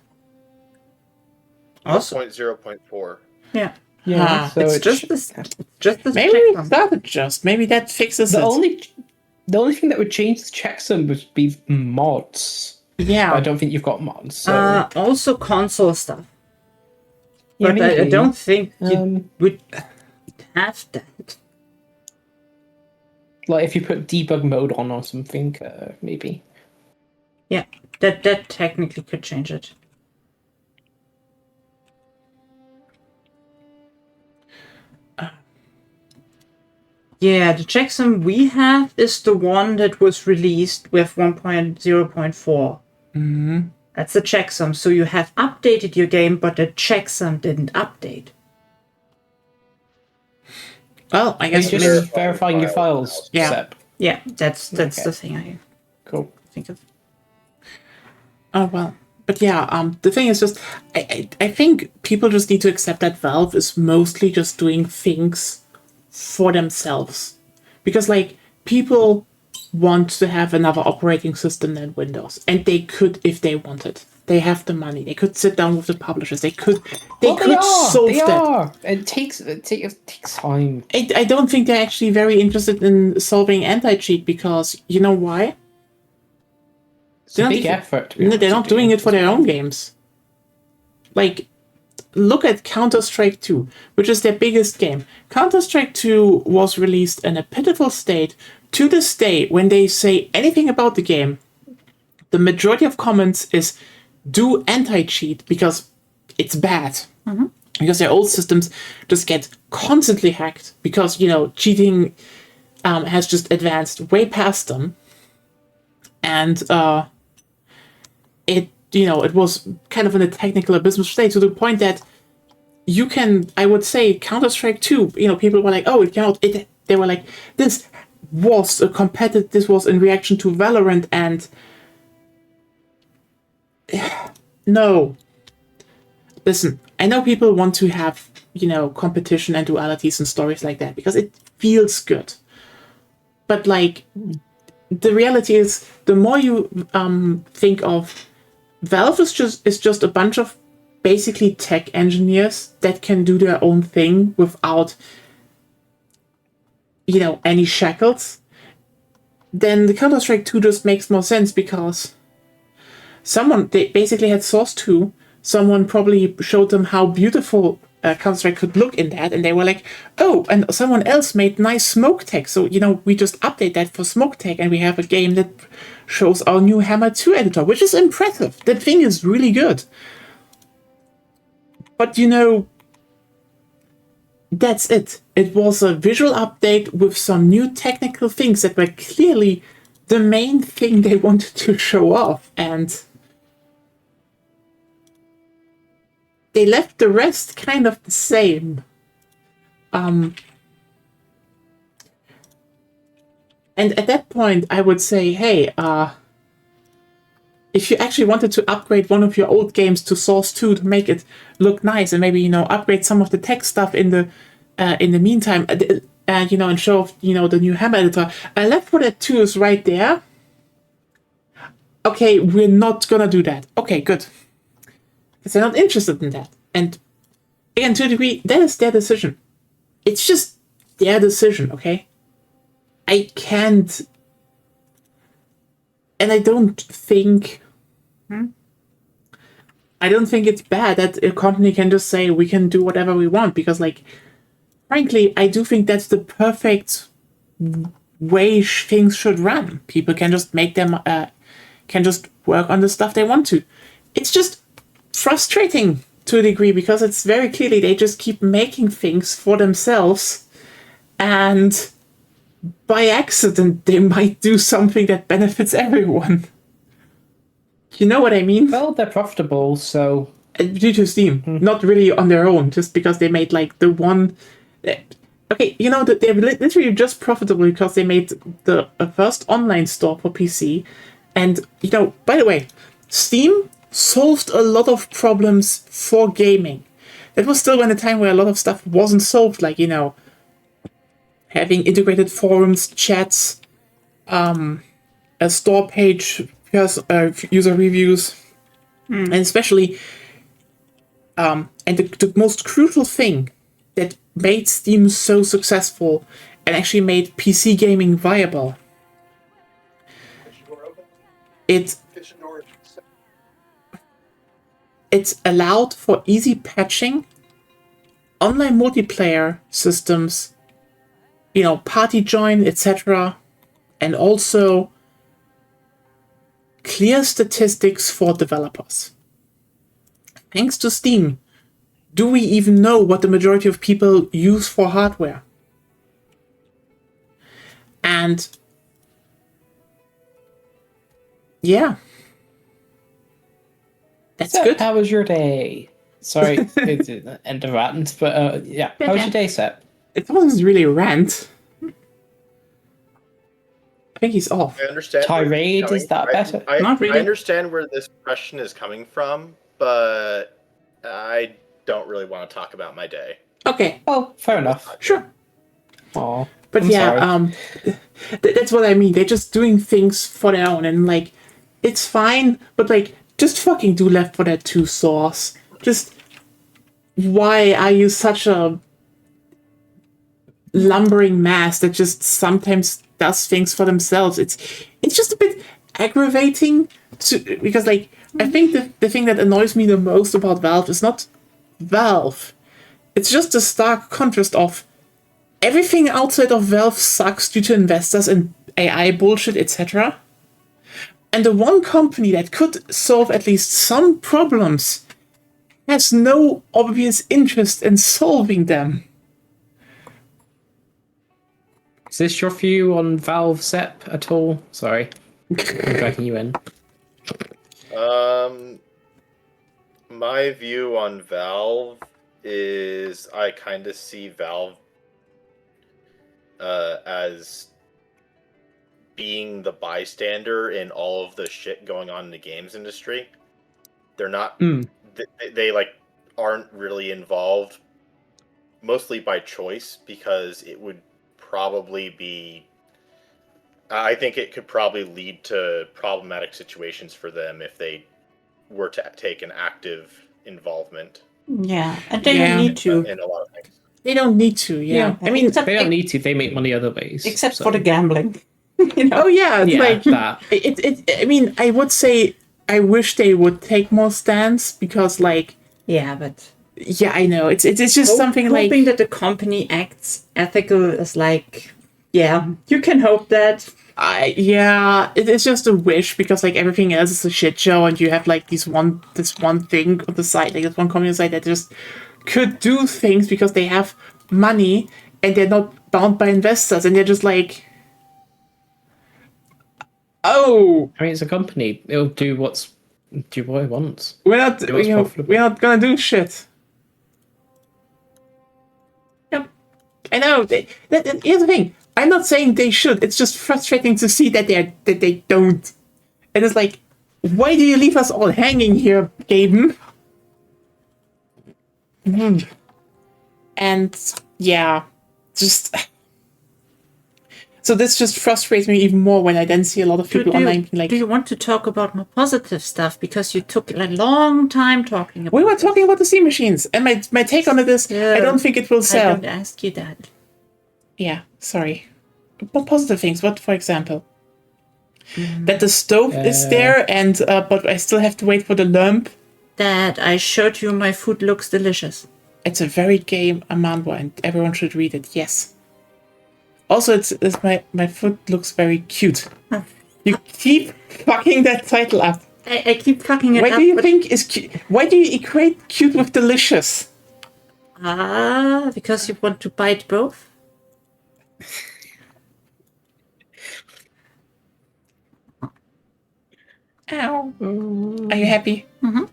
Also, 1.0.4. yeah. Yeah, so it's it just should- this. Just this. Maybe we checksum. started just. Maybe that fixes The it. only thing that would change the checksum would be mods. Yeah. I don't think you've got mods. So. Also console stuff. Yeah, But I maybe. don't think you Um, would have that. Like if you put debug mode on or something, maybe. Yeah, that technically could change it. Yeah, the checksum we have is the one that was released with 1.0.4. Mm-hmm. That's the checksum. So you have updated your game, but the checksum didn't update. Well, I You're guess just maybe. verifying your files, Yeah. Seb. Yeah, that's Okay. the thing I Cool. think of. Oh well. But yeah, the thing is just I think people just need to accept that Valve is mostly just doing things for themselves. Because like people want to have another operating system than Windows. And they could if they wanted. They have the money. They could sit down with the publishers. They could solve They that. are. It takes time. I don't think they're actually very interested in solving anti-cheat because you know why? It's a big effort. to be No, they're honest not with you. doing it for their own games. Like, look at Counter-Strike 2, which is their biggest game. Counter-Strike 2 was released in a pitiful state. To this day, when they say anything about the game, the majority of comments is do anti-cheat because it's bad. Because their old systems just get constantly hacked because, cheating has just advanced way past them. And it was kind of in a technical abysmal state to the point that you can, I would say, Counter-Strike 2, people were like, oh, it came out, they were like, this was in reaction to Valorant, and no. Listen, I know people want to have, competition and dualities and stories like that because it feels good. But like, the reality is, the more you think of Valve is just a bunch of basically tech engineers that can do their own thing without, any shackles, then the Counter-Strike 2 just makes more sense because they basically had Source 2, someone probably showed them how beautiful Counter-Strike could look in that, and they were like, oh, and someone else made nice smoke tech, so, we just update that for smoke tech, and we have a game that shows our new Hammer 2 editor, which is impressive. That thing is really good. But, that's it. It was a visual update with some new technical things that were clearly the main thing they wanted to show off, and they left the rest kind of the same. And at that point, I would say, hey, if you actually wanted to upgrade one of your old games to Source 2 to make it look nice, and maybe, upgrade some of the tech stuff in the meantime, and show off, the new Hammer editor, Left 4 Dead 2 is right there. Okay, we're not gonna do that. Okay, good. Because they're not interested in that. And again, to a degree, that is their decision. It's just their decision, okay? I can't... And I don't think it's bad that a company can just say we can do whatever we want, because, frankly, I do think that's the perfect way things should run. People can just make them, can just work on the stuff they want to. It's just frustrating to a degree because it's very clearly they just keep making things for themselves, and by accident they might do something that benefits everyone. You know what I mean? Well, they're profitable, so... Due to Steam, not really on their own, just because they made the one... Okay, they're literally just profitable because they made the first online store for PC. And, by the way, Steam solved a lot of problems for gaming. That was still in a time where a lot of stuff wasn't solved, having integrated forums, chats, a store page, user reviews, and especially, and the most crucial thing that made Steam so successful and actually made PC gaming viable. It's allowed for easy patching, online multiplayer systems, party join, etc., and also clear statistics for developers. Thanks to Steam, do we even know what the majority of people use for hardware? And yeah, that's So, good. how was your day? Sorry, it's an end of rant, but yeah, how was your day, Sep? It wasn't really a rant. I think he's off. I understand. Tirade, is that better? Not really. I understand where this question is coming from, but I don't really want to talk about my day. Okay. Oh, fair enough. Sure. Aw, But I'm sorry. That's what I mean. They're just doing things for their own, and it's fine. But just fucking do Left 4 Dead 2 Source. Just why are you such a lumbering mass that just sometimes does things for themselves? It's just a bit aggravating because I think the thing that annoys me the most about Valve is not Valve. It's just the stark contrast of everything outside of Valve sucks due to investors and AI bullshit, etc. And the one company that could solve at least some problems has no obvious interest in solving them. Is this your view on Valve, Sep, at all? Sorry, I'm dragging you in. My view on Valve is I kind of see Valve as being the bystander in all of the shit going on in the games industry. They're not. They aren't really involved, mostly by choice, because it would probably be I think it could probably lead to problematic situations for them if they were to take an active involvement Yeah, and they Yeah. don't need to. in a lot of things. They don't need to. Yeah. I mean, Except, They don't need to. They make money other ways. except so. for the gambling. You know? oh yeah, it's Yeah, like that. I mean, I would say I wish they would take more stands because, like, Yeah, but yeah, I know it's just something like hoping that the company acts ethical is like, yeah, you can hope that. it's just a wish because like everything else is a shit show, and you have like this one thing on the side, like this one company on the side that just could do things because they have money and they're not bound by investors, and they're just like, oh, I mean, it's a company. It'll do what it wants. we're not It was profitable. we're not gonna do shit. Yep. I know. Here's the thing. I'm not saying they should. It's just frustrating to see that they don't. And it's like, why do you leave us all hanging here, Gaben? And yeah, just so this just frustrates me even more when I then see a lot of people online being like, do you want to talk about more positive stuff? Because you took a long time talking about we were talking about the steam machines, and my take on it is, I don't think it will I sell. don't ask you that. Yeah, sorry. What positive things? What, for example? That the stove is there, and but I still have to wait for the lamp. That I showed you my food looks delicious. It's a very gay manhwa, and everyone should read it. Yes. Also, it's my food looks very cute. You keep fucking that title up. I keep fucking it Why up. do you think is cute? Why do you equate cute with delicious? Because you want to bite both? Ow. Are you happy? Mm-hmm.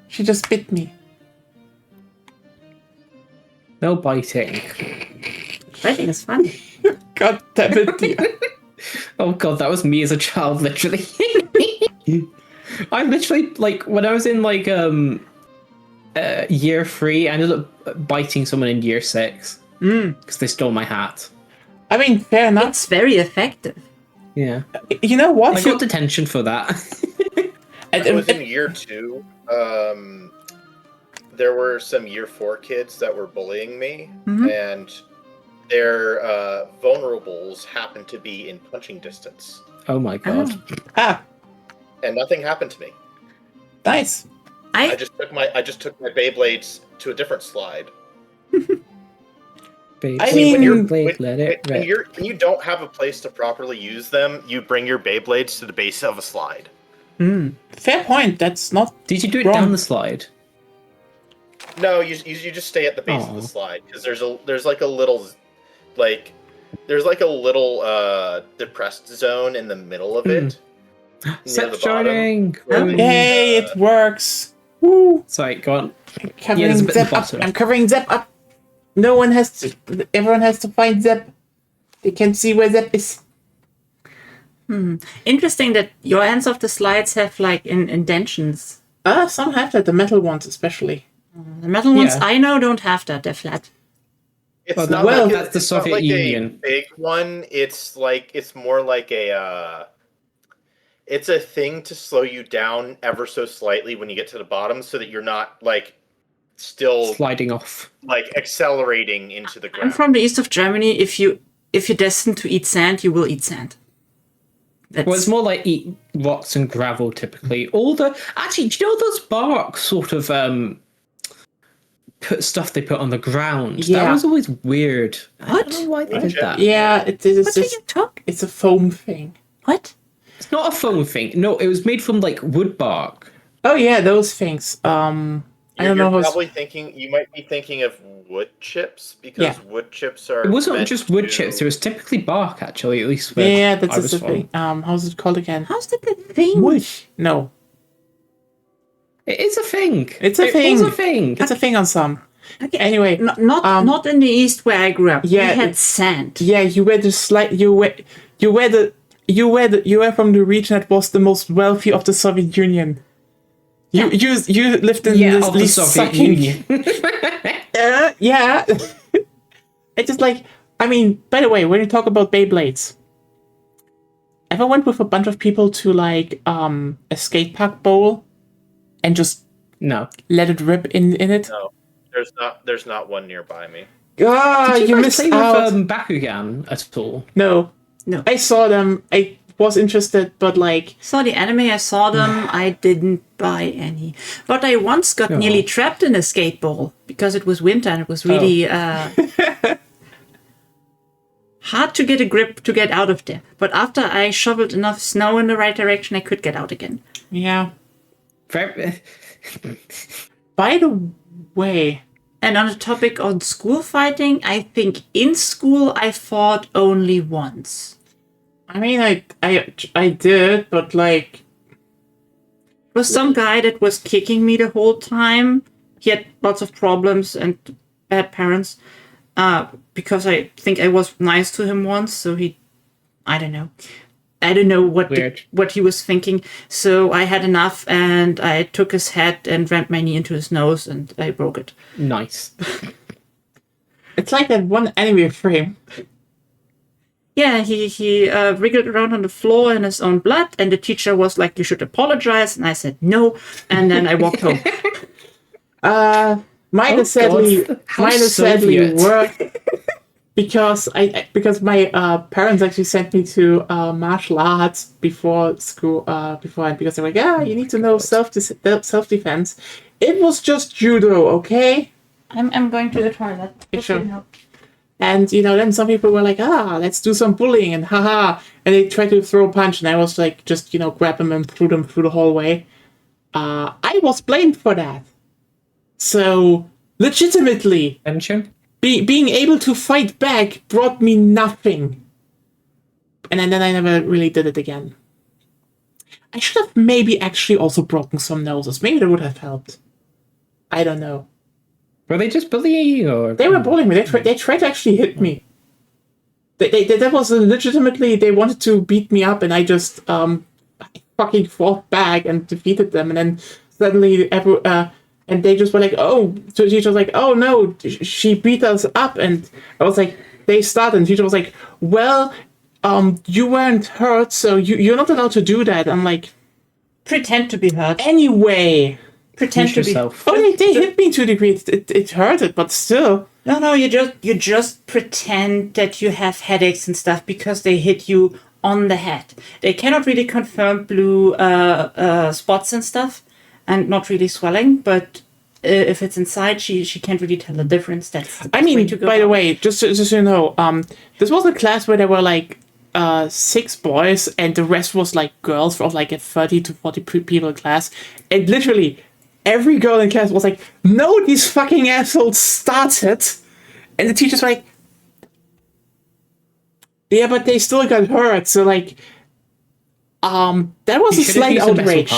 She just bit me. No biting. Biting is fun. God damn it, dear. Oh god, that was me as a child, literally. I literally, like, when I was in, like, year 3, I ended up biting someone in year 6. Because they stole my hat. I mean, fair enough. It's very effective. Yeah. You know what? I got detention for that. I was in year 2. There were some year 4 kids that were bullying me, and their vulnerables happened to be in punching distance. Oh my god. And nothing happened to me. Nice. I just took my Beyblades to a different slide. I mean, when you don't have a place to properly use them, you bring your Beyblades to the base of a slide. Fair point. That's not. Did you do it wrong. down the slide? No, you just stay at the base of the slide because there's like a little depressed zone in the middle of it. Set sharding! Yay! It works. Woo! Sorry, go on. Covering Zep up. I'm covering Zep up. No one has to. Everyone has to find Zep. They can't see where Zep is. Interesting that your ends of the slides have like indentions. Some have that. The metal ones, especially. The metal ones I know don't have that. They're flat. It's Well, not well, like that's the it's not Soviet like Union. A big one. It's more like a. It's a thing to slow you down ever so slightly when you get to the bottom, so that you're not like still Sliding off. like accelerating into the ground. I'm from the east of Germany. If you're destined to eat sand, you will eat sand. That's... Well, it's more like eat rocks and gravel typically. Actually, do you know those barks sort of put stuff they put on the ground? Yeah. That was always weird. I What? don't know why they did that. Yeah, it is. What are you talking? It's a foam thing. What? It's not a foam thing. No, it was made from like wood bark. Oh yeah, those things. I don't know. You're probably thinking. You might be thinking of wood chips because wood chips are. It wasn't meant just wood to- chips. It was typically bark, actually. At least where Yeah, I that's was the from. thing. How's it called again? How's that a thing? Wood. No, It is a thing. It's a It thing. was a thing. it's a thing on some. Okay. Anyway, Not in the east where I grew up. Yeah, we had sand. yeah, you were the you were from the region that was the most wealthy of the Soviet Union. You lived in this of the least Soviet sucking. Union. Yeah. It's just like, I mean, by the way, when you talk about Beyblades, ever went with a bunch of people to like a skate park bowl and just No. let it rip in it? No, there's not one nearby me. Ah, Did you you guys missed play out. with Bakugan at all? No. No. I saw them. I was interested, but like, Saw the anime, I saw them, I didn't buy any. But I once got Oh. nearly trapped in a skate bowl because it was winter and it was really hard to get a grip to get out of there. But after I shoveled enough snow in the right direction, I could get out again. yeah. Very... By the way, And on the topic on school fighting, I think in school I fought only once. I mean, I did, but like, There was some guy that was kicking me the whole time. He had lots of problems and bad parents. Because I think I was nice to him once, so I don't know. I don't know what he was thinking. So I had enough, and I took his head and rammed my knee into his nose, and I broke it. Nice. it's like that one anime frame. Yeah, he wriggled around on the floor in his own blood, and the teacher was like, "You should apologize," and I said no, and then I walked home. Mine is sadly Soviet. worse because my parents actually sent me to martial arts before school beforehand, because they're like, yeah, you need to know self defense. It was just judo, okay? I'm going to the toilet. Sure. And then some people were like, let's do some bullying and haha, and they tried to throw a punch, and I was like, just grab them and threw them through the hallway. I was blamed for that. So, legitimately, being able to fight back brought me nothing. And then I never really did it again. I should have maybe actually also broken some noses. Maybe that would have helped. I don't know. Were they just bullying you, or...? They were bullying me. They tried to actually hit me. That was legitimately, they wanted to beat me up, and I just fucking fought back and defeated them. And then suddenly and they just were like, oh, so the teacher was like, oh no, she beat us up. And I was like, they started, and the teacher was like, well, you weren't hurt, so you're not allowed to do that. I'm like, Pretend to be hurt. anyway. Pretend to be. yourself. Oh, they hit me to a degree. It hurted, but still. No, you just pretend that you have headaches and stuff because they hit you on the head. They cannot really confirm blue spots and stuff, and not really swelling. But if it's inside, she can't really tell the difference. That's the best way to go by the about way, just so you know, this was a class where there were like 6 boys, and the rest was like girls, of like a 30 to 40 people class, and literally every girl in class was like, no, these fucking assholes started. And the teachers were like, yeah, but they still got hurt. So like, that was a slight outrage.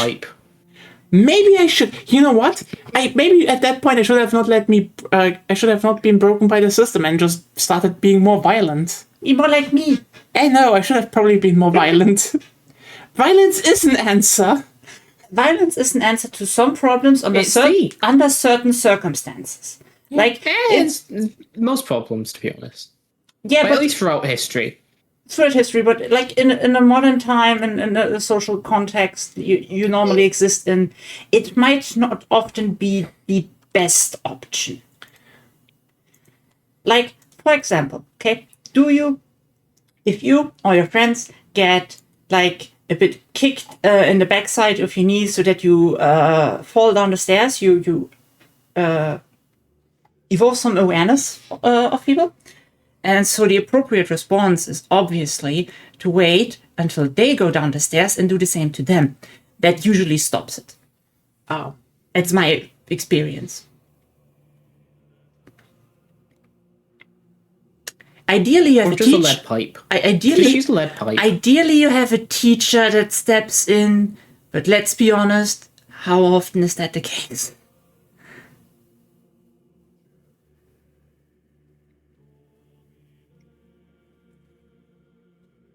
Maybe I should, you know what? Maybe at that point I should have not I should have not been broken by the system and just started being more violent. Be more like me. I know, I should have probably been more violent. Violence is an answer. Violence is an answer to some problems under certain circumstances. Like it's most problems, to be honest. Yeah, but but at least throughout history. Throughout history, but like in a modern time and in a social context you normally exist in, it might not often be the best option. Like, for example, okay, if you or your friends get like a bit kicked in the backside of your knee so that you fall down the stairs, you evolve some awareness of people. And so the appropriate response is obviously to wait until they go down the stairs and do the same to them. That usually stops it. Oh. It's my experience. Ideally, you have a lead pipe. Ideally, just use a lead pipe. Ideally, you have a teacher that steps in. But let's be honest, how often is that the case?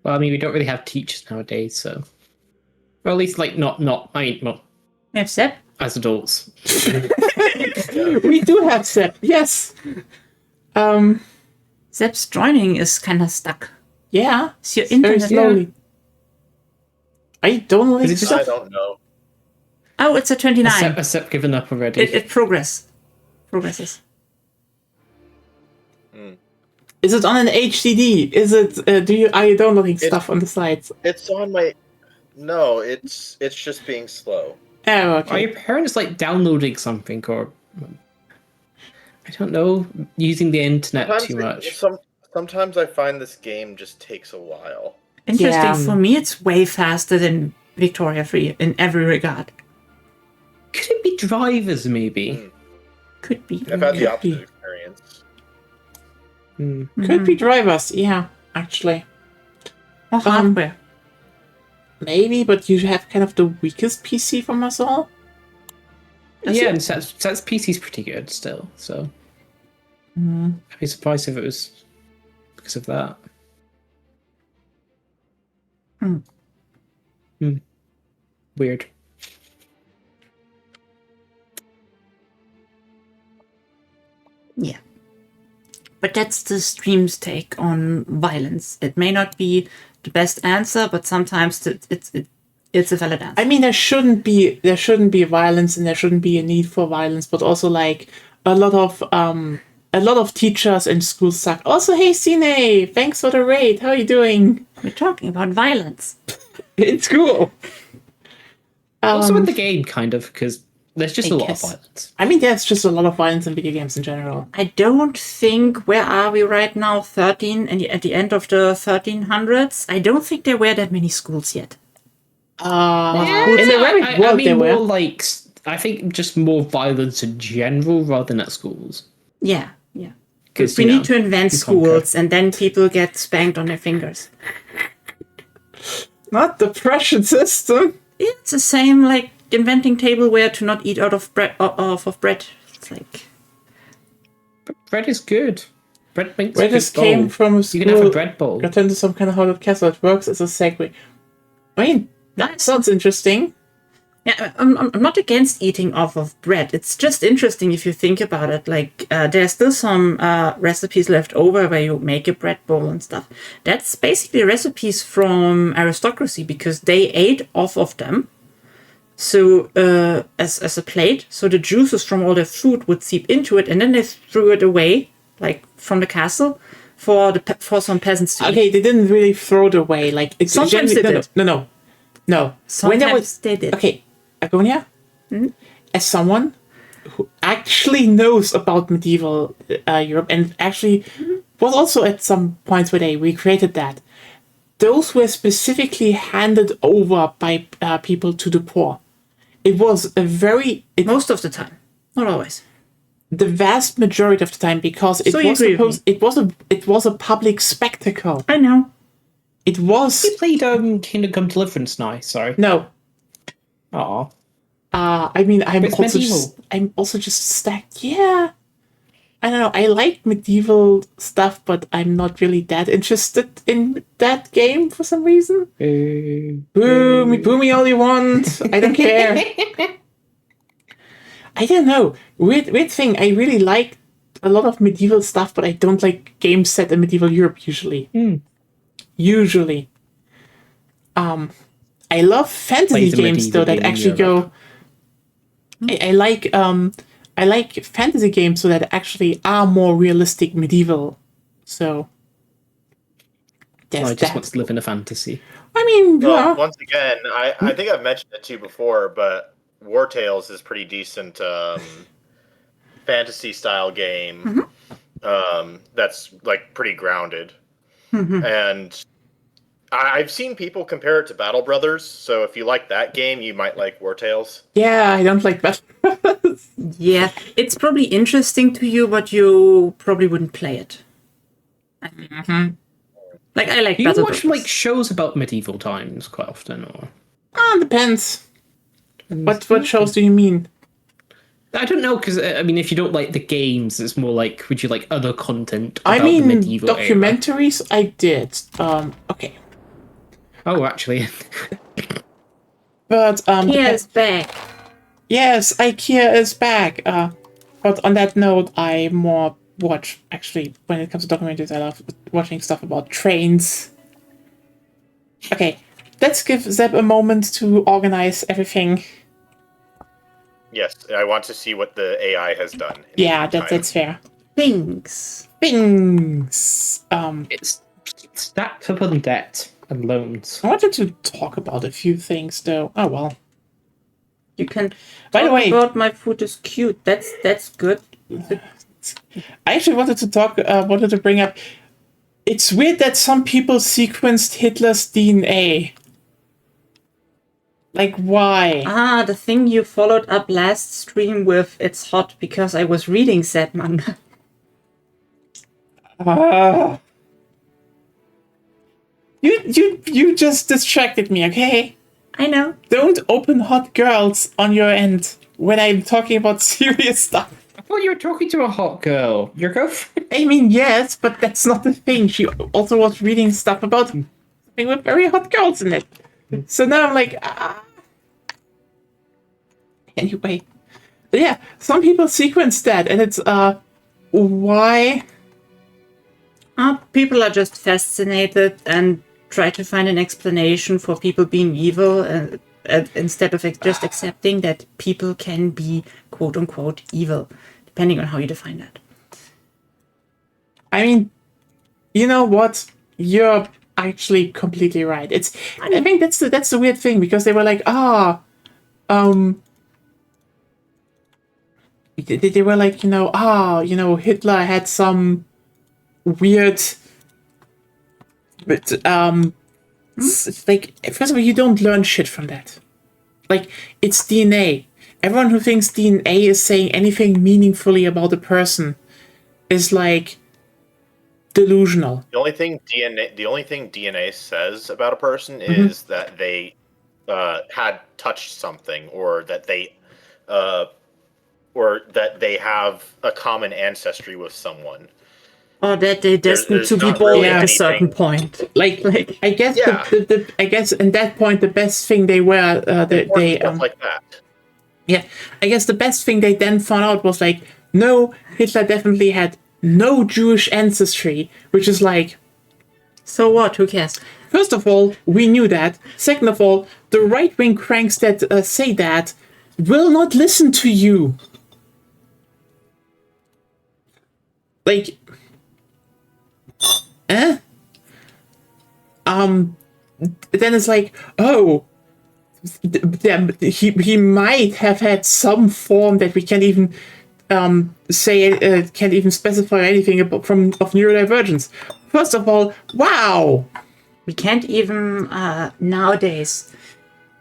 Well, I mean, we don't really have teachers nowadays, so... Or at least, like, not... We have Seb? As adults. We do have Seb, yes. Seb's joining is kind of stuck. Yeah. Is your internet very slowly. I don't like Is it just- I don't know. Oh, it's a 29. Except given up already. It progresses. Is it on an HDD? Is it? Are you downloading stuff on the sides? It's on my. No, it's just being slow. Oh, Are okay. your parents like downloading something or I don't know, using the internet too much? Sometimes I find this game just takes a while. Interesting. Yeah. For me, it's way faster than Victoria 3 in every regard. Could it be drivers maybe? Could be. I've had the Could be. opposite experience. Could be drivers. Yeah, actually. Or hardware. Maybe, but you have kind of the weakest PC from us all. Yeah, and Set's PC's pretty good still, so I'd be surprised if it was because of that. Weird. Yeah. But that's the stream's take on violence. It may not be the best answer, but sometimes it's a valid answer. I mean, there shouldn't be violence, and there shouldn't be a need for violence. But also, like a lot of teachers and schools suck. Also, hey, Cine, thanks for the raid. How are you doing? We're talking about violence. It's cool. Also in the game, kind of, because there's just I a lot guess. of violence. I mean, there's just a lot of violence in video games in general. I don't think, where are we right now? 13, and at the end of the 1300s? I don't think there were that many schools yet. In the very world, I mean, there were. more like I think just more violence in general rather than at schools. Yeah. Because We need to invent schools, and then people get spanked on their fingers. Not the Prussian system. It's the same like inventing tableware to not eat out of bread. Off of bread. It's like bread is good. Bread makes Bread a good just came bowl. from a You school. can have a bread bowl. Got into some kind of haunted castle. It works as a segue. I mean, that sounds interesting. yeah, I'm not against eating off of bread. It's just interesting if you think about it. Like there's still some recipes left over where you make a bread bowl and stuff. That's basically recipes from aristocracy because they ate off of them. So as a plate, so the juices from all their food would seep into it, and then they threw it away, like from the castle, for some peasants to eat. Okay, they didn't really throw it away. Like it's Sometimes generally- they no, did. No. Sometimes they did. Okay, Agonia, as someone who actually knows about medieval Europe and actually was also at some points where they recreated that, those were specifically handed over by people to the poor. It was Most of the time, not always. the vast majority of the time because it So you was agree with supposed it was a public spectacle. I know. It was You played Kingdom Come Deliverance now, sorry. no. Aw. I mean, It's medieval. I'm also just stacked. Yeah, I don't know. I like medieval stuff, but I'm not really that interested in that game for some reason. Boo me all you want. I don't care. I don't know. Weird thing. I really like a lot of medieval stuff, but I don't like games set in medieval Europe usually. Usually. I love fantasy Plays a games though medieval that game in actually Europe. go. I like fantasy games so that actually are more realistic medieval. So there's I just that. want to live in a fantasy. I mean, Well, yeah. once again, I think I've mentioned it to you before, but War Tales is pretty decent fantasy style game. That's like pretty grounded, and I've seen people compare it to Battle Brothers. So if you like that game, you might like War Tales. Yeah, I don't like that. Yeah, it's probably interesting to you, but you probably wouldn't play it. Like I like Do you Battle watch Brothers. like shows about medieval times quite often, or Depends. What shows do you mean? I don't know, because I mean, if you don't like the games, it's more like would you like other content about I the mean, medieval era? documentaries. I did. Okay, Oh, actually, but Here's back. yes, IKEA is back. But on that note, I more watch actually when it comes to documentaries. I love watching stuff about trains. Okay, let's give Zeb a moment to organize everything. Yes, I want to see what the AI has done. in the Yeah, meantime. that's fair. Things. Things. It's stacked up on debt and loans. I wanted to talk about a few things, though. Oh well. You can. By the talk way, about my food is cute. That's good. I actually wanted to bring up. It's weird that some people sequenced Hitler's DNA. Like, why? Ah, the thing you followed up last stream with. It's hot because I was reading that manga. You just distracted me, okay? I know. Don't open hot girls on your end when I'm talking about serious stuff. I thought you were talking to a hot girl. Your girlfriend? I mean, yes, but that's not the thing. She also was reading stuff about something with very hot girls in it. So now I'm like, Anyway. But yeah, some people sequence that, and it's, why? People are just fascinated and try to find an explanation for people being evil instead of just accepting that people can be quote unquote evil, depending on how you define that. I mean, you know what? You're actually completely right. I think that's the weird thing, because they were like, they were like, Hitler had some weird, but like, first of all, you don't learn shit from that. Like, it's DNA. Everyone who thinks DNA is saying anything meaningfully about a person is like delusional. The only thing DNA says about a person is that they had touched something, or that they have a common ancestry with someone. Or that they're destined there's to be not born really at a anything. certain point. Like I guess Yeah. I guess in that point the best thing they were they Stuff like that. yeah, I guess the best thing they then found out was like, no, Hitler definitely had no Jewish ancestry, which is like, So what? Who cares? first of all, we knew that. Second of all, the right-wing cranks that say that will not listen to you. Like, then it's like, oh, he might have had some form that we can't even can't even specify anything about of neurodivergence. First of all, wow. We can't even nowadays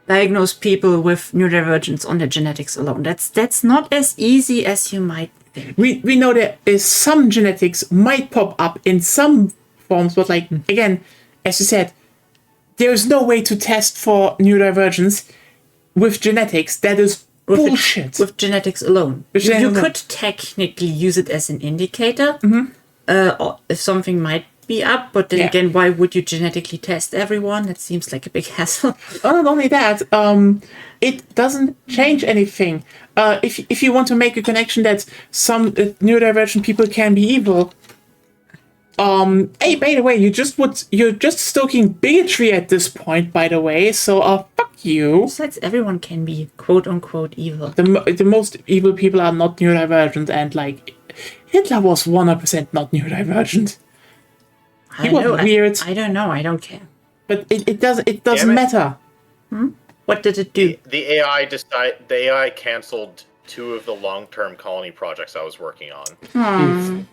diagnose people with neurodivergence on their genetics alone. That's not as easy as you might think. We know that some genetics might pop up in some forms, but like, again, as you said, there's no way to test for neurodivergence with genetics. That is bullshit. With genetics alone. You could technically use it as an indicator or if something might be up, but then again, why would you genetically test everyone? That seems like a big hassle. Not only that, it doesn't change anything. If you want to make a connection that some neurodivergent people can be evil, hey, by the way, you're just stoking bigotry at this point, by the way, so fuck you. Besides, everyone can be quote unquote evil. The most evil people are not neurodivergent, and like, Hitler was 100% not neurodivergent. He was weird. I don't know. I don't care. But it doesn't matter. What did it do? The AI canceled 2 of the long-term colony projects I was working on.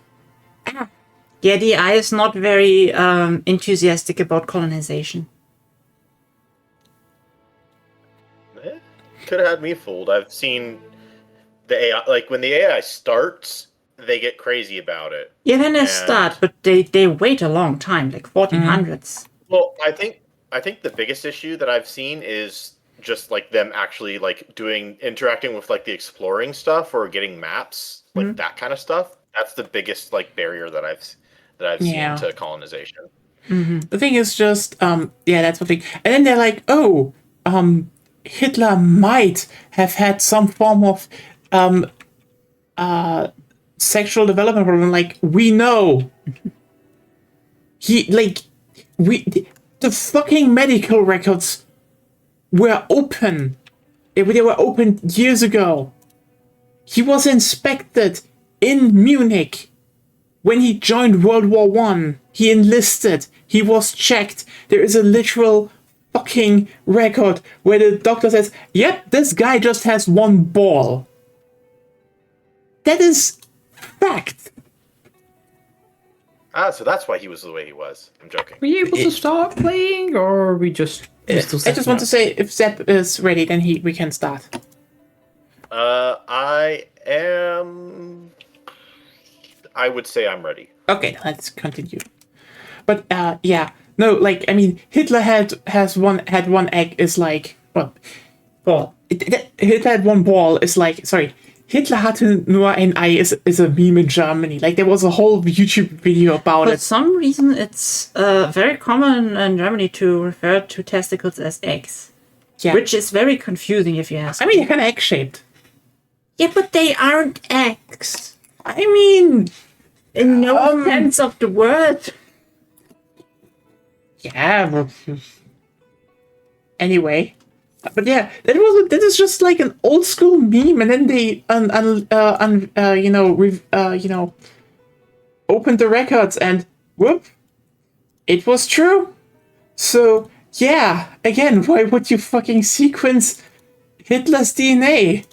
Yeah, the AI is not very enthusiastic about colonization. Could have had me fooled. I've seen the AI, like when the AI starts, they get crazy about it. Yeah, when they start, but they wait a long time, like 1400s. Well, I think the biggest issue that I've seen is just like them actually like interacting with like the exploring stuff or getting maps, like that kind of stuff. That's the biggest like barrier that I've seen to colonization. The thing is just, that's the thing. And then they're like, oh, Hitler might have had some form of sexual development problem. Like, we know. The fucking medical records were open. They were open years ago. He was inspected in Munich when he joined World War One. He enlisted. He was checked. There is a literal fucking record where the doctor says, "Yep, this guy just has one ball." That is fact. So that's why he was the way he was. I'm joking. Were you able to start playing, or are we just? I just want to say, if Zep is ready, then we can start. I am. I would say I'm ready. Okay, let's continue. But yeah, no, like I mean, Hitler had one egg is like what? Ball. Hitler had one ball is like sorry. Hitler hatte nur ein Ei is a meme in Germany. Like there was a whole YouTube video about it. For some reason, it's very common in Germany to refer to testicles as eggs. Yeah. Which is very confusing if you ask. I mean, they're kind of egg-shaped. Yeah, but they aren't eggs. I mean, In no sense of the word. yeah. But anyway, but yeah, that is just like an old school meme, and then they opened the records, and whoop, it was true. So yeah, again, why would you fucking sequence Hitler's DNA?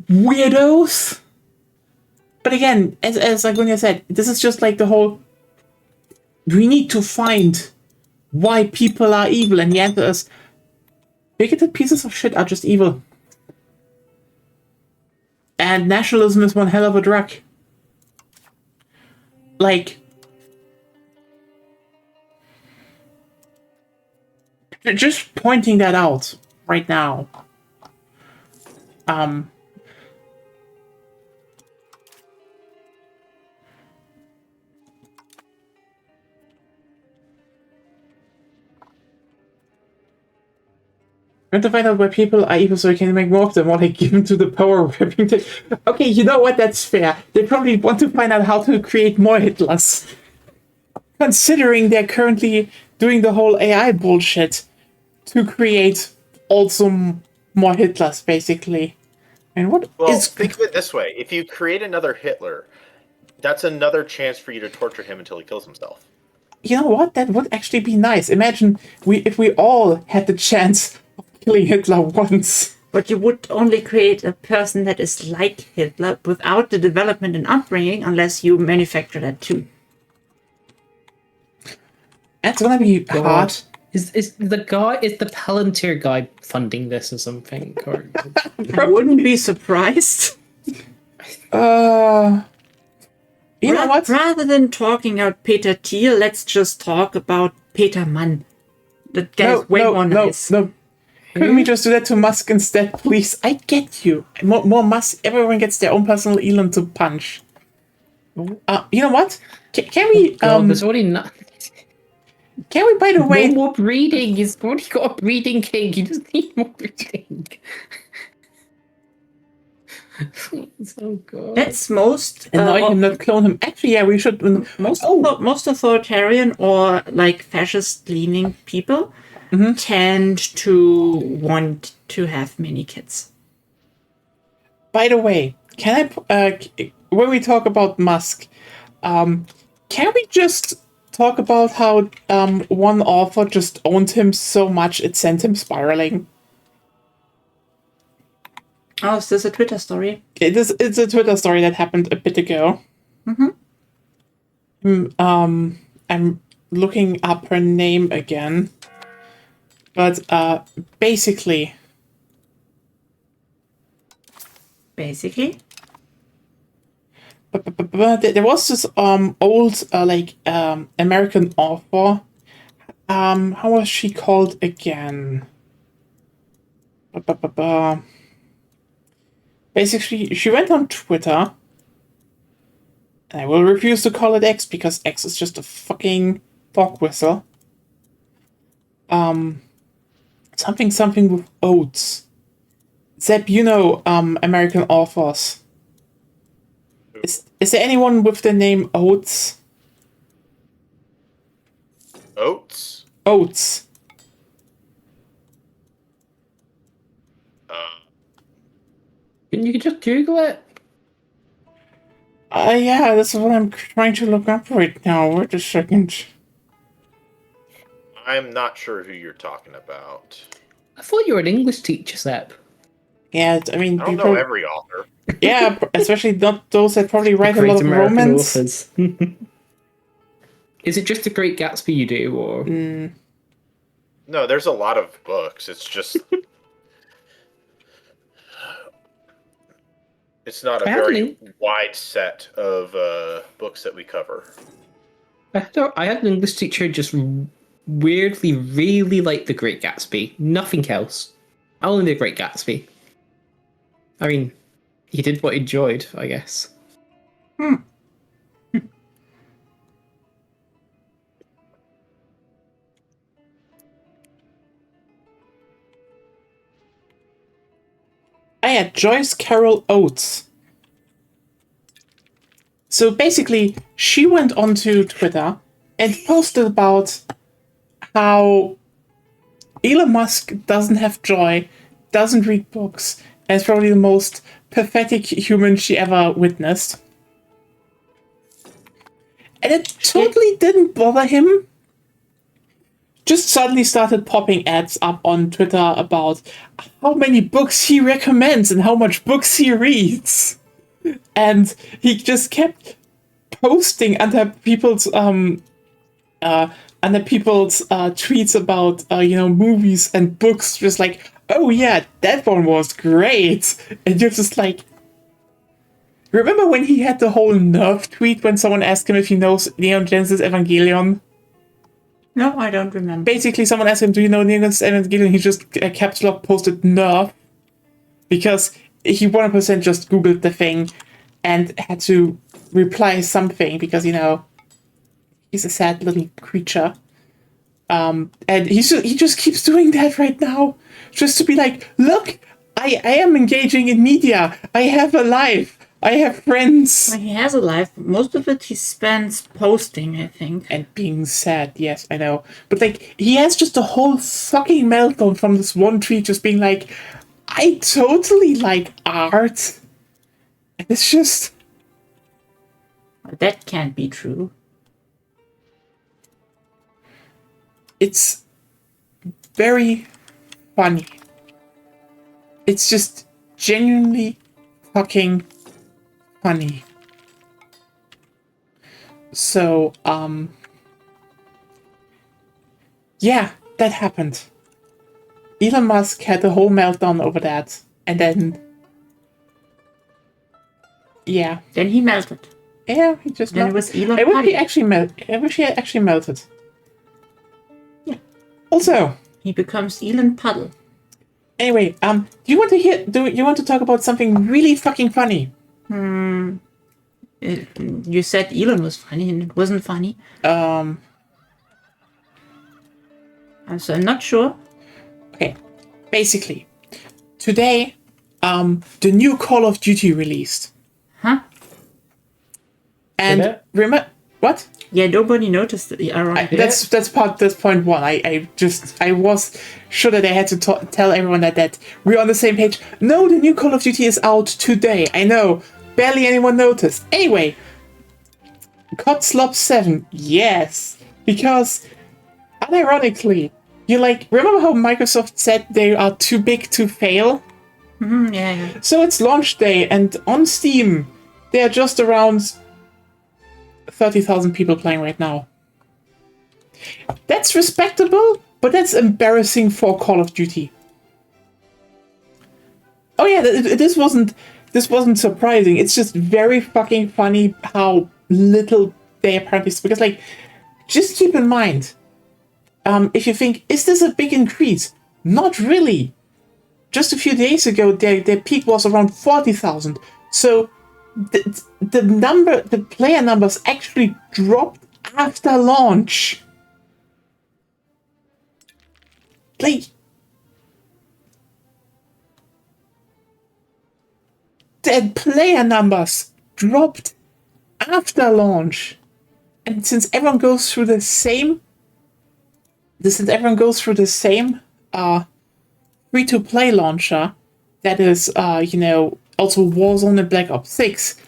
Weirdos. But again, as like when you said, this is just like the whole. We need to find why people are evil, and the answer is bigoted pieces of shit are just evil. And nationalism is one hell of a drug. Like, just pointing that out right now. We have to find out why people are evil so we can make more of them, or they give them to the power of ripping. Okay, you know what? That's fair. They probably want to find out how to create more Hitlers. Considering they're currently doing the whole AI bullshit to create also more Hitlers, basically. And what is... think of it this way. If you create another Hitler, that's another chance for you to torture him until he kills himself. You know what? That would actually be nice. Imagine if we all had the chance of killing Hitler once. But you would only create a person that is like Hitler without the development and upbringing unless you manufacture that too. That's gonna be hard. Is the Palantir guy funding this or something? Or... I wouldn't be surprised. You know what? Rather than talking about Peter Thiel, let's just talk about Peter Mann. That guy's way more nice. No. Couldn't we just do that to Musk instead, please? I get you. More Musk. Everyone gets their own personal Elon to punch. You know what? Can we? there's already not. Can we? By the way, No more breeding. He's already got a breeding king. You just need more breeding. Oh god. That's most. annoy him, not clone him. Actually, yeah, we should. Most authoritarian or like fascist-leaning people tend to want to have many kids. By the way, can I? When we talk about Musk, can we just talk about how one author just owned him so much it sent him spiraling? Oh, is this a Twitter story? It's a Twitter story that happened a bit ago. I'm looking up her name again. But basically. Basically? There was this old American author. How was she called again? Basically, she went on Twitter, and I will refuse to call it X because X is just a fucking dog whistle. Something with oats. Zeb, you know American authors. Is there anyone with the name Oates? Oates? Oats. Can you just Google it? Yeah, that's what I'm trying to look up right now. Wait a second. I'm not sure who you're talking about. I thought you were an English teacher, Seb. Yeah, I mean, I don't know every author. Yeah, especially not those that probably write a Great lot of American romance. authors. Is it just The Great Gatsby you do, or? No, there's a lot of books. It's just it's not a very wide set of books that we cover. I had an English teacher who just weirdly really liked The Great Gatsby. Nothing else. Only The Great Gatsby. I mean, he did what he enjoyed, I guess. I had Joyce Carol Oates. So basically, she went onto Twitter and posted about how Elon Musk doesn't have joy, doesn't read books, and is probably the most pathetic human she ever witnessed. And it totally didn't bother him. Just suddenly started popping ads up on Twitter about how many books he recommends and how much books he reads. And he just kept posting under people's tweets about movies and books, just like, oh yeah, that one was great. And you're just like, remember when he had the whole Nerf tweet when someone asked him if he knows Neon Genesis Evangelion? No, I don't remember. Basically, someone asked him, do you know Neon Genesis Evangelion? He just caps lock posted Nerf because he 100% just Googled the thing and had to reply something because, he's a sad little creature. And he just keeps doing that right now. Just to be like, look, I am engaging in media. I have a life. I have friends. He has a life. Most of it he spends posting, I think. And being sad, yes, I know. But, he has just a whole fucking meltdown from this one tweet just being like, I totally like art. And it's just... That can't be true. It's very funny. It's just genuinely fucking funny. So, yeah, that happened. Elon Musk had a whole meltdown over that, and then, yeah. Then he melted. Yeah, he just Then melted. it was Elon I wish Puddle. he actually melted. Yeah. Also, He becomes Elon Puddle. anyway, do you want to talk about something really fucking funny? You said Elon was funny and it wasn't funny. So I'm not sure. Okay, basically, today, the new Call of Duty released. Huh? And remember what? Yeah, nobody noticed it. That's point one. I was sure that I had to tell everyone that we're on the same page. No, the new Call of Duty is out today. I know, barely anyone noticed. Anyway, COD Slop 7, yes, because unironically, remember how Microsoft said they are too big to fail? Yeah. So it's launch day, and on Steam, there are just around 30,000 people playing right now. That's respectable, but that's embarrassing for Call of Duty. Oh yeah, this wasn't surprising. It's just very fucking funny how little they apparently... Because, just keep in mind, if you think, is this a big increase? Not really. Just a few days ago, their peak was around 40,000. So the player numbers actually dropped after launch. The player numbers dropped after launch. And since everyone goes through the same since everyone goes through the same free-to-play launcher, that is, also Warzone and Black Ops 6,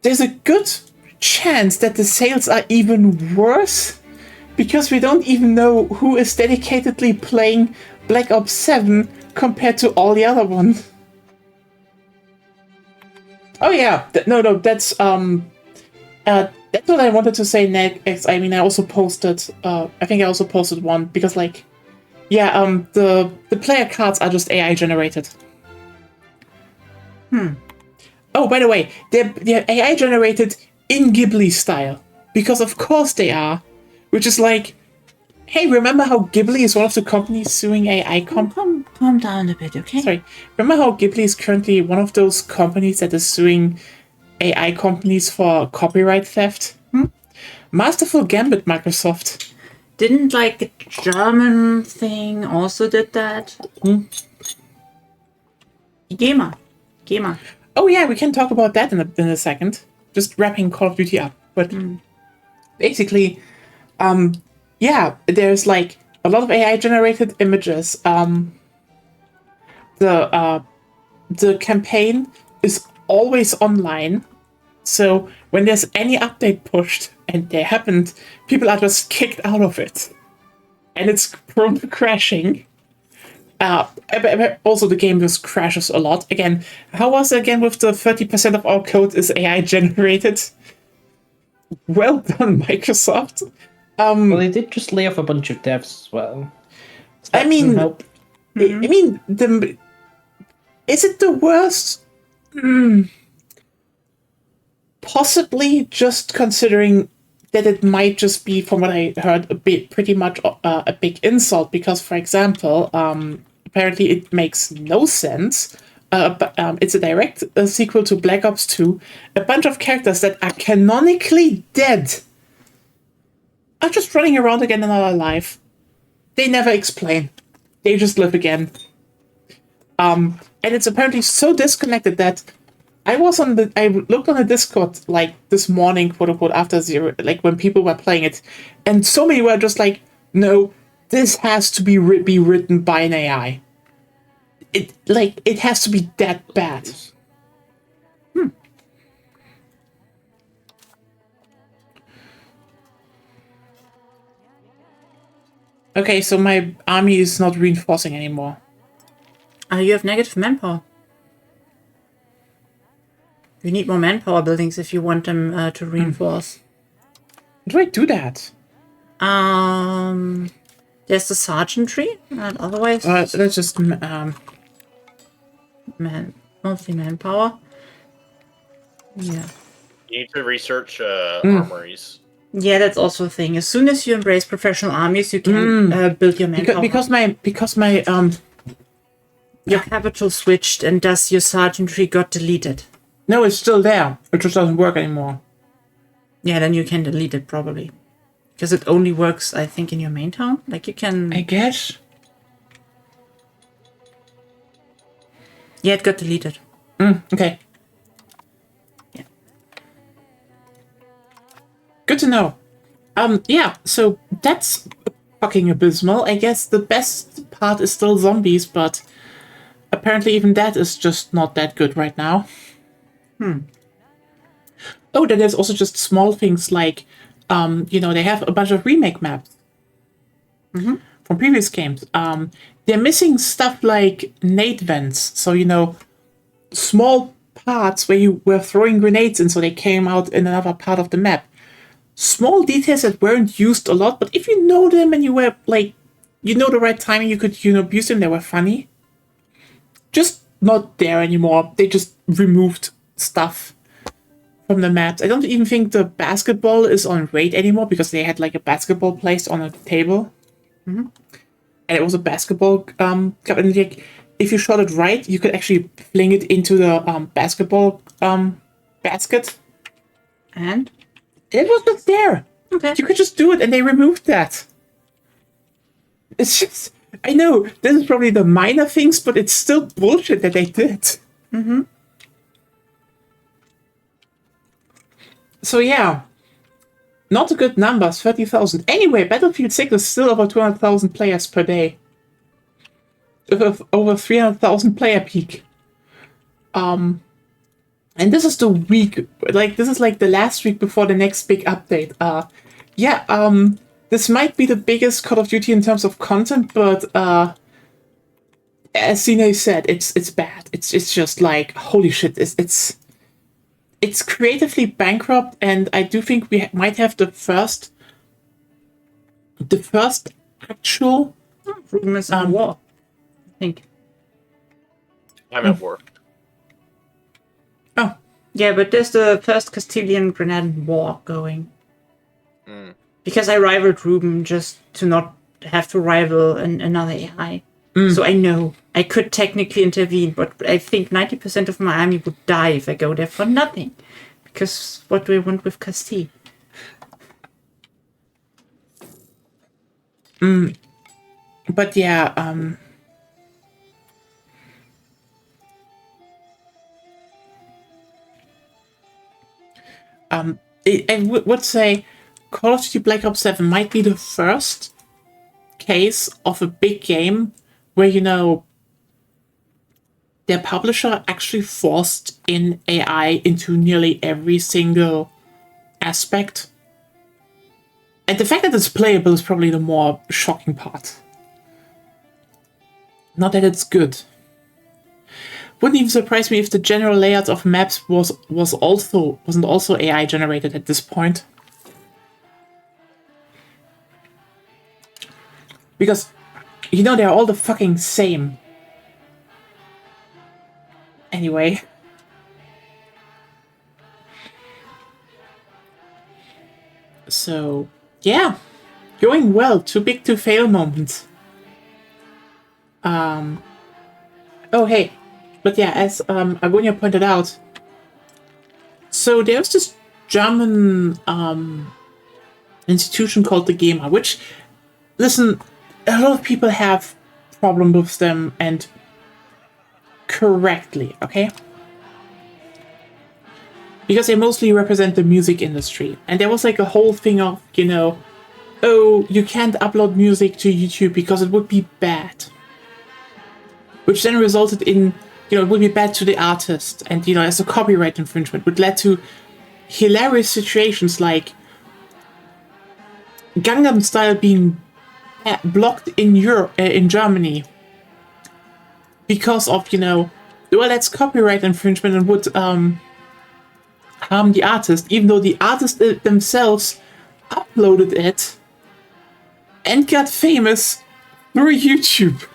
there's a good chance that the sales are even worse because we don't even know who is dedicatedly playing Black Ops 7 compared to all the other ones. Oh yeah, that's what I wanted to say next. I mean, I also posted, I think I also posted one because the player cards are just AI generated. Oh, by the way, they're AI generated in Ghibli style because of course they are, which is like, hey, remember how Ghibli is one of the companies suing AI companies? Calm down a bit, okay? Sorry. Remember how Ghibli is currently one of those companies that is suing AI companies for copyright theft? Masterful Gambit, Microsoft. Didn't like a German thing also did that? GEMA. Oh yeah, we can talk about that in a second. Just wrapping Call of Duty up. But basically, there's like a lot of AI generated images. The campaign is always online. So when there's any update pushed, and they happened, people are just kicked out of it. And it's prone to crashing. Also, the game just crashes a lot. Again, how was it again with the 30% of our code is AI generated? Well done, Microsoft. Well, they did just lay off a bunch of devs as well. So I mean, help. Is it the worst? Possibly, just considering that it might just be, from what I heard, pretty much a big insult. Because, for example, apparently it makes no sense. But it's a direct sequel to Black Ops 2. A bunch of characters that are canonically dead are just running around again in our life. They never explain. They just live again. And it's apparently so disconnected that I looked on the Discord like this morning, quote unquote, after zero, like when people were playing it, and so many were just like, no, this has to be written by an AI. It has to be that bad. Okay, so my army is not reinforcing anymore. You have negative manpower. You need more manpower buildings if you want them to reinforce. How do I do that? There's the sergeantry, and otherwise Let's just mostly manpower. Yeah. You need to research armories. Yeah, that's also a thing. As soon as you embrace professional armies, you can build your manpower. because my your capital switched, and thus your sergeantry got deleted. No, it's still there. It just doesn't work anymore. Yeah, then you can delete it probably. Because it only works, I think, in your main town. Like you can... I guess. Yeah, it got deleted. Okay. Yeah. Good to know. Yeah, so that's fucking abysmal. I guess the best part is still zombies, but apparently even that is just not that good right now. Oh, then there's also just small things like, they have a bunch of remake maps from previous games. They're missing stuff like nade vents. So, small parts where you were throwing grenades in so they came out in another part of the map. Small details that weren't used a lot, but if you know them and you were like, the right timing, you could, use them, they were funny. Just not there anymore. They just removed stuff from the maps. I don't even think the basketball is on raid anymore because they had like a basketball placed on a table. And it was a basketball cup. And like, if you shot it right, you could actually fling it into the basketball basket. And? It was just there. Okay. You could just do it, and they removed that. It's just... I know, this is probably the minor things, but it's still bullshit that they did. So yeah. Not a good number, 30,000. Anyway, Battlefield 6 is still over 200,000 players per day. Over 300,000 player peak. And this is the week, like, this is like the last week before the next big update. This might be the biggest Call of Duty in terms of content, but, as Sine said, it's bad. It's just like, holy shit, it's creatively bankrupt, and I do think we might have the first actual Rumors on war, I think. I'm at work. Oh, Yeah, but there's the first Castilian Granada War going. Because I rivaled Ruben just to not have to rival another AI. So I know I could technically intervene, but I think 90% of my army would die if I go there for nothing. Because what do I want with Castile? but yeah, I would say Call of Duty Black Ops 7 might be the first case of a big game where, you know, their publisher actually forced in AI into nearly every single aspect. And the fact that it's playable is probably the more shocking part. Not that it's good. Wouldn't even surprise me if the general layout of maps wasn't also AI generated at this point. Because, you know, they're all the fucking same. Anyway. So, yeah. Going well. Too big to fail moment. Oh, hey. But yeah, as Agonia pointed out, so there's this German institution called the GEMA, which, listen, a lot of people have problem with them, and correctly, okay? Because they mostly represent the music industry. And there was like a whole thing of, you know, oh, you can't upload music to YouTube because it would be bad. Which then resulted in, you know, it would be bad to the artist. And, you know, as a copyright infringement, would lead to hilarious situations like Gangnam Style being blocked in Europe, in Germany. Because of, you know, well, that's copyright infringement and would harm the artist, even though the artist themselves uploaded it and got famous through YouTube.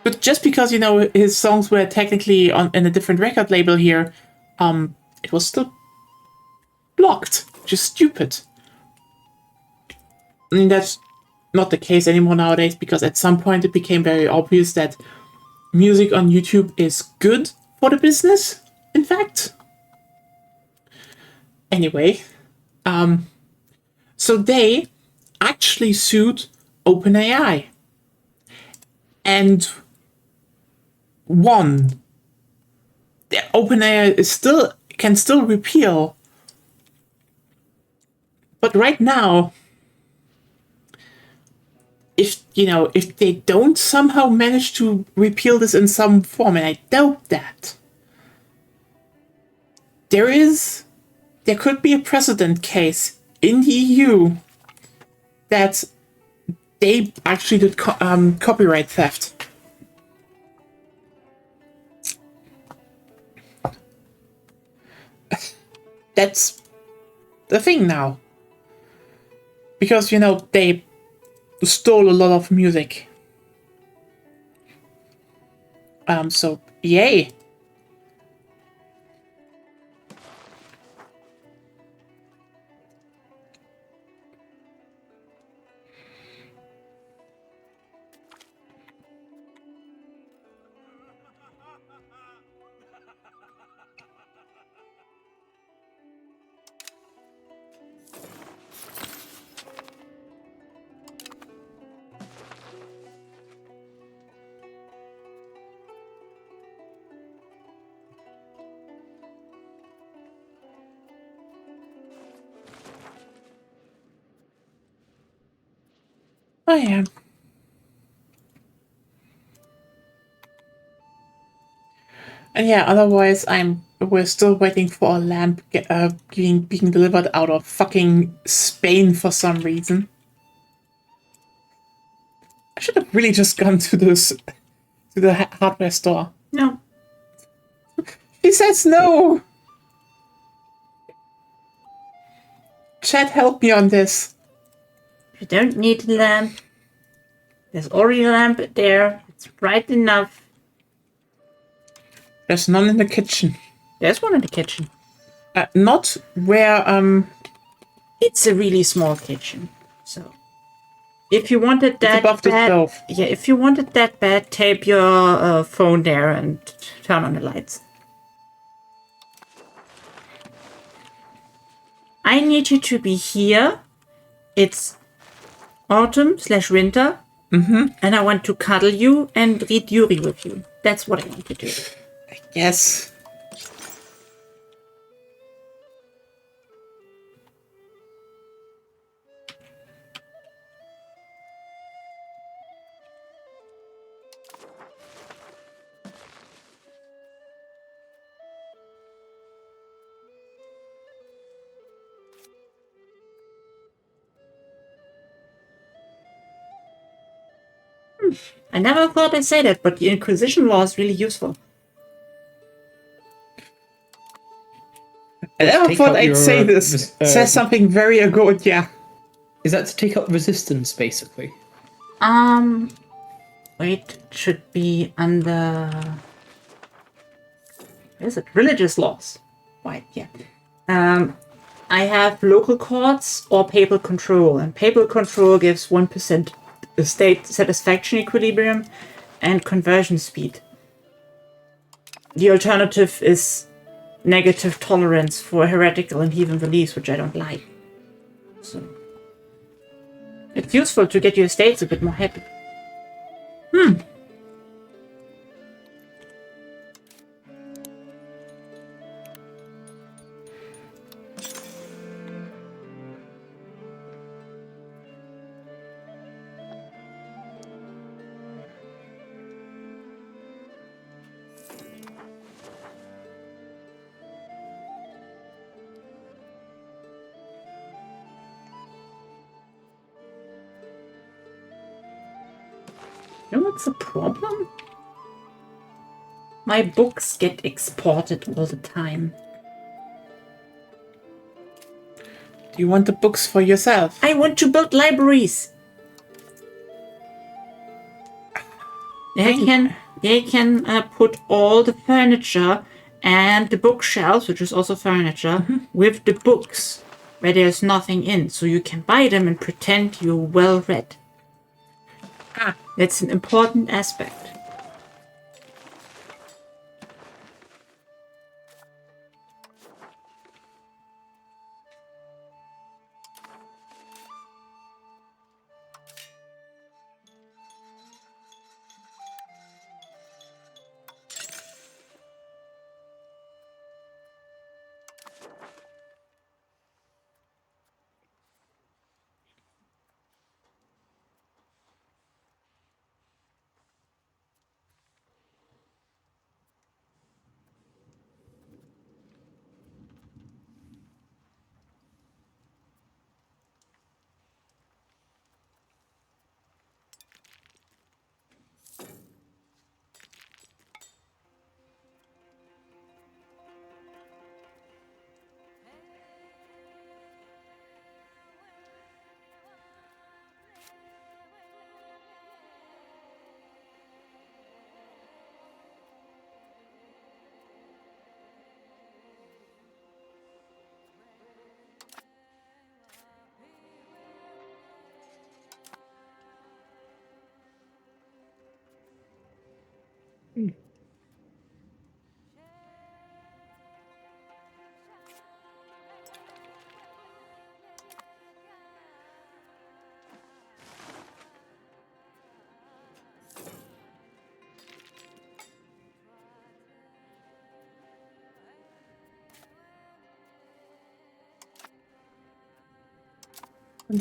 But just because, you know, his songs were technically in a different record label here, it was still blocked. Just stupid. I mean, that's not the case anymore nowadays, because at some point it became very obvious that music on YouTube is good for the business, in fact. Anyway, so they actually sued OpenAI and won. The OpenAI can still repeal, but right now, if they don't somehow manage to repeal this in some form, and I doubt that, there could be a precedent case in the EU that they actually did copyright theft. That's the thing now. Because, you know, they stole a lot of music. So, yay. Oh yeah. And yeah, otherwise we're still waiting for a lamp being delivered out of fucking Spain for some reason. I should have really just gone to the hardware store. No. He says no. Chat, help me on this. You don't need a lamp. There's already a lamp there. It's bright enough. There's none in the kitchen. There's one in the kitchen. Not where It's a really small kitchen. So if you wanted that above the bad, stove. yeah, if you wanted that bad, tape your phone there and turn on the lights. I need you to be here. It's autumn/winter. And I want to cuddle you and read Yuri with you. That's what I want to do. Yes. I never thought I'd say that, but the Inquisition law is really useful. I never Take thought out I'd your, say this. Says something very good, yeah. Is that to take up resistance, basically? Wait, it should be under... Where is it? Religious laws. Right, yeah. I have local courts or papal control, and papal control gives 1% state satisfaction equilibrium and conversion speed. The alternative is negative tolerance for heretical and heathen beliefs, which I don't like. So it's useful to get your states a bit more happy. You know what's the problem? My books get exported all the time. Do you want the books for yourself? I want to build libraries. They can put all the furniture and the bookshelves, which is also furniture, with the books where there's nothing in. So you can buy them and pretend you're well read. That's an important aspect.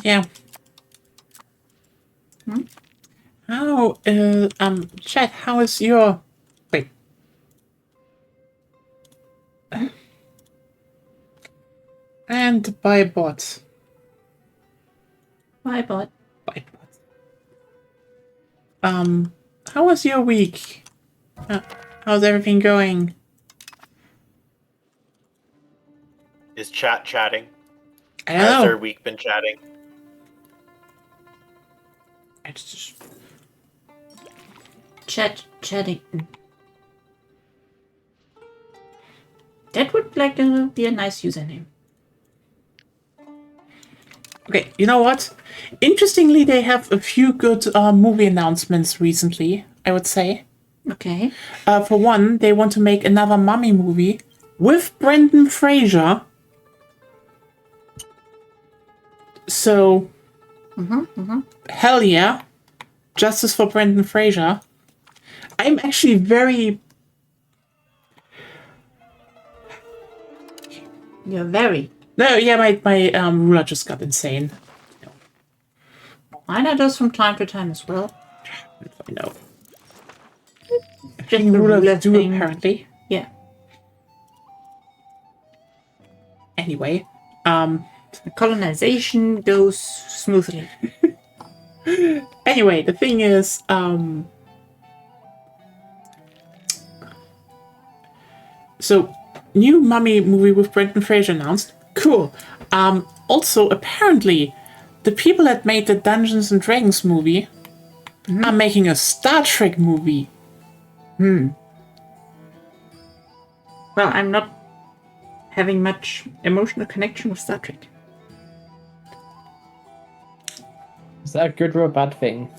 Yeah. Chat, how is your... Wait. And by bot. Bye, bot. By bot. How was your week? How's everything going? Is chat chatting? I don't Has know. their week been chatting? It's just... Chatting. That would be a nice username. Okay, you know what? Interestingly, they have a few good movie announcements recently, I would say. Okay. For one, they want to make another Mummy movie with Brendan Fraser. So, hell yeah. Justice for Brendan Fraser. I'm actually very... You're very. No, yeah, my ruler just got insane. Mine does from time to time as well. I know. Just the Rulers ruler do, thing. apparently. Yeah. Anyway, The colonization goes smoothly. Anyway, the thing is, so new Mummy movie with Brendan Fraser announced. Cool. Also, apparently, the people that made the Dungeons and Dragons movie are making a Star Trek movie. Well, I'm not having much emotional connection with Star Trek. Is that a good or a bad thing?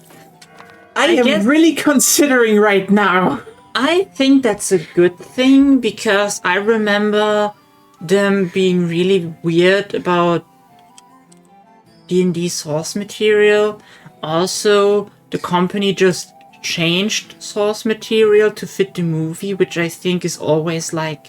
I am guess- really considering right now. I think that's a good thing because I remember them being really weird about D&D source material. Also, the company just changed source material to fit the movie, which I think is always like,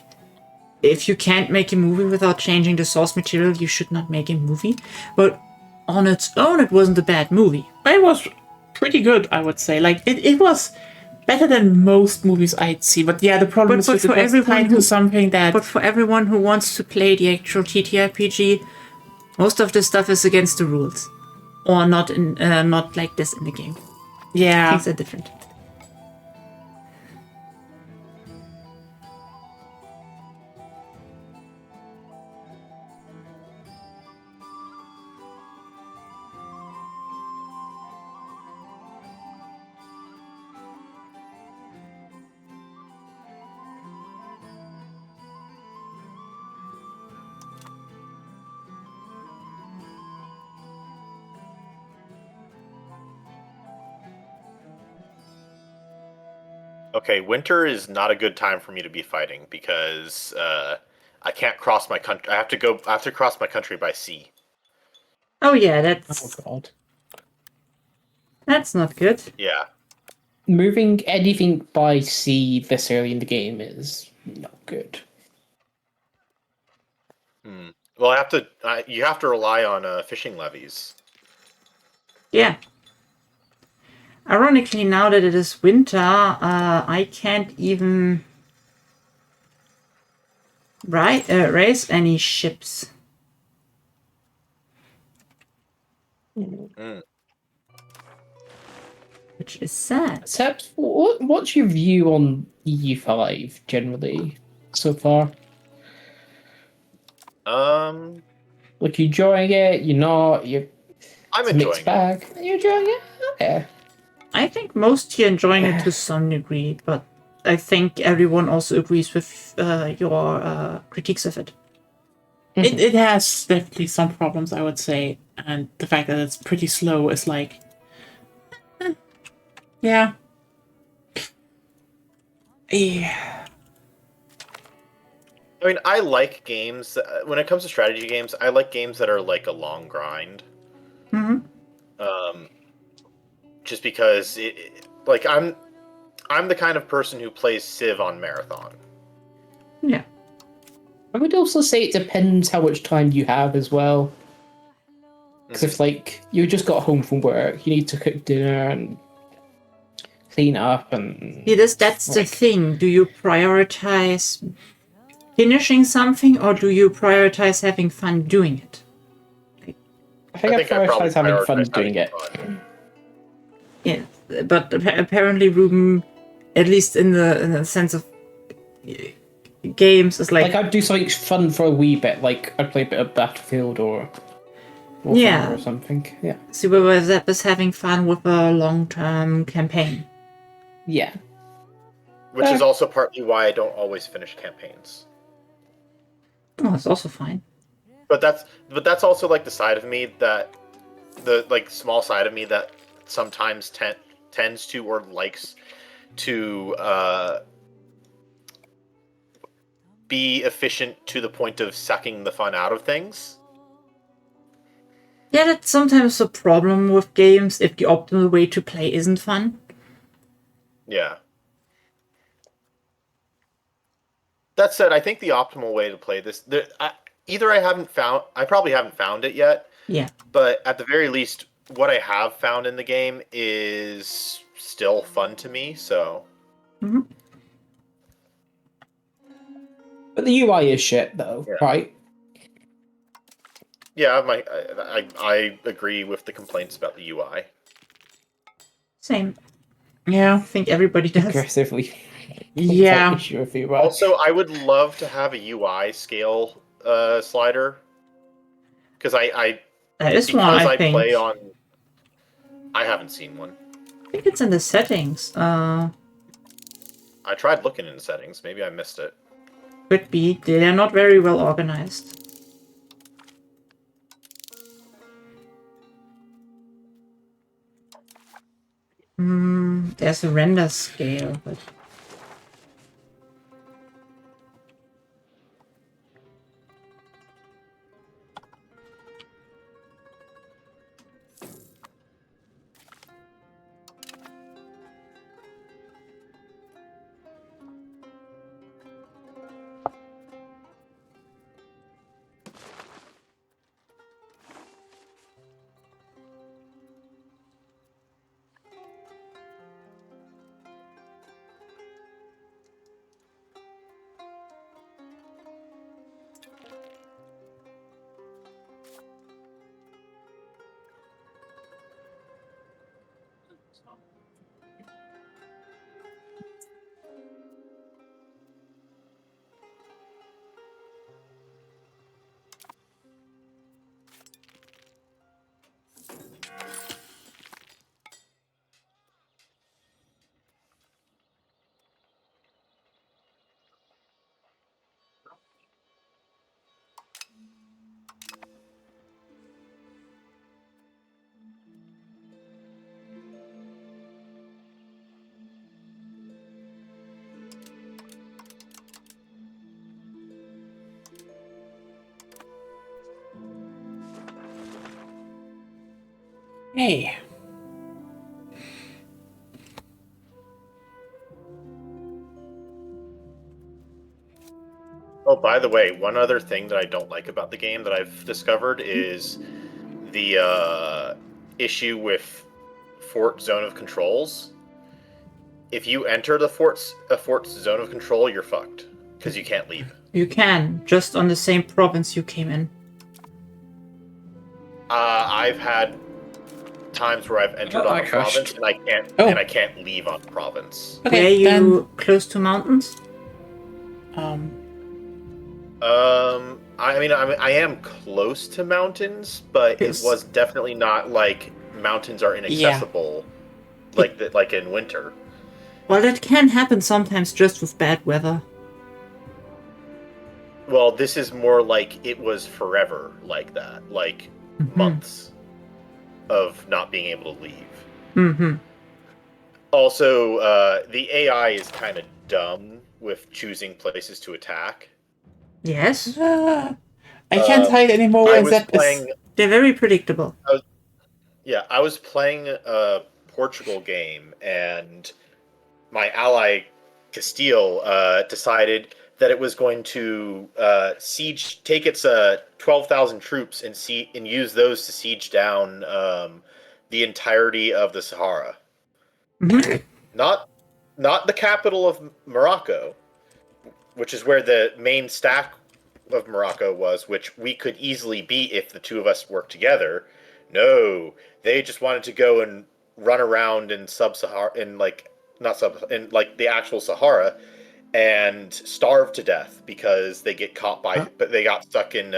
if you can't make a movie without changing the source material, you should not make a movie. But on its own, it wasn't a bad movie. It was pretty good, I would say. Like, it was better than most movies I'd see. But yeah, the problem is But with it for was everyone tied who- to something that... But for everyone who wants to play the actual TTRPG, most of the stuff is against the rules, or not like this in the game. yeah. Things are different. Okay, winter is not a good time for me to be fighting because I can't cross my country. I have to cross my country by sea. Oh yeah, Oh god. that's not good. Yeah. Moving anything by sea this early in the game is not good. Well, you have to rely on fishing levies. Yeah. Ironically, now that it is winter, I can't even raise any ships. Which is sad. Except, what's your view on EU5 generally so far? Like, you enjoying it? You're not? You're I'm it's a mixed enjoying it. bag. You're enjoying it? Okay. I think most here enjoying it to some degree, but I think everyone also agrees with your critiques of it. It has definitely some problems, I would say. And the fact that it's pretty slow is like... yeah. Yeah. I mean, I like games. When it comes to strategy games, I like games that are like a long grind. Just because, like, I'm the kind of person who plays Civ on marathon. Yeah. I would also say it depends how much time you have as well. Because if, like, you just got home from work, you need to cook dinner, and clean up and... Yeah, that's the thing. Do you prioritize finishing something, or do you prioritize having fun doing it? I think I probably prioritize having fun prioritize doing it. fun. Yeah, but apparently Ruben, at least in the sense of games, is like I'd do something fun for a wee bit, like I'd play a bit of Battlefield or Warfare or something. Yeah. See, whereas that is having fun with a long-term campaign. Yeah. Which is also partly why I don't always finish campaigns. Oh, that's also fine. But that's also like the side of me that the like small side of me that sometimes tends to or likes to be efficient to the point of sucking the fun out of things. Yeah, that's sometimes a problem with games if the optimal way to play isn't fun. Yeah. That said, I think the optimal way to play this, I probably haven't found it yet. Yeah. But at the very least, what I have found in the game is still fun to me. So. Mm-hmm. But the UI is shit, though, right? Yeah, I agree with the complaints about the UI. Same. Yeah. I think everybody does. Aggressively. Yeah. Issue with UI. Also, I would love to have a UI scale slider. Because There is one, I think. play on... I haven't seen one. I think it's in the settings. I tried looking in the settings. Maybe I missed it. Could be. They're not very well organized. There's a render scale, but... Hey. Oh, by the way, one other thing that I don't like about the game that I've discovered is the issue with fort zone of controls. If you enter the fort's zone of control, you're fucked because you can't leave. You can, just on the same province you came in. I've had times where I've entered on a province and I can't leave on the province. Okay, Are you close to mountains? I am close to mountains, but it was definitely not like mountains are inaccessible, like in winter. Well, that can happen sometimes just with bad weather. Well, this is more like it was forever like that, like months of not being able to leave. Mm-hmm. Also, the AI is kind of dumb with choosing places to attack. Yes. I can't hide anymore. They're very predictable. I was playing a Portugal game, and my ally Castile decided that it was going to take its 12,000 troops and use those to siege down the entirety of the Sahara. Mm-hmm. Not the capital of Morocco, which is where the main stack of Morocco was, which we could easily beat if the two of us worked together. No, they just wanted to go and run around in sub-Sahara, in like not sub, in like the actual Sahara, and starve to death because they get caught by, but they got stuck in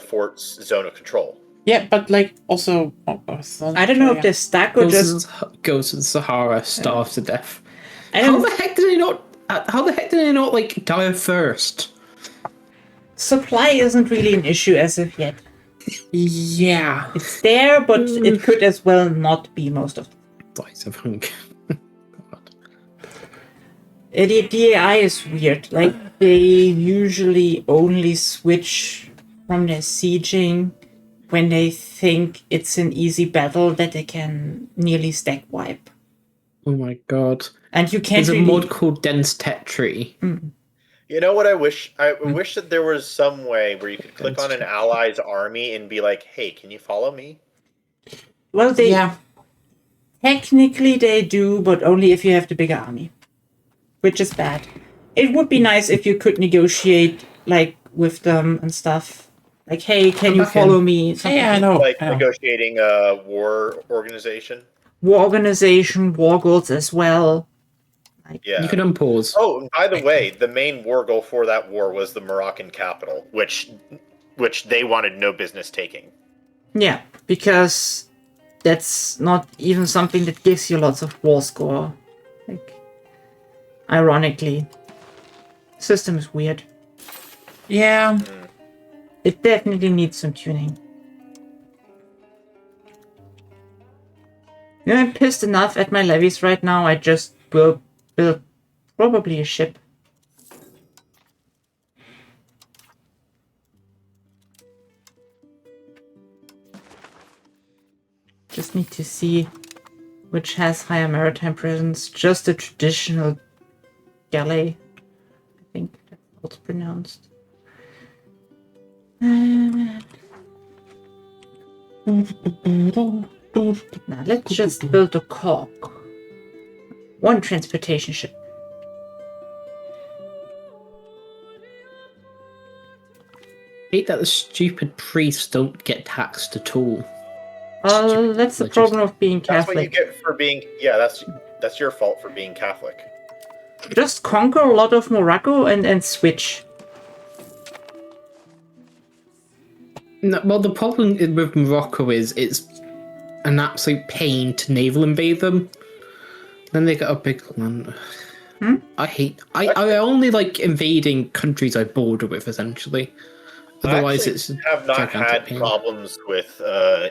Fort's zone of control. Yeah, but like also, I don't know if they're stuck or just goes to the Sahara, starve to death. I How don't. the heck did they not? How the heck did they not like die first? Supply isn't really an issue as of yet. Yeah. It's there, but it could as well not be most of the Dies of hunger. The AI is weird. Like, they usually only switch from their sieging when they think it's an easy battle that they can nearly stack wipe. Oh my god. And you can't There's really... a mod called Dense Tetri. You know what I wish? I wish that there was some way where you could click on an ally's army and be like, hey, can you follow me? Well, they... Yeah. Technically they do, but only if you have the bigger army. Which is bad. It would be nice if you could negotiate, like, with them and stuff. Like, hey, can you follow me? Something Yeah, I know. Like I know. negotiating a war organization. War organization, war goals as well. Yeah. You can unpause. Oh, and by the way, the main war goal for that war was the Moroccan capital, which they wanted no business taking. Yeah, because that's not even something that gives you lots of war score. Like, ironically. System is weird. Yeah. It definitely needs some tuning. You know, I'm pissed enough at my levies right now, I just will build probably a ship. Just need to see which has higher maritime presence. Just a traditional galley. I think that's how it's pronounced. Now let's just build a cork. One transportation ship. I hate that the stupid priests don't get taxed at all. That's the problem of being That's what you Catholic. get for being. Yeah, that's your fault for being Catholic. Just conquer a lot of Morocco and switch. No, well, the problem with Morocco is it's an absolute pain to naval invade them. Then they got a big land. I only like invading countries I border with, essentially. Otherwise, I it's have not gigantic had pain. problems with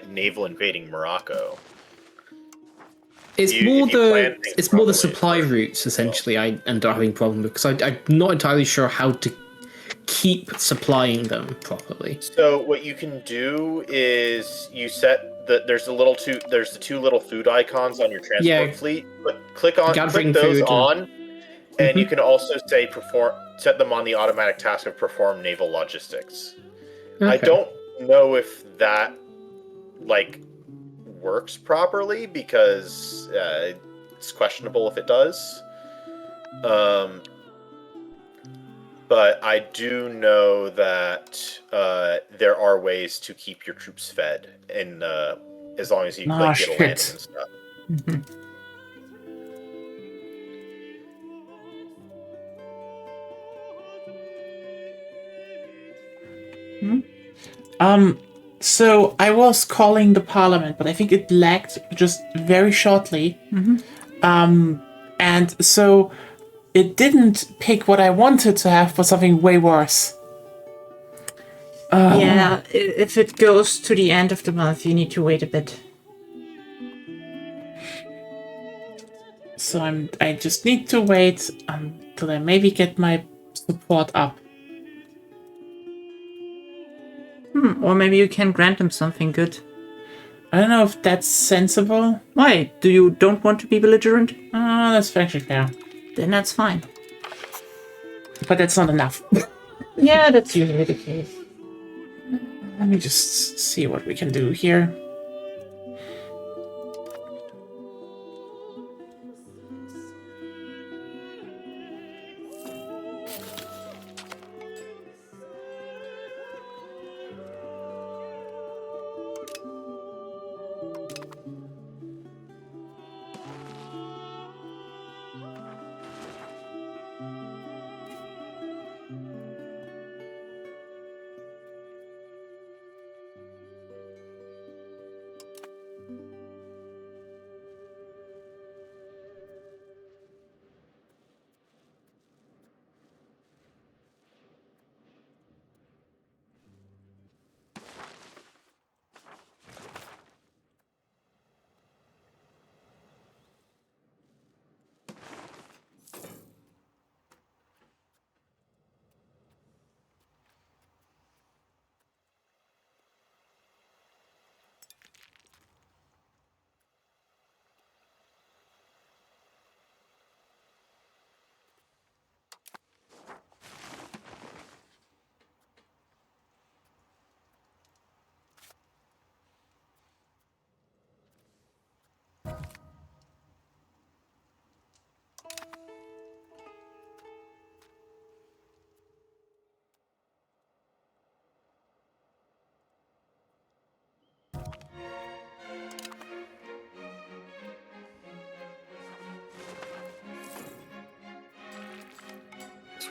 naval invading Morocco. It's more the supply routes, essentially. I end up having a problem with, because I'm not entirely sure how to keep supplying them properly. So what you can do is you set there's the two little food icons on your transport fleet. Click those on, and you can also set them on the automatic task of perform naval logistics. Okay. I don't know if that works properly because it's questionable if it does. But I do know that there are ways to keep your troops fed, and as long as you get a landing and stuff. So I was calling the parliament, but I think it lagged just very shortly. And so it didn't pick what I wanted to have, but something way worse. Yeah, if it goes to the end of the month, you need to wait a bit. So I just need to wait until I maybe get my support up. Or maybe you can grant them something good. I don't know if that's sensible. Why? You don't want to be belligerent? Oh, that's actually fair. Then that's fine. But that's not enough. Yeah, that's usually the case. Let me just see what we can do here.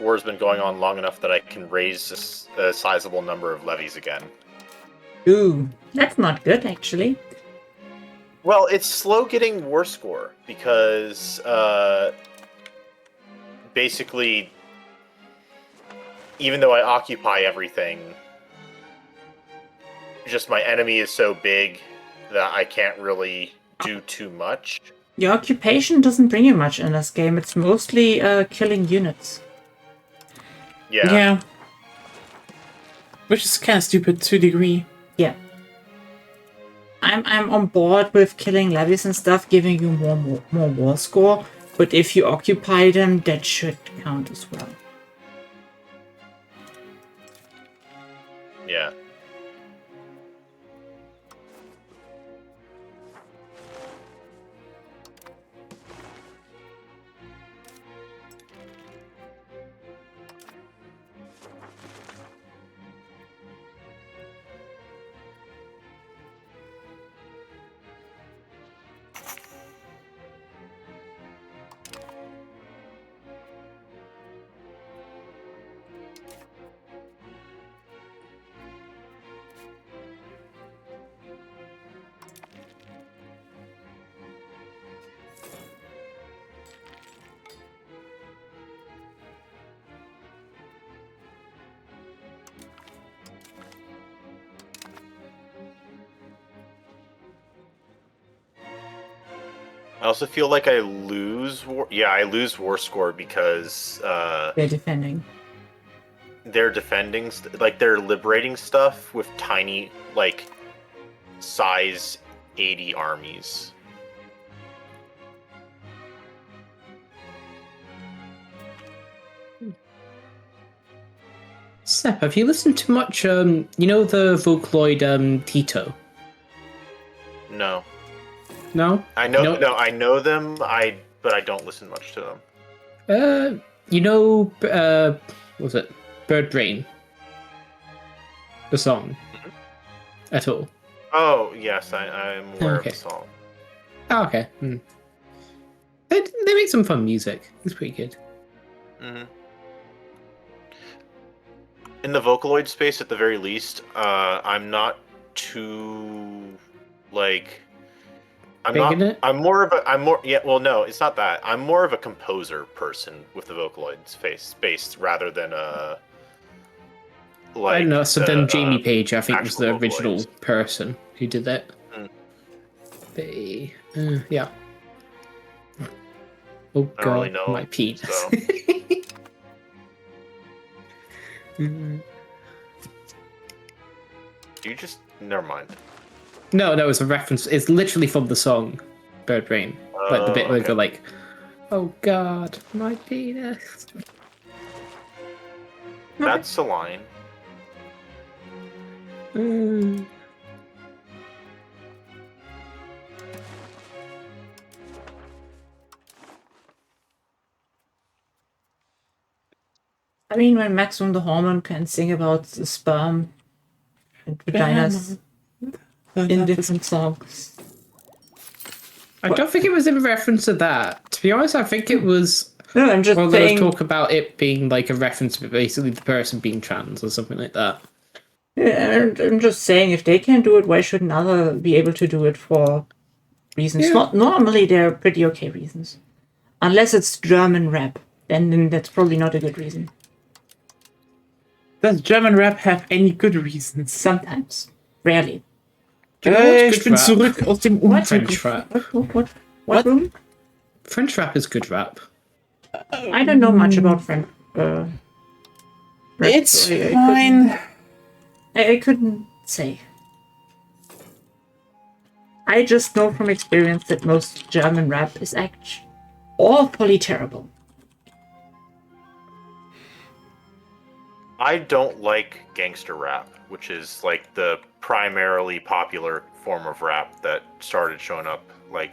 war has been going on long enough that I can raise a sizable number of levies again. Ooh, that's not good, actually. Well, it's slow getting war score because basically, even though I occupy everything, just my enemy is so big that I can't really do too much. Your occupation doesn't bring you much in this game. It's mostly killing units. Yeah. Which is kind of stupid to a degree. Yeah. I'm on board with killing levies and stuff, giving you more war score. But if you occupy them, that should count as well. Yeah. I also feel like I lose war. Yeah, I lose war score because They're defending. they're defending, like they're liberating stuff with tiny, like size 80 armies. Seth, have you listened to much? You know the Vocaloid Tito? No, No. I know, No. no, I know them. But I don't listen much to them. You know, what was it Bird Brain? The song. At all? Oh yes, I'm aware Okay. of the song. Oh, okay. They make some fun music. It's pretty good. Mm-hmm. In the Vocaloid space, at the very least, I'm not too like. I'm Big not. in it? I'm more of a. I'm more. Yeah. Well, no, it's not that. I'm more of a composer person with the Vocaloid space rather than a. Like I don't know. So the, then Jamie Page, I think, was the actual original Vocaloids. person who did that. Mm. They, yeah. Oh I god, don't really know, my penis. so. You just never mind. No, it's a reference. It's literally from the song Bird Brain. Like the bit where they go like, "Oh god, my penis." That's a line. I mean, when Maximum the Hormone can sing about the sperm and vaginas in different songs. I don't think it was in reference to that. To be honest, I think it was. No, I'm just Well, there was saying. talk about it being like a reference to basically the person being trans or something like that. Yeah, I'm just saying, if they can do it, why shouldn't other be able to do it for reasons? Yeah. Not normally, they're pretty okay reasons, unless it's German rap. Then that's probably not a good reason. Does German rap have any good reasons? Sometimes, rarely. What's Ich good bin rap? zurück aus dem French rap. What room? French rap is good rap. I don't know much about French. Rap, It's so I fine. I couldn't say. I just know from experience that most German rap is actually awfully terrible. I don't like gangster rap, which is like the primarily popular form of rap that started showing up. Like,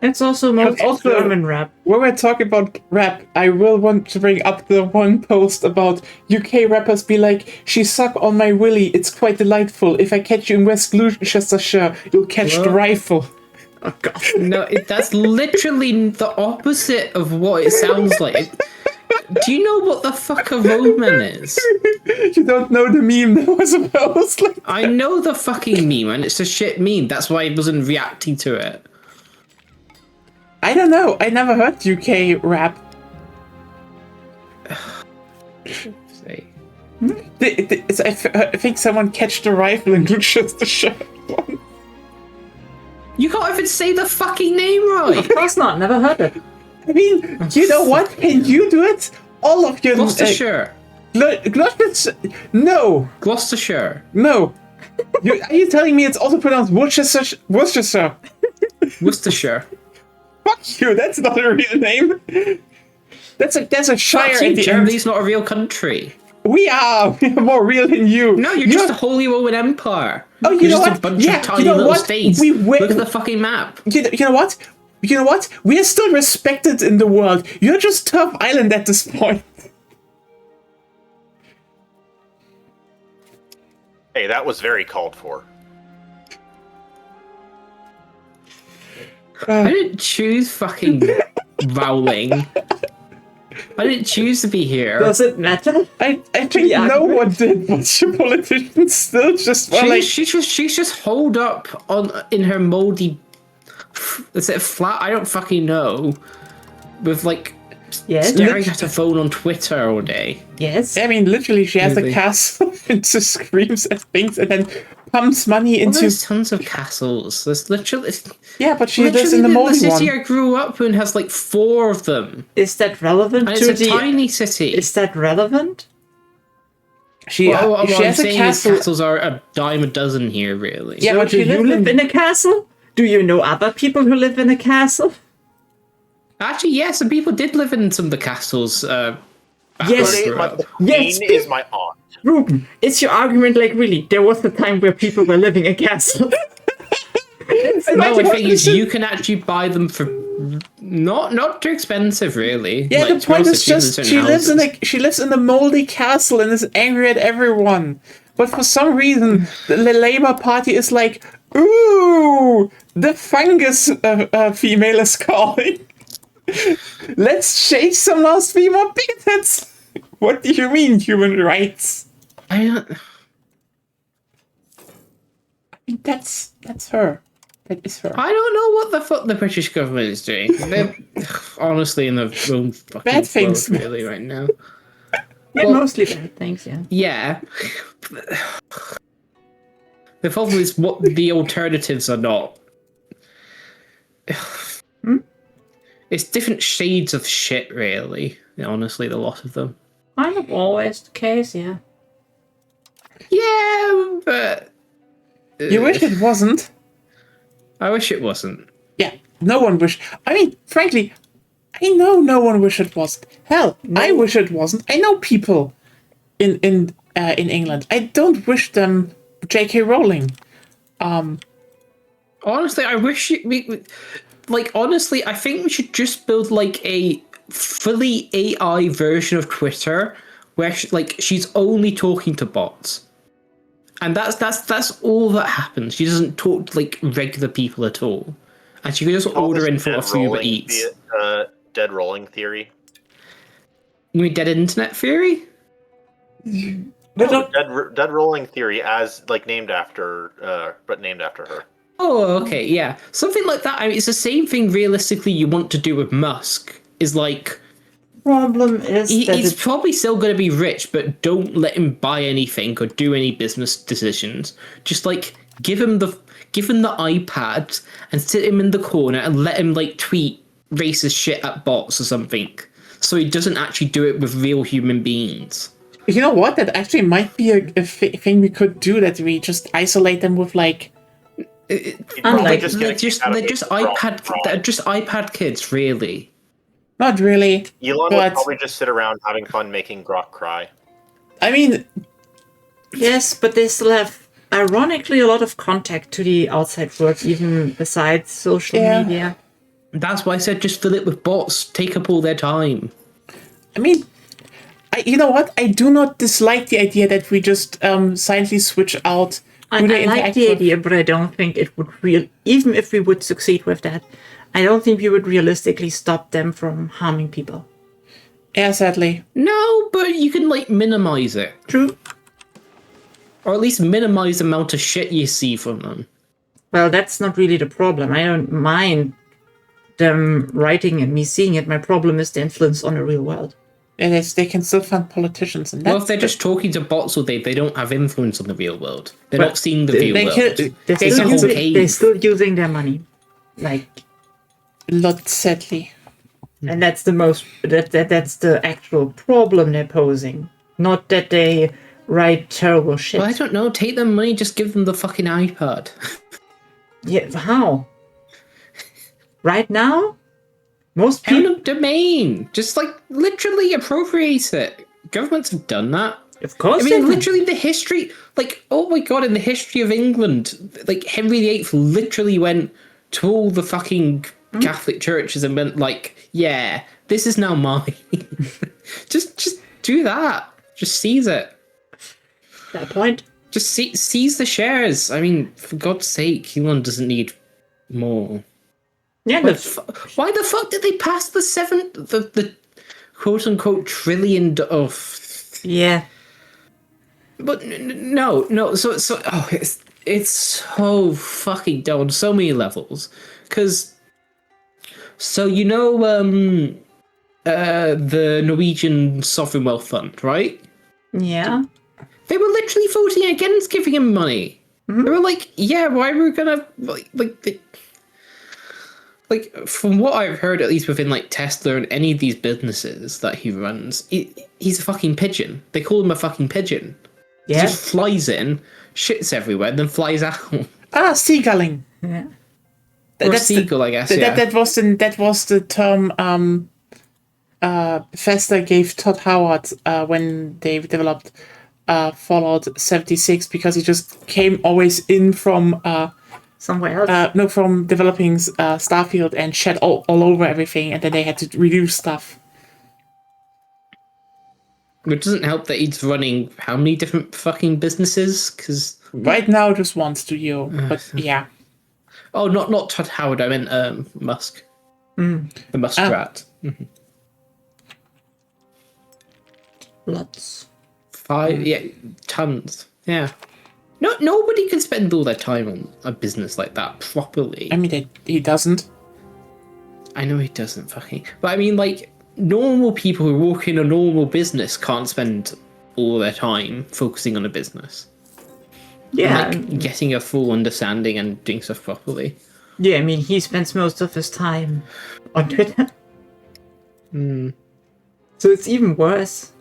It's also most also- German rap. When we're talking about rap, I will want to bring up the one post about UK rappers be like, "She suck on my willy, it's quite delightful. If I catch you in West Gloucestershire, you'll catch the What? rifle." Oh god. No, that's literally the opposite of what it sounds like. Do you know what the fuck a Roman is? You don't know the meme that was supposed like. I know the fucking meme, and it's a shit meme. That's why I wasn't reacting to it. I don't know. I never heard UK rap. Say. I think someone catched the rifle and just the shot. You can't even say the fucking name right. Of course not. Never heard it. I mean, you know what? Can you do it? All of your Gloucestershire. Gloucestershire. No. Gloucestershire. No. Are you telling me it's also pronounced Worcestershire? Worcestershire. Worcestershire. Fuck you. That's not a real name. There's a shire Fuck at you, the Germany's end. not a real country. We are more real than you. No, you're just the Holy Roman Empire. Oh, you You're know just what? a bunch Yeah, of tiny you know little what? states. Look at the fucking map. You know what? You know what? We are still respected in the world. You're just Turf Island at this point. Hey, that was very called for. I didn't choose fucking Rowling. I didn't choose to be here. Does it matter? I think Yeah. no one did, but your politicians still just were like. She's just holed up in her moldy. Is it flat? I don't fucking know. With like Yes. staring at her phone on Twitter all day. Yes. I mean, literally, she has a Really? castle and just screams at things and then pumps money Well, into. there's tons of castles. There's literally. Yeah, but she lives in the The moldy city one. I grew up in has like 4 of them. Is that relevant And to it's a the? tiny city. Is that relevant? She What she I'm has a saying is castle. castles are a dime a dozen here, really. Yeah, So but do you you live in a castle? Do you know other people who live in a castle? Actually, yeah, some people did live in some of the castles. Yes. The queen Yes, is my aunt. Ruben, is your argument like really? There was a time where people were living in a castle. No, the thing is, you can actually buy them for not too expensive, really. Yeah, Like, the to be point honest, is just in she certain lives in houses. she lives in a moldy castle and is angry at everyone. But for some reason, the Labour Party is like, ooh, the fungus female is calling. Let's chase some last female bigots. What do you mean, human rights? I don't. I mean, that's her. That is her. I don't know what the fuck the British government is doing. They're honestly in the own fucking Bad things. world, really, right now. Yeah, Well- mostly bad things, yeah. Yeah. The problem is what the alternatives are not. It's different shades of shit, really. Honestly, the lot of them. Kind of always the case, yeah. Yeah, but You wish it wasn't. I wish it wasn't. Yeah, no one wish. I mean, frankly, I know no one wish it wasn't. Hell, I wish it wasn't. I know people in England. I don't wish them J.K. Rowling. Honestly, I wish honestly, I think we should just build like a fully AI version of Twitter where she's only talking to bots. And that's all that happens. She doesn't talk to like regular people at all. And she can just order in from off Uber Eats. Dead rolling theory. You mean dead internet theory? Dead rolling theory as like named after her. Oh, okay, yeah. Something like that. I mean, it's the same thing realistically you want to do with Musk. Is like Problem is that he's it, probably still going to be rich, but don't let him buy anything or do any business decisions. Just like give him the iPad and sit him in the corner and let him like tweet racist shit at bots or something, so he doesn't actually do it with real human beings. You know what? That actually might be a thing we could do. That we just isolate them with like. Unlike- They're just iPad kids, really. Not really. Elon But- would probably just sit around having fun making Grok cry. I mean, yes, but they still have, ironically, a lot of contact to the outside world, even besides social Yeah. media. That's why I said just fill it with bots. Take up all their time. you know what? I do not dislike the idea that we just silently switch out. I who they like interact the with. idea, but I don't think it would even if we would succeed with that, I don't think we would realistically stop them from harming people. Yeah, sadly. No, but you can like minimize it. True. Or at least minimize the amount of shit you see from them. Well, that's not really the problem. I don't mind them writing and me seeing it. My problem is the influence on the real world. It is, they can still fund politicians, and Well, if they're just talking to bots all day, they don't have influence on the real world. They're But not seeing the real they world. can- They're They still, can using, cave. they're still using their money. Like, lot sadly. and that's the most that's the actual problem they're posing. Not that they write terrible shit. Well, I don't know. Take their money, just give them the fucking iPad. Yeah, how? Right now? Most people... Eminent domain. Just like literally appropriate it. Governments have done that. Of course I they mean, do. literally the history, like, oh my god, in the history of England, like, Henry VIII literally went to all the fucking Catholic churches and went, like, yeah, this is now mine. just do that. Just seize it. That point. Just seize the shares. I mean, for God's sake, Elon doesn't need more. Yeah, Why the fuck did they pass the quote unquote trillion of? yeah. But no. So oh, it's so fucking dumb on so many levels. Because the Norwegian Sovereign Wealth Fund, right? Yeah. They were literally voting against giving him money. They were like, yeah, why are we gonna like from what I've heard, at least within like Tesla and any of these businesses that he runs, he's a fucking pigeon. They call him a fucking pigeon. Yeah. He just flies in, shits everywhere, and then flies out. Seagulling. Yeah. Or That's seagull, I guess. That was the term Bethesda gave Todd Howard when they developed Fallout 76, because he just came always in from Somewhere else. from developing Starfield and shed all over everything, and then they had to redo stuff. It doesn't help that he's running how many different fucking businesses? Because Right now, just one studio, but yeah. oh, not Todd Howard. I meant Musk. The Muskrat. Lots. 5, yeah, tons. Yeah. No, nobody can spend all their time on a business like that properly. I mean, he doesn't. I know he doesn't fucking. But I mean, like, normal people who work in a normal business can't spend all their time focusing on a business. Yeah. Like, getting a full understanding and doing stuff properly. Yeah, I mean, he spends most of his time on Twitter. So it's even worse.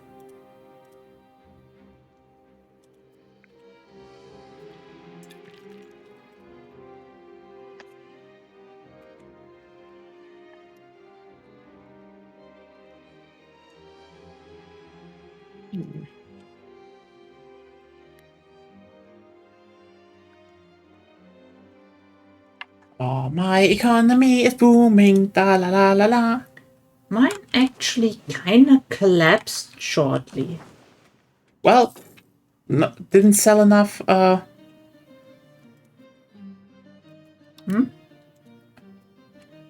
Oh, my economy is booming. Da la la la la. Mine actually kind of collapsed shortly. Well, no, didn't sell enough. I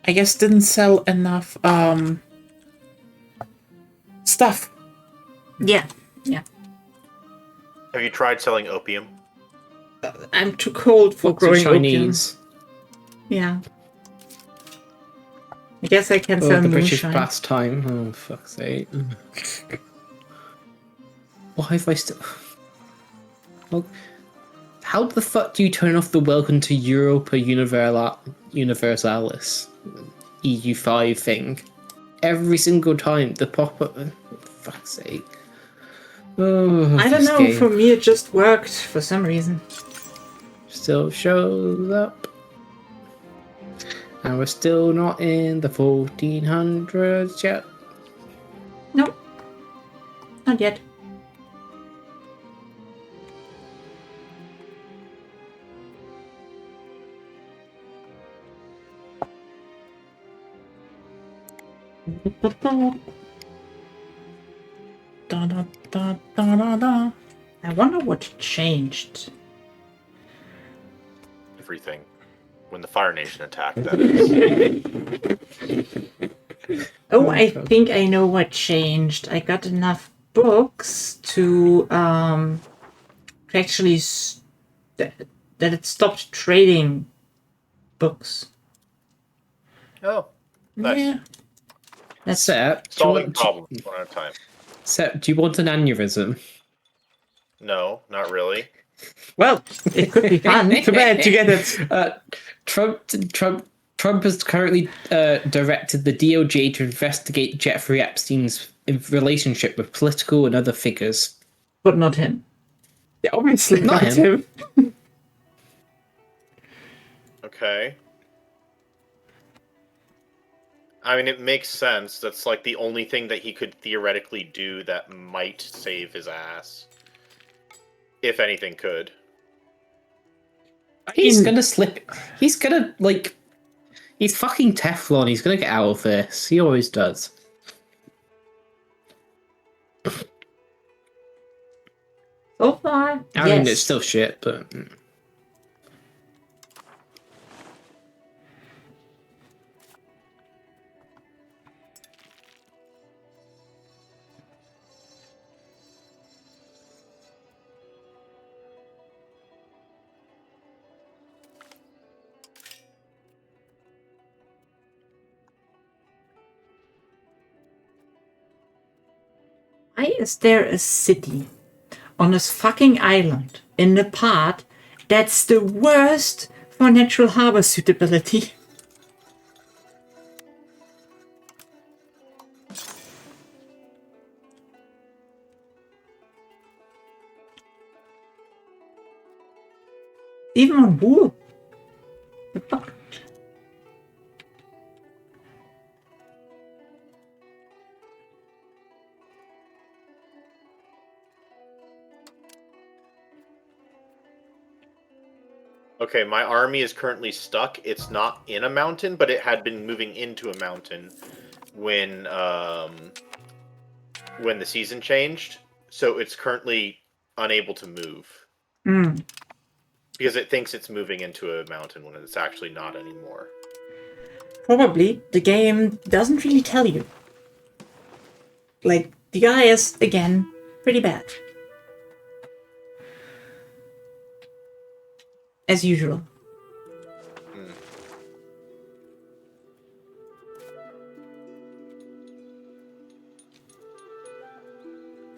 guess didn't sell enough stuff. Yeah. Yeah. Have you tried selling opium? I'm too cold for What's a growing Chinese? opium. Yeah. I guess I can Oh, sell the British moonshine. pastime. Oh, fuck's sake. Why have I still... Well, how the fuck do you turn off the welcome to Europa Universalis EU5 thing? Every single time the pop-up... Fuck's sake. Oh, I don't this know, game for me it just worked for some reason. still shows up. And we're still not in the 1400s yet. Nope. Not yet. Da, da, da, da, da, da. I wonder what changed. Everything. When the Fire Nation attacked, that is. Oh, I think I know what changed. I got enough books to actually that it stopped trading books. Oh, nice. Yeah. That's Sep, Solving problems one at a time. Sep, do you want an aneurysm? No, not really. well, it could be fun. Too bad you get it. Trump has currently directed the DOJ to investigate Jeffrey Epstein's relationship with political and other figures. But not him. Yeah, obviously Not not him. him. Okay. I mean, it makes sense. That's like the only thing that he could theoretically do that might save his ass. If anything could. He's gonna slip. He's gonna, like... He's fucking Teflon. He's gonna get out of this. He always does. So far, I mean, it's still shit, but... Why is there a city on this fucking island in the part that's the worst for natural harbor suitability? Even on wool. The fuck? Okay, my army is currently stuck. It's not in a mountain, but it had been moving into a mountain when the season changed. So it's currently unable to move. Because it thinks it's moving into a mountain when it's actually not anymore. Probably the game doesn't really tell you. Like, the guy is, again, pretty bad. As usual.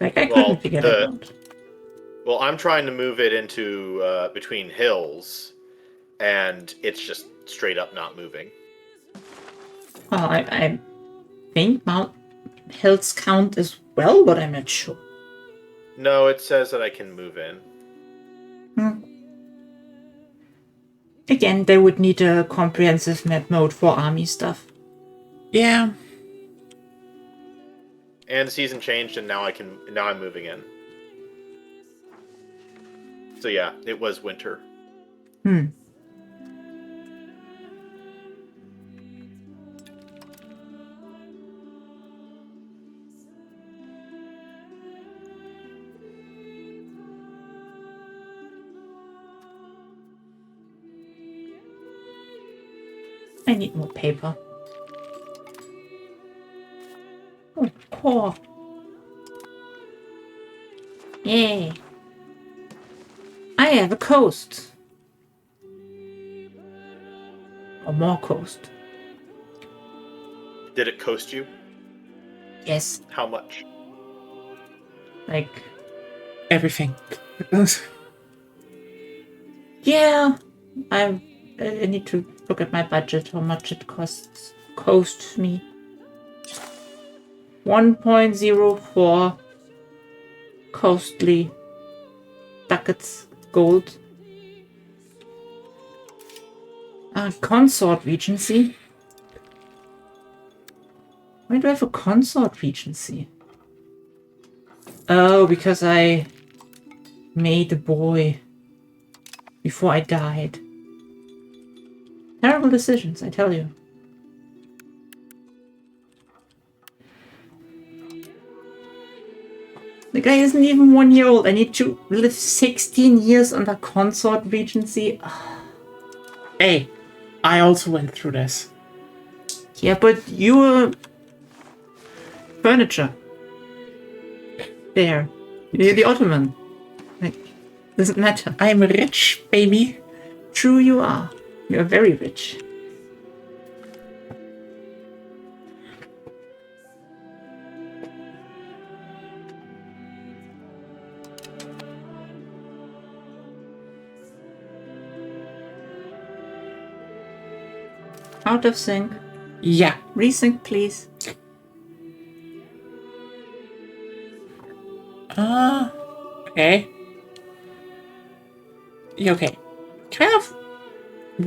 Like, I couldn't figure it out. Well, I'm trying to move it into between hills, and it's just straight up not moving. Well, I think Mount Hills count as well, but I'm not sure. No, it says that I can move in. Again, they would need a comprehensive map mode for army stuff. Yeah. And the season changed, and now I'm moving in. So yeah, it was winter. I need more paper. Oh, core. Yay. I have a coast. Or more coast. Did it cost you? Yes. How much? Like, Everything. yeah. I need to look at my budget, how much it cost me. 1.04 costly ducats gold. Consort Regency. Why do I have a Consort Regency? Oh, because I made a boy before I died. Terrible decisions, I tell you. The guy isn't even 1 year old. I need to live 16 years under Consort Regency. Hey, I also went through this. Yeah, but you were furniture. There. You're the Ottoman. Like, doesn't matter. I'm rich, baby. True you are. You are very rich. Out of sync. Yeah. Resync, please. Okay. Yeah, okay. Kind of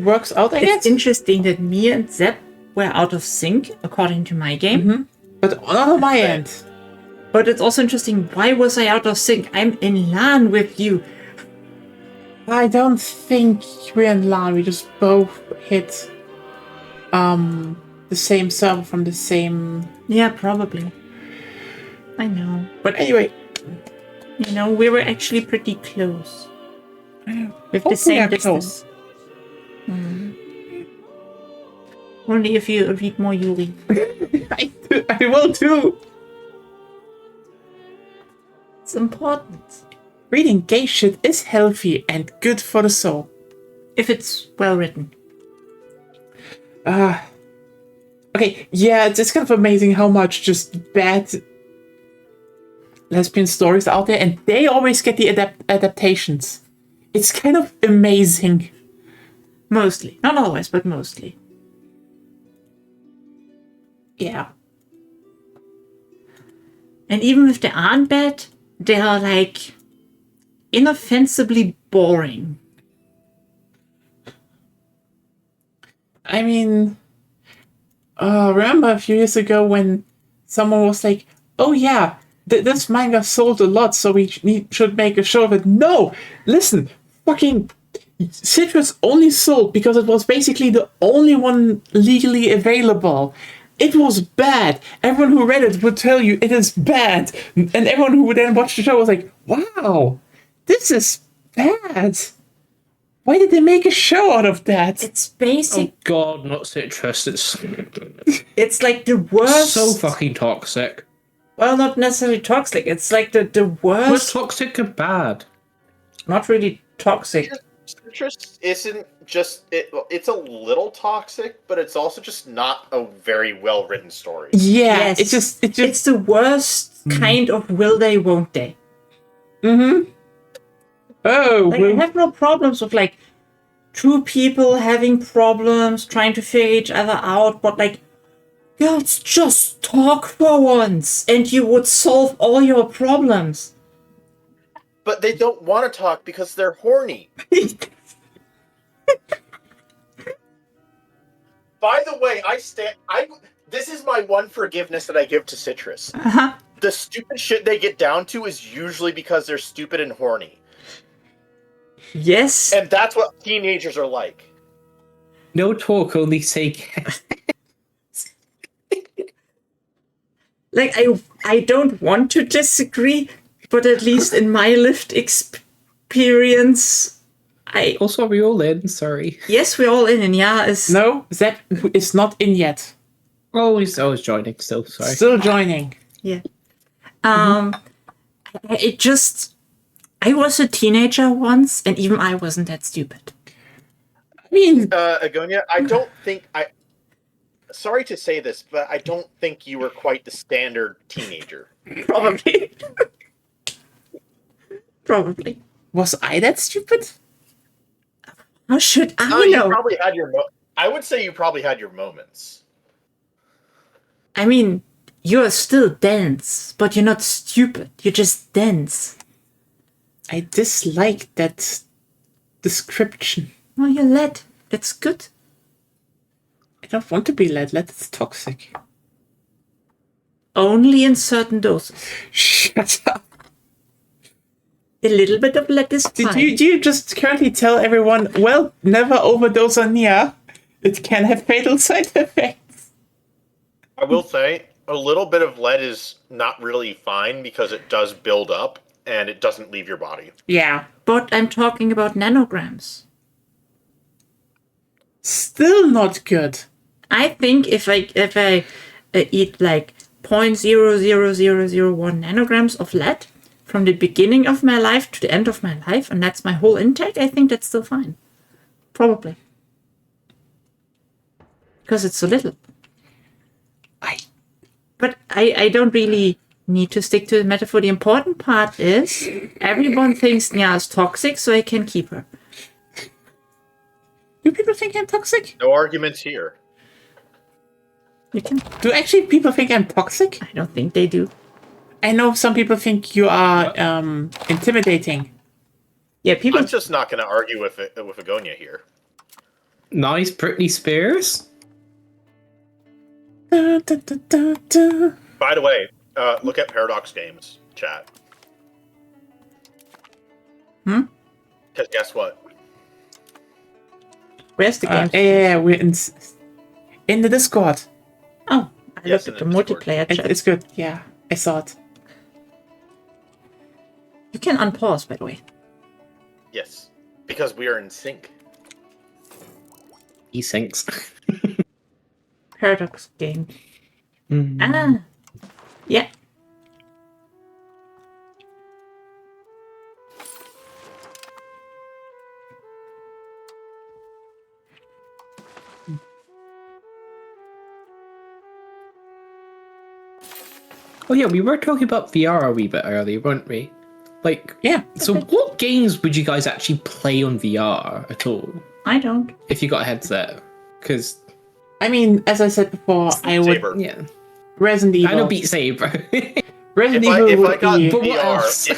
works out, I It's guess. interesting that me and Zep were out of sync, according to my game. But not on my end. But it's also interesting, why was I out of sync? I'm in LAN with you. I don't think we're in LAN. We just both hit the same server from the same. Yeah, probably. I know. But anyway, You know, we were actually pretty close. With hope the same we are distance. Only if you read more Yuri. I will too. It's important. Reading gay shit is healthy and good for the soul. If it's well written. Okay, yeah, it's kind of amazing how much just bad lesbian stories are out there, and they always get the adaptations. It's kind of amazing. Mostly. Not always, but mostly. Yeah. And even if they aren't bad, they are like inoffensively boring. I mean, remember a few years ago when someone was like, oh yeah, this manga sold a lot, so we should make a show of it. No! Listen, fucking Citrus only sold because it was basically the only one legally available. It was bad. Everyone who read it would tell you it is bad. And everyone who would then watch the show was like, wow, this is bad. Why did they make a show out of that? It's basic. Oh god, not citrus. It's It's like the worst. so fucking toxic. Well, not necessarily toxic. It's like the What's worst. toxic and bad? Not really toxic. Citrus isn't just it's a little toxic, but it's also just not a very well written story. Yeah, Yes. it's just It's the worst kind of will they, won't they. oh, Like, I have no problems with like two people having problems, trying to figure each other out, but like, girls, just talk for once, and you would solve all your problems. But they don't want to talk because they're horny. By the way, this is my one forgiveness that I give to Citrus. Uh-huh. The stupid shit they get down to is usually because they're stupid and horny. Yes. And that's what teenagers are like. No talk, only say Like, I don't want to disagree, but at least in my lived experience, Also, are we all in? Sorry. yes, we're all in, and yeah, is no, Zep is not in yet. Oh, I was joining still, sorry. Still joining. yeah. I was a teenager once, and even I wasn't that stupid. I mean, Agonia, I don't think sorry to say this, but I don't think you were quite the standard teenager. Probably. Probably. was I that stupid? How should I Oh, you know? probably had your I would say you probably had your moments. I mean, you're still dense, but you're not stupid. You're just dense. I dislike that description. Well, you're led. It's good. I don't want to be led. Led is toxic. Only in certain doses. Shut up. A little bit of lead is Do fine. you just currently tell everyone, well, never overdose on Nia. It can have fatal side effects. I will say, a little bit of lead is not really fine because it does build up and it doesn't leave your body. Yeah. But I'm talking about nanograms. Still not good. I think if I eat like 0.00001 nanograms of lead from the beginning of my life to the end of my life, and that's my whole intake, I think that's still fine. Probably. Because it's so little. But I don't really need to stick to the metaphor. The important part is everyone thinks Nya is toxic, so I can keep her. Do people think I'm toxic? No arguments here. You can. Do actually people think I'm toxic? I don't think they do. I know some people think you are intimidating. Yeah, people. I'm just not going to argue with Agonia here. Nice Britney Spears. Da, da, da, da, da. By the way, look at Paradox Games chat. Because guess what? Where's the game? Yeah, we're in the Discord. Oh, I Yes, looked at the in the Discord. multiplayer chat. It's good. Yeah, I saw it. You can unpause, by the way. Yes, because we are in sync. He sinks. Paradox game. Mm. Ah. Yeah. Oh yeah, we were talking about VR a wee bit earlier, weren't we? Like, Yeah. so what games would you guys actually play on VR at all? I don't. If you got a headset? Because, I mean, as I said before, I would Saber. yeah. Resident Evil. I know Beat Saber. Resident If I Evil would got be. But what VR, else?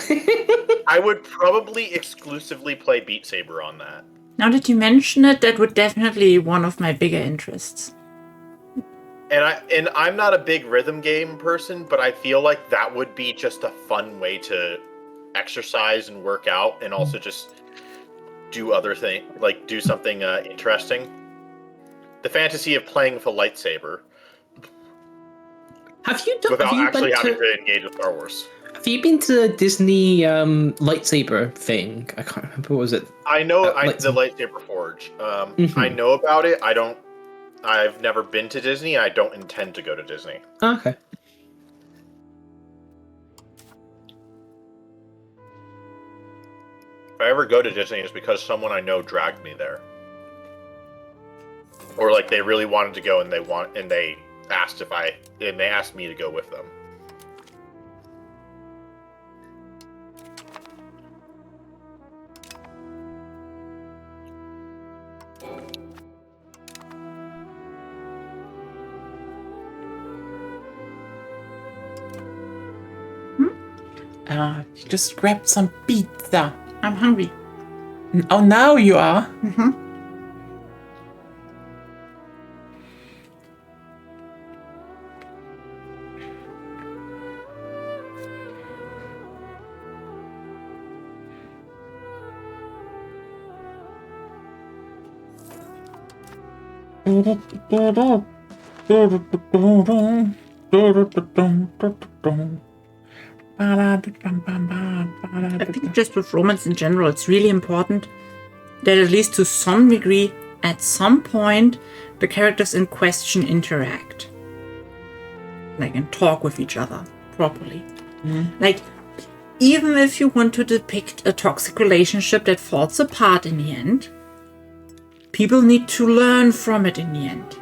I would probably exclusively play Beat Saber on that. Now that you mention it, that would definitely be one of my bigger interests. And I'm not a big rhythm game person, but I feel like that would be just a fun way to exercise and work out, and also just do other things, like do something interesting. The fantasy of playing with a lightsaber Have you done? without Have you actually been having to, to engage with Star Wars. Have you been to the Disney lightsaber thing? I can't remember. What was it? I know lightsaber. the lightsaber forge. Mhm. I know about it. I've never been to Disney. I don't intend to go to Disney. Okay. If I ever go to Disney, it's because someone I know dragged me there, or like they really wanted to go and they asked me to go with them. You just grabbed some pizza. I'm hungry. Oh, now you are. Mm-hmm. I think just with romance in general, it's really important that at least to some degree, at some point, the characters in question interact. Like, and talk with each other properly. Like, even if you want to depict a toxic relationship that falls apart in the end, people need to learn from it in the end.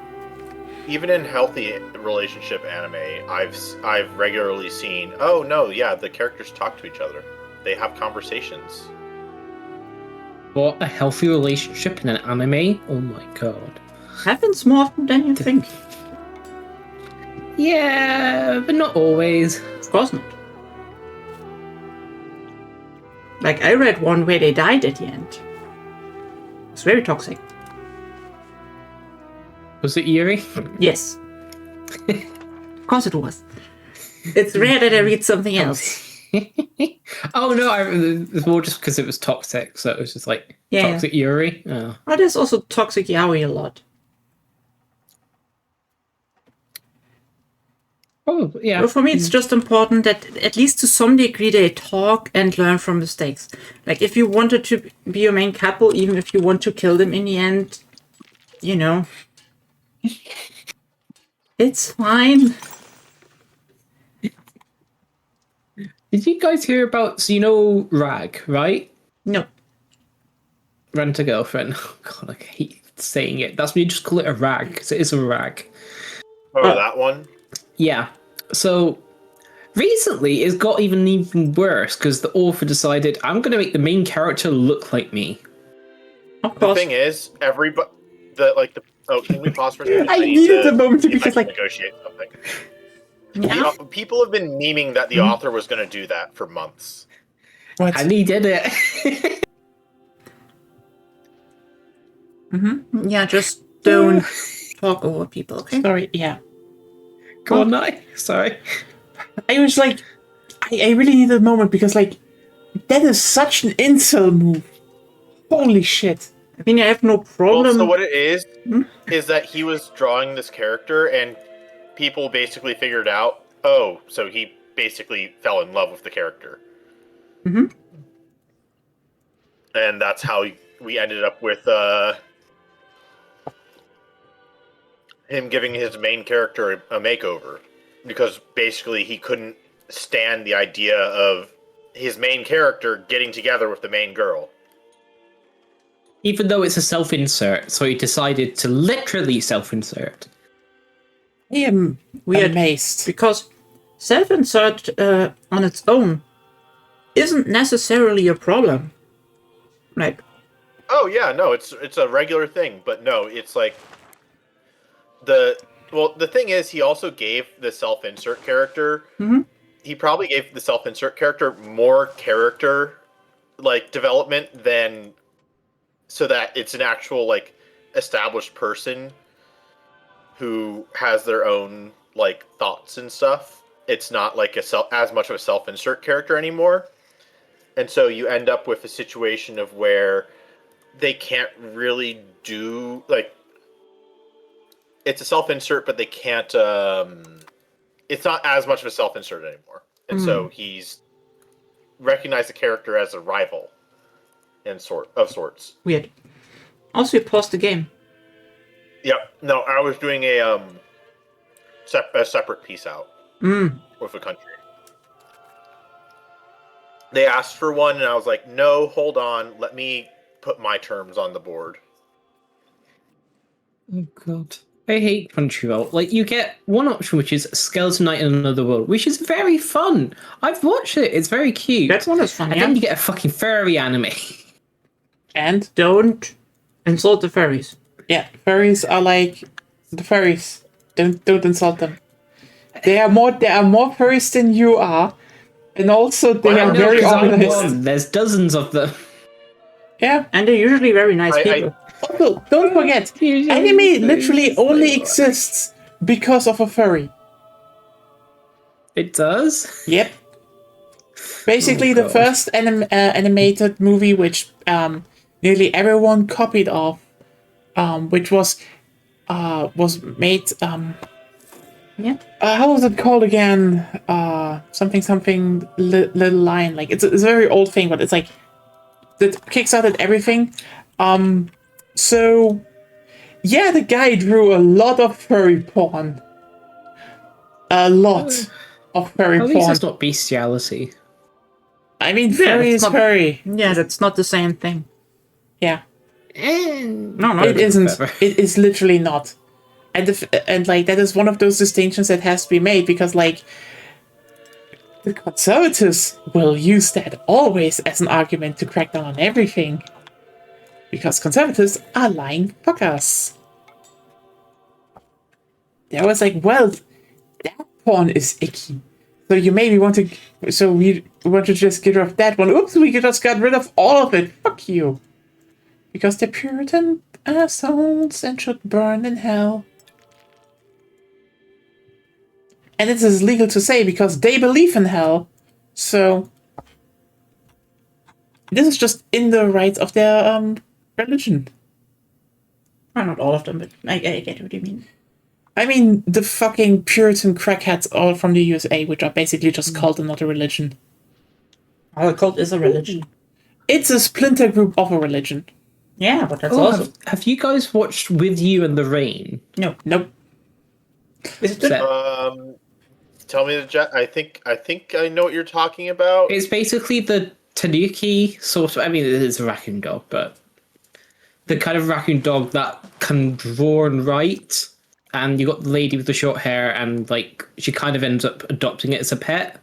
Even in healthy relationship anime, I've regularly seen, oh no, yeah, the characters talk to each other. They have conversations. What, a healthy relationship in an anime? Oh my god. Happens more often than you think. Yeah, but not always. Of course not. Like, I read one where they died at the end. It's very toxic. Was it Yuri? Yes. Of course it was. It's rare that I read something else. Oh no, it was more just because it was toxic, so it was just like Yeah. toxic Yuri. Oh. Oh, there's also toxic yaoi a lot. Oh, yeah. So for me, it's just important that at least to some degree they talk and learn from mistakes. Like, if you wanted to be your main couple, even if you want to kill them in the end, you know, it's fine. Did you guys hear about, so you know Rag, right? No. Rent a girlfriend. Oh god, I hate saying it. That's when you just call it a rag, because it is a rag. Oh, that one? Yeah. So recently it's got even worse because the author decided I'm gonna make the main character look like me. Of The course. thing is, everybody... Oh, can we pause for a second? I needed a moment to see if I because, can like... negotiate something. Yeah. People have been memeing that the author was going to do that for months. What? And he did it. Yeah, just don't talk over people, okay? Sorry, yeah. Go on, I. Sorry. I was like... I really needed a moment because, like, that is such an incel move. Holy shit. I mean, I have no problem. Well, so what it is that he was drawing this character, and people basically figured out, oh, so he basically fell in love with the character. Mm-hmm. And that's how we ended up with him giving his main character a makeover. Because basically he couldn't stand the idea of his main character getting together with the main girl. Even though it's a self-insert, so he decided to literally self-insert. I am Weird. amazed. Because self-insert on its own isn't necessarily a problem. Like, Oh yeah, no, it's a regular thing, but no, it's like the thing is he also gave the self-insert character he probably gave the self-insert character more character like development than so that it's an actual like established person who has their own like thoughts and stuff. It's not like as much of a self-insert character anymore. And so you end up with a situation of where they can't really do like it's a self-insert, but they can't it's not as much of a self-insert anymore. And so he's recognized the character as a rival of sorts. weird. Also, you paused the game. Yep. No, I was doing a separate piece out with a country. They asked for one, and I was like, no, hold on. Let me put my terms on the board. Oh god. I hate Crunchyroll. Like, you get one option, which is Skeleton Knight in Another World, which is very fun. I've watched it. It's very cute. That one is fun, And yeah. then you get a fucking furry anime. And, Don't insult the fairies. yeah, furries are like... The furries. Don't insult them. There are more furries than you are. And also, they I are know, very 'cause I'm organized. one. There's dozens of them. Yeah. And they're usually very nice people. Also, don't forget, anime literally only exists because of a furry. It does? Yep. Basically, the God. first animated movie which nearly everyone copied off, which was made. Yeah. How was it called again? Something Little Lion. Like it's a very old thing, but it's like that kickstarted everything. So yeah, the guy drew a lot of furry porn. A lot of furry At least porn. it's not bestiality. I mean, Yeah, furry it's is not- furry. Yeah, that's not the same thing. Yeah. No, It isn't. Whatever. It is literally not. And like that is one of those distinctions that has to be made because like the conservatives will use that always as an argument to crack down on everything. Because conservatives are lying fuckers. They was like, well, that porn is icky. So you maybe want to we want to just get rid of that one. Oops, we just got rid of all of it. Fuck you. Because they're Puritan assholes and should burn in hell. And this is legal to say because they believe in hell. So this is just in the rights of their religion. Well, not all of them, but I get what you mean. I mean, the fucking Puritan crackheads all from the USA, which are basically just cult and not a religion. Our cult is a religion. It's a splinter group of a religion. Yeah, but that's Oh, awesome. have you guys watched With You and the Rain? No. Nope. Is it good? That- Tell me I think I know what you're talking about. It's basically the tanuki sort of. I mean, it is a raccoon dog, but the kind of raccoon dog that can draw and write. And you got the lady with the short hair, and like she kind of ends up adopting it as a pet.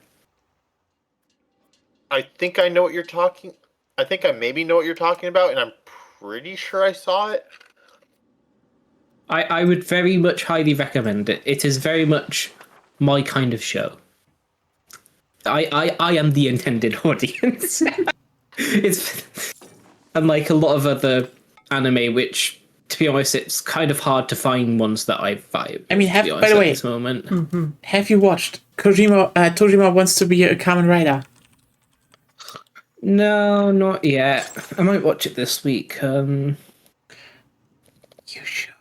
I think I know what you're talking. I think I maybe know what you're talking about, and I'm pretty sure I saw it. I would very much highly recommend it. It is very much my kind of show. I am the intended audience. It's unlike a lot of other anime, which, to be honest, it's kind of hard to find ones that I vibe. I mean, by the way, at this moment, have you watched Tojima Wants to Be a Kamen Rider? no, not yet. I might watch it this week. You should.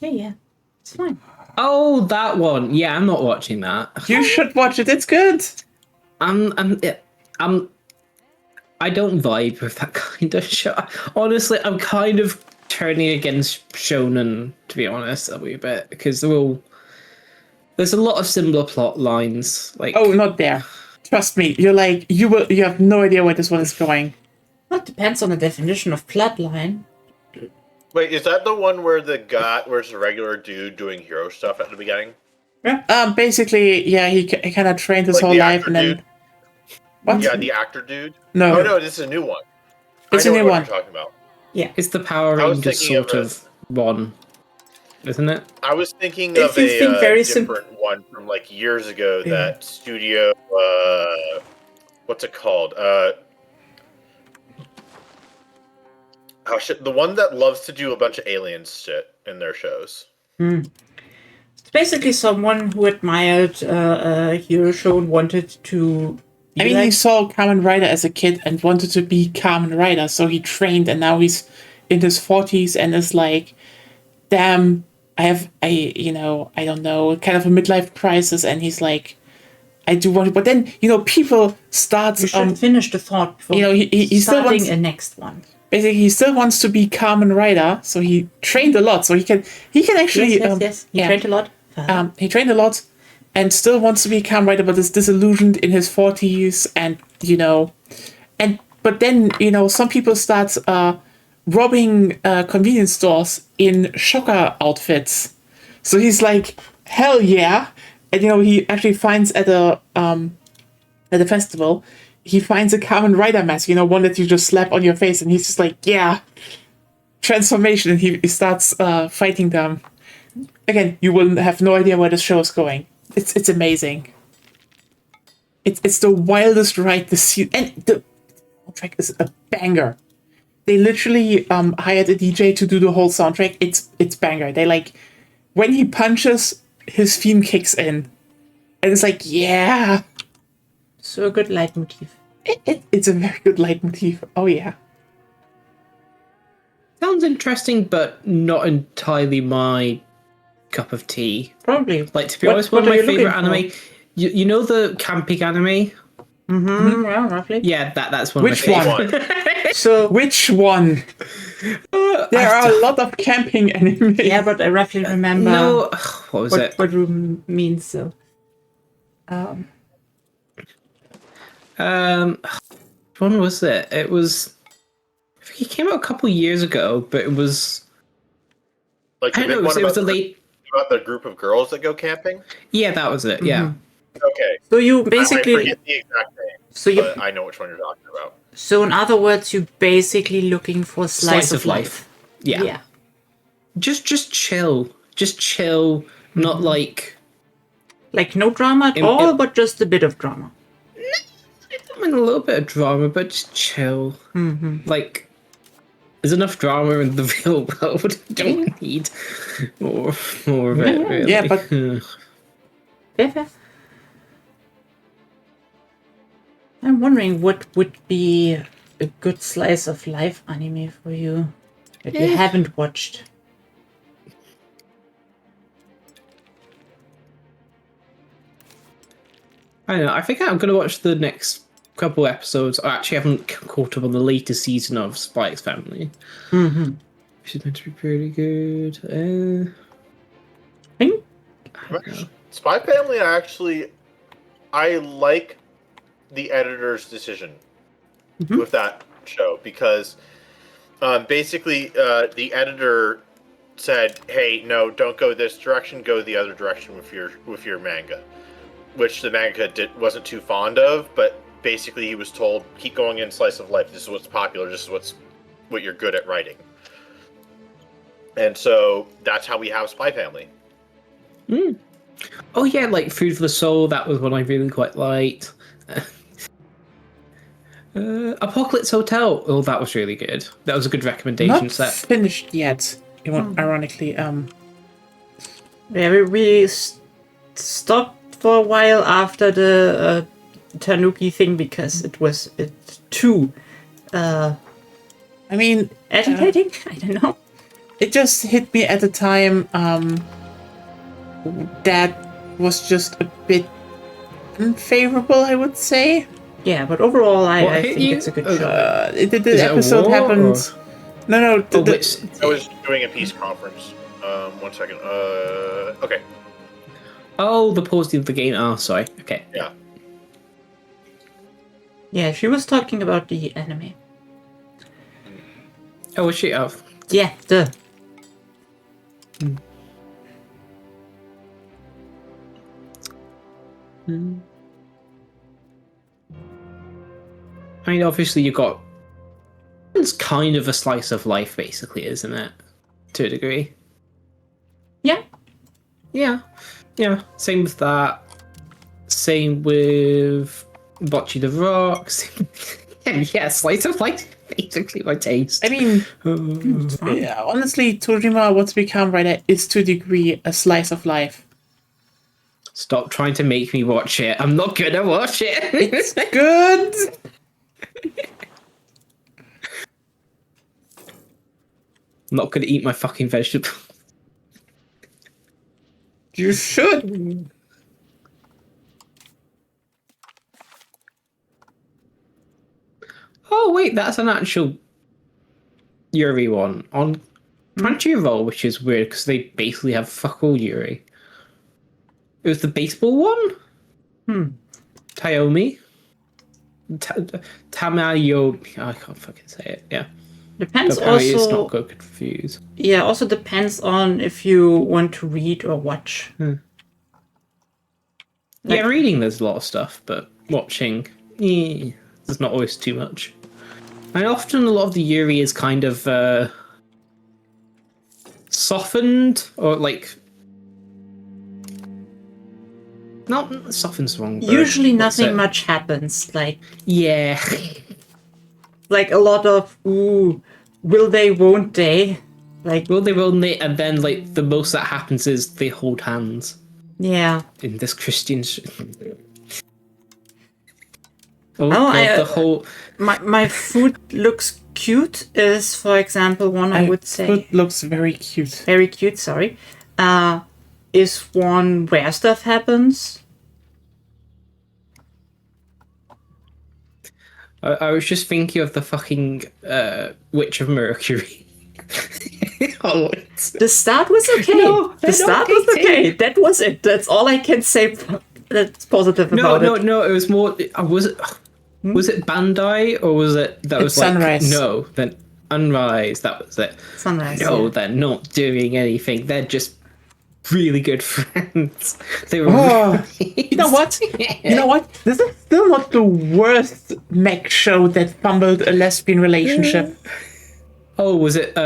Yeah. It's fine. Oh, that one. Yeah, I'm not watching that. You should watch it. It's good. I don't vibe with that kind of show. Honestly, I'm kind of turning against shonen, to be honest, a wee bit, because there's a lot of similar plot lines. Like, Oh, not there. Trust me. You have no idea where this one is going. Well, it depends on the definition of bloodline. Wait, is that the one where where's the regular dude doing hero stuff at the beginning? Basically, yeah, he kind of trained his Like whole the life actor and then. dude? What? Yeah, the actor dude. No. Oh no, this is a new one. It's I know a new what one. you're talking about. it's the Power I was Rangers thinking sort of of one, isn't it? I was thinking If of you a think very different one from like years ago. Yeah. That studio, what's it called? Oh shit, the one that loves to do a bunch of aliens shit in their shows. It's basically someone who admired a hero show and wanted to. I mean, he saw Kamen Rider as a kid and wanted to be Kamen Rider, so he trained, and now he's in his 40s and is like, damn, I don't know, kind of a midlife crisis, and he's like, I do want it. But then, people start... You should finish the thought before he still starting wants... a next one. Basically, he still wants to be Kamen Rider, so he trained a lot, so he can actually... Yes. He trained a lot. He trained a lot and still wants to be a Kamen Rider, but is disillusioned in his 40s, and, but then, some people start robbing convenience stores in shocker outfits. So he's like, hell yeah. And, he actually finds at a festival, he finds a Kamen Rider mask, one that you just slap on your face, and he's just like, yeah, transformation, and he starts fighting them. Again, you will have no idea where the show is going. It's amazing. It's the wildest ride to see, and the soundtrack is a banger. They literally hired a DJ to do the whole soundtrack. It's banger. They when he punches, his theme kicks in, and it's like, yeah. So a good leitmotif. It's a very good leitmotif. Oh yeah. Sounds interesting, but not entirely my cup of tea. Probably. Like, to be honest, one of what my are you looking favorite anime. You know the camping anime? Yeah, roughly. Yeah, that's one Which of my one? favorite. So Which one? There are a lot of camping anime. yeah, but I roughly remember No, what was it? what room means. So Which one was it? It was. I think it came out a couple years ago, but it was. Like I the don't big know. one It was a about late. the group of girls that go camping. Yeah, that was it. Yeah. Okay. so you I basically forget the exact name, so you but I know which one you're talking about. so in other words, you're basically looking for slice of life. Yeah. Just chill. Just chill. Not like. Like no drama at all, but just a bit of drama. I mean, a little bit of drama, but just chill. Like, there's enough drama in the real world. Don't need more of it. Really. Yeah, but Fair. I'm wondering what would be a good slice of life anime for you that you haven't watched. I don't know. I think I'm going to watch the next couple episodes. I actually haven't caught up on the latest season of Spy X Family. Which is meant to be pretty good. Think? I don't know. Spy Family, I like the editor's decision with that show because basically the editor said, "Hey, no, don't go this direction. Go the other direction with your manga," which the manga wasn't too fond of. But basically, he was told, "Keep going in slice of life. This is what's popular. This is what you're good at writing." And so that's how we have Spy Family. Oh yeah, like Food for the Soul. That was one I really quite liked. Apocalypse Hotel. Oh, that was really good. That was a good recommendation Not set. finished yet. Ironically, Yeah, we stopped for a while after the Tanuki thing because it's too I mean, agitating. I don't know. it just hit me at the time that was just a bit unfavorable, I would say. Yeah, but overall, I hit think you? it's a good show. The episode war, happened. or- No, Oh, the, which- I was doing a peace conference. 1 second. Okay. oh, the pause of the game. Oh, sorry. Okay. Yeah. Yeah, she was talking about the anime. Oh, was she? Oh, Yeah, the I mean, obviously you got. It's kind of a slice of life, basically, isn't it? To a degree. yeah. Yeah. Yeah. Same with that. Same with Bocce the Rocks. Yeah, slice of life, basically my taste. I mean, yeah, honestly, Tojima, What's Become Writer is to a degree a slice of life. Stop trying to make me watch it. I'm not gonna watch it. It's good. I'm not gonna eat my fucking vegetables. You should. Oh wait, that's an actual Yuri one on Crunchyroll, which is weird because they basically have fuck all Yuri. It was the baseball one. Tayomi. Tamayomi. I can't fucking say it. Yeah. Depends But apparently it's also. not good confused. Yeah, also depends on if you want to read or watch. Yeah, reading there's a lot of stuff, but watching, there's not always too much. And often a lot of the Yuri is kind of softened or like. Not softened's the wrong word. Usually What's nothing it? much happens. Yeah. Like a lot of will they, won't they? Like Well, they will knit, and then like the most that happens is they hold hands yeah. in this Christian. Oh, God, the whole. My food looks cute is, for example, one I would say Food looks very cute. very cute. Sorry, is one where stuff happens. I was just thinking of the fucking Witch of Mercury. Oh, The start was okay. No, the I start don't was hate okay. it. That was it. That's all I can say. That's positive no, about it. no. It was more. Was it? Was it Bandai or was it that It's was like Sunrise. no? Then Unrise. That was it. Sunrise. No, yeah. they're not doing anything. They're just really good friends. They were. Oh, you know what? You know what? This is still not the worst mech show that fumbled a lesbian relationship. Oh, was it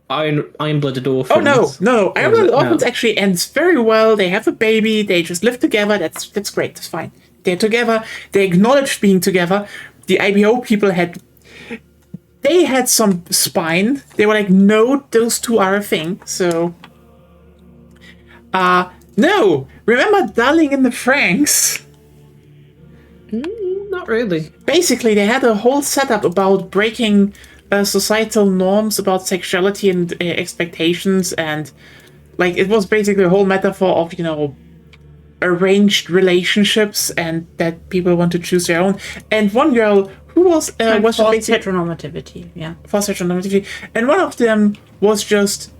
Iron-Blooded Orphans? Oh no! Iron was it? Blooded Orphans No. actually ends very well. They have a baby. They just live together. That's great. That's fine. They're together. They acknowledge being together. The IBO people had some spine. They were like, no, those two are a thing. So, no. Remember Darling in the Franxx? Not really. Basically, they had a whole setup about breaking societal norms about sexuality and expectations, and like it was basically a whole metaphor of arranged relationships and that people want to choose their own. And one girl who was False basically heteronormativity. Yeah. false heteronormativity, and one of them was just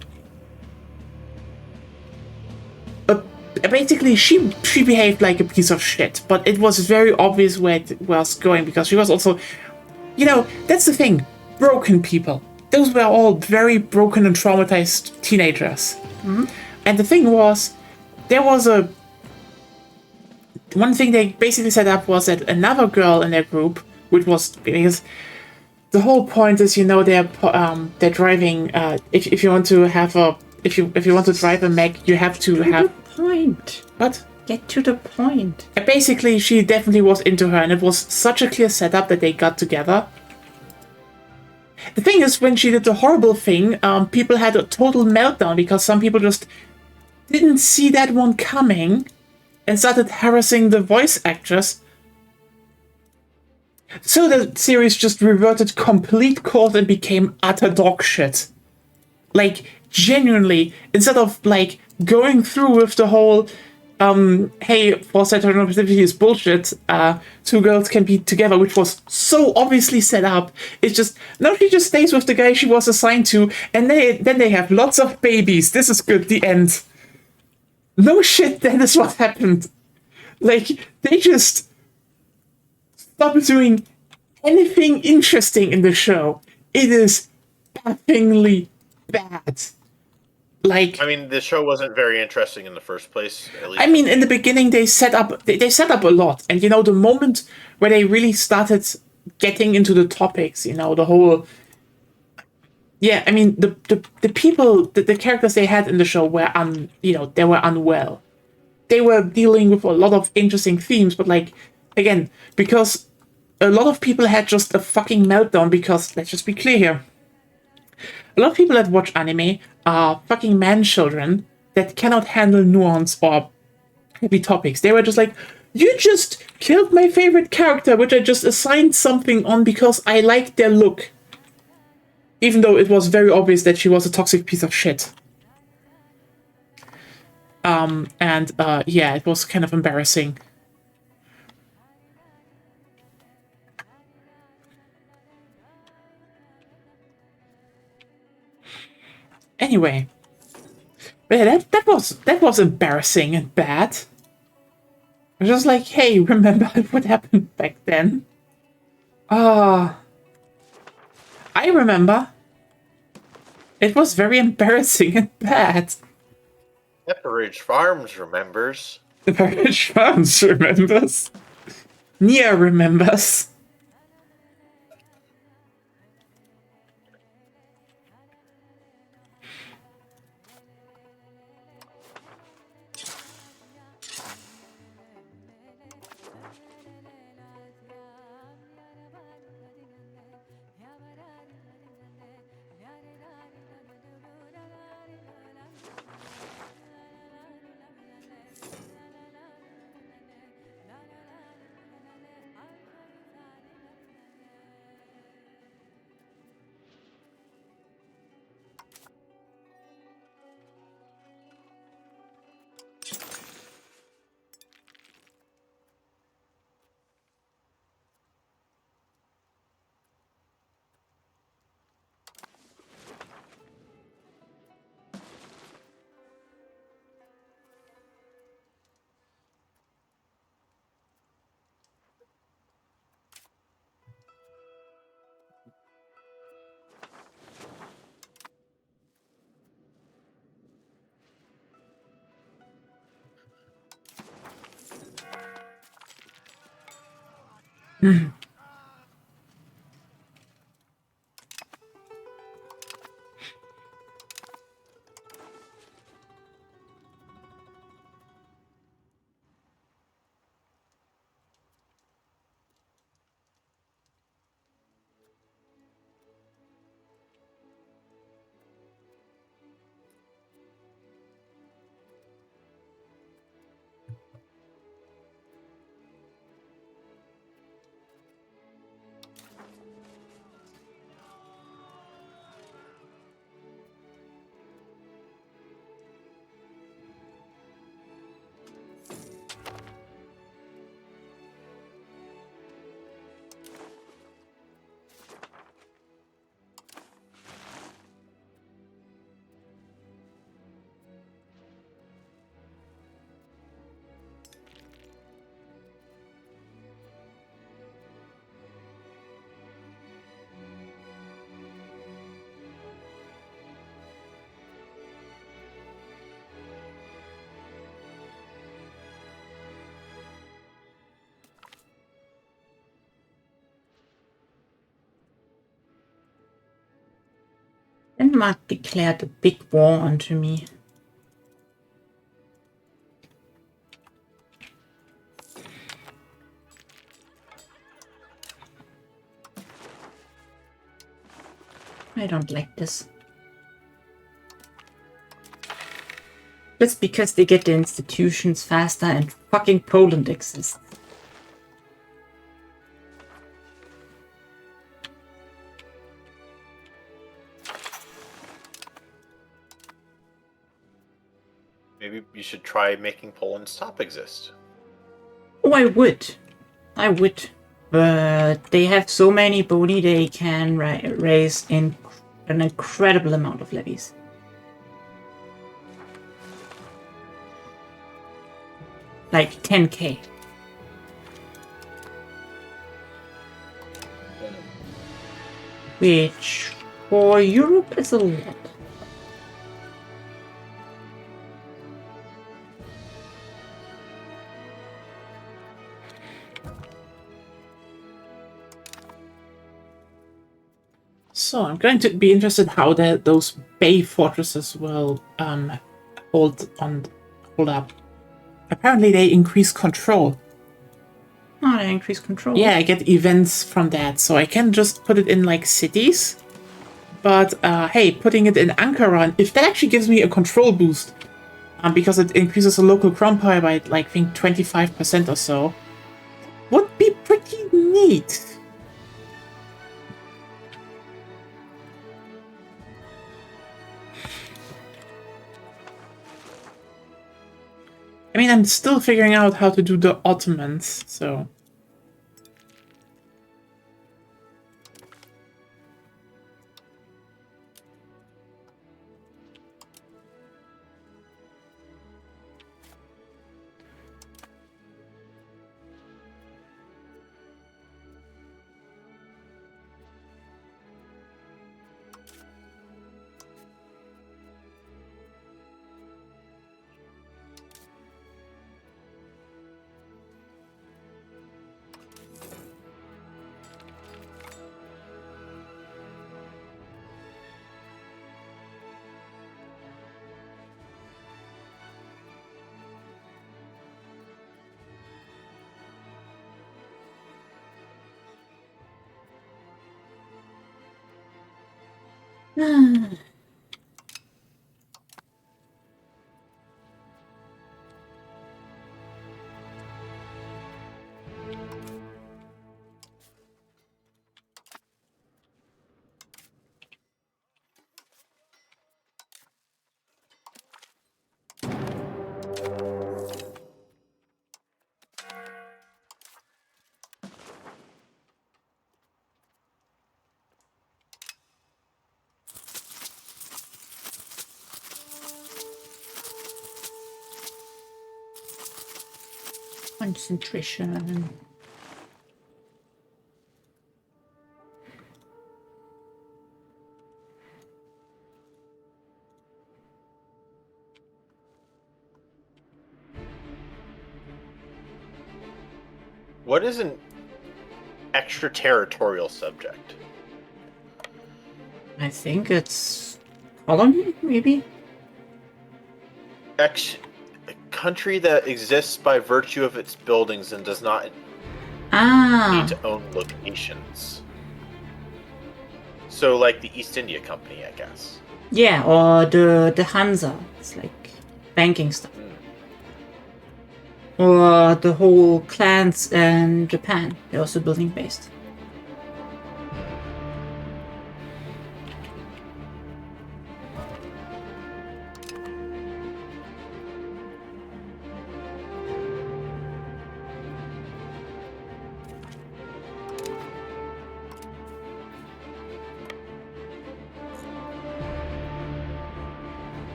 a basically she behaved like a piece of shit, but it was very obvious where it was going because she was also, that's the thing, broken people. Those were all very broken and traumatized teenagers. And the thing was, there was one thing they basically set up was that another girl in their group, which was because the whole point is, they're driving. If you want to have if you want to drive a mech, you have to have point. What? Get to the point. Basically, she definitely was into her, and it was such a clear setup that they got together. The thing is, when she did the horrible thing, people had a total meltdown because some people just didn't see that one coming and started harassing the voice actress. So the series just reverted complete course and became utter dog shit. Like, genuinely, instead of, like, going through with the whole, hey, false heteronormativity is bullshit, two girls can be together, which was so obviously set up, it's just, now she just stays with the guy she was assigned to, and then they have lots of babies. This is good, the end. No shit, that is what happened. Like, they just stopped doing anything interesting in the show. It is bafflingly bad. Like, I mean, the show wasn't very interesting in the first place. At least I mean, in the beginning, they set up a lot, and the moment where they really started getting into the topics, the whole. Yeah, I mean, the people, the characters they had in the show were they were unwell. They were dealing with a lot of interesting themes, but like, again, because a lot of people had just a fucking meltdown because, let's just be clear here, a lot of people that watch anime are fucking man-children that cannot handle nuance or heavy topics. They were just like, you just killed my favorite character, which I just assigned something on because I liked their look. Even though it was very obvious that she was a toxic piece of shit. Yeah, it was kind of embarrassing. Anyway, but yeah, that was embarrassing and bad. I was just like, hey, remember what happened back then? I remember. It was very embarrassing and bad. Pepperidge Farms remembers. The Pepperidge Farms remembers. Nia remembers. Denmark declared a big war onto me. I don't like this. Just because they get the institutions faster and fucking Poland exists. Maybe you should try making Poland stop exist. Oh, I would. I would. But they have so many boni they can raise in an incredible amount of levies. Like 10k. Which for Europe is a lot. So I'm going to be interested how those Bay fortresses will hold up. Apparently they increase control. Oh, they increase control. Yeah, I get events from that, so I can just put it in like cities. But hey, putting it in Ankara, if that actually gives me a control boost, because it increases the local crown power by like I think 25% or so, would be pretty neat. I mean, I'm still figuring out how to do the Ottomans, so... Concentration. What is an extraterritorial subject? I think it's colony, maybe? A country that exists by virtue of its buildings and does not need to own locations. So, like the East India Company, I guess. Yeah, or the Hansa. It's like banking stuff. Or the whole clans in Japan. They're also building based.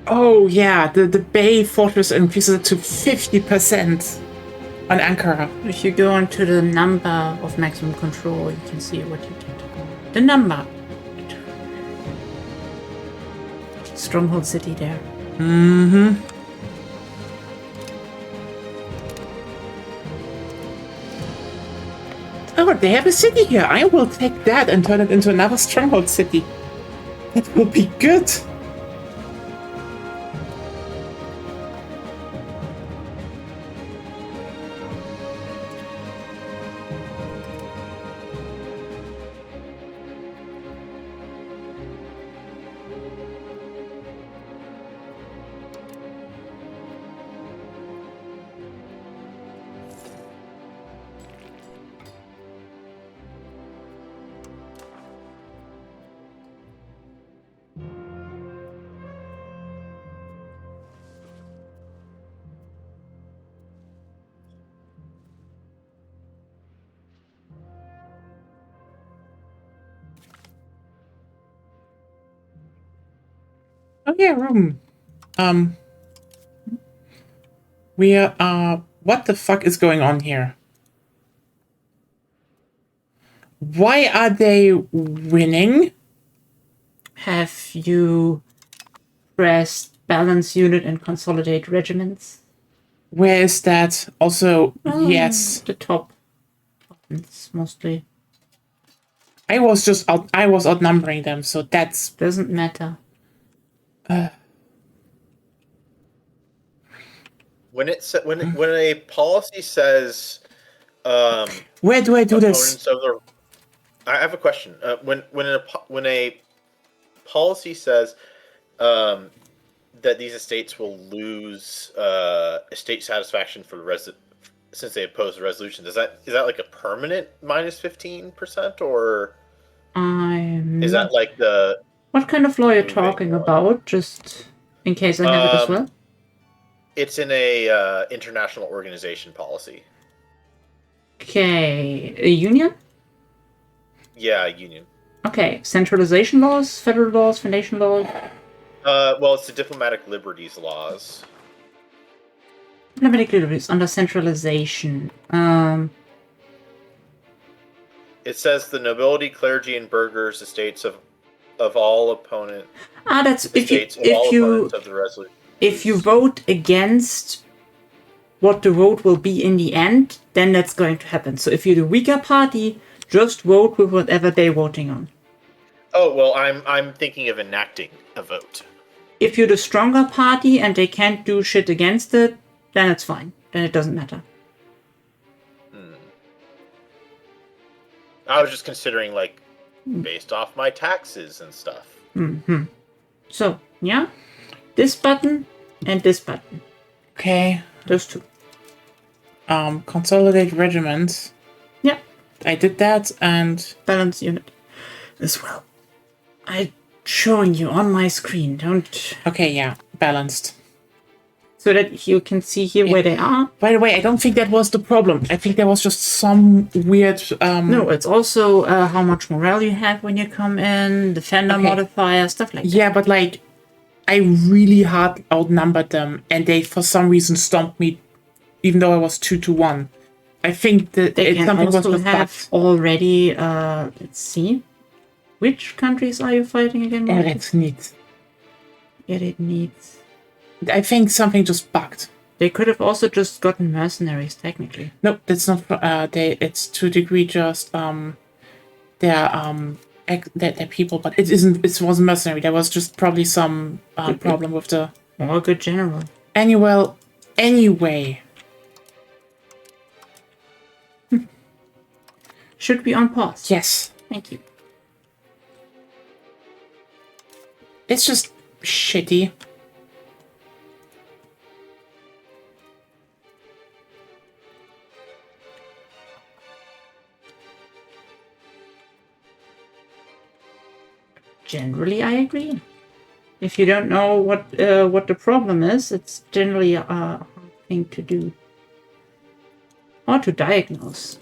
Oh yeah, the Bay Fortress increases it to 50% on Ankara. If you go into the number of maximum control, you can see what you did. The number. Stronghold city there. Mm-hmm. Oh, they have a city here. I will take that and turn it into another stronghold city. That will be good. Oh yeah, room. We are, what the fuck is going on here? Why are they winning? Have you pressed balance unit and consolidate regiments? Where is that? Also, yes. The top buttons, mostly. I was outnumbering them, so that's... Doesn't matter. When a policy says, where do I do this? I have a question. When a policy says that these estates will lose estate satisfaction for since they oppose the resolution, is that like a permanent minus 15%, or is that like the... What kind of law are you talking about? Just in case I have it as well. It's in a international organization policy. Okay, a union? Yeah, union. Okay, centralization laws, federal laws, foundation laws. Well, it's the diplomatic liberties laws. Diplomatic liberties under centralization. It says the nobility, clergy, and burghers' estates of all opponent. That's if you you vote against what the vote will be in the end, then that's going to happen. So if you're the weaker party, just vote with whatever they're voting on. Oh well, I'm thinking of enacting a vote. If you're the stronger party and they can't do shit against it, then it's fine. Then it doesn't matter. I was just considering, like, based off my taxes and stuff. Mm-hmm. So, yeah. This button and this button. Okay. Those two. Consolidate regiments. Yeah. I did that, and... balance unit as well. I'm showing you on my screen, don't... Okay, yeah. Balanced. So that you can see here where they are. By the way, I don't think that was the problem. I think there was just some weird... No, it's also how much morale you have when you come in, defender modifier, stuff like that. Yeah, but like, I really hard outnumbered them, and they, for some reason, stomped me, even though I was 2-1. I think that something was just bugged. Already, let's see. Which countries are you fighting again? Eretnit. Eretnit. I think something just bugged. They could have also just gotten mercenaries, technically. No, that's not. It's to a degree just they're people, but it isn't. It wasn't mercenary. There was just probably some problem with the. Or good general. Anyway. Should be on pause. Yes. Thank you. It's just shitty. Generally, I agree. If you don't know what the problem is, it's generally a hard thing to do. Or to diagnose.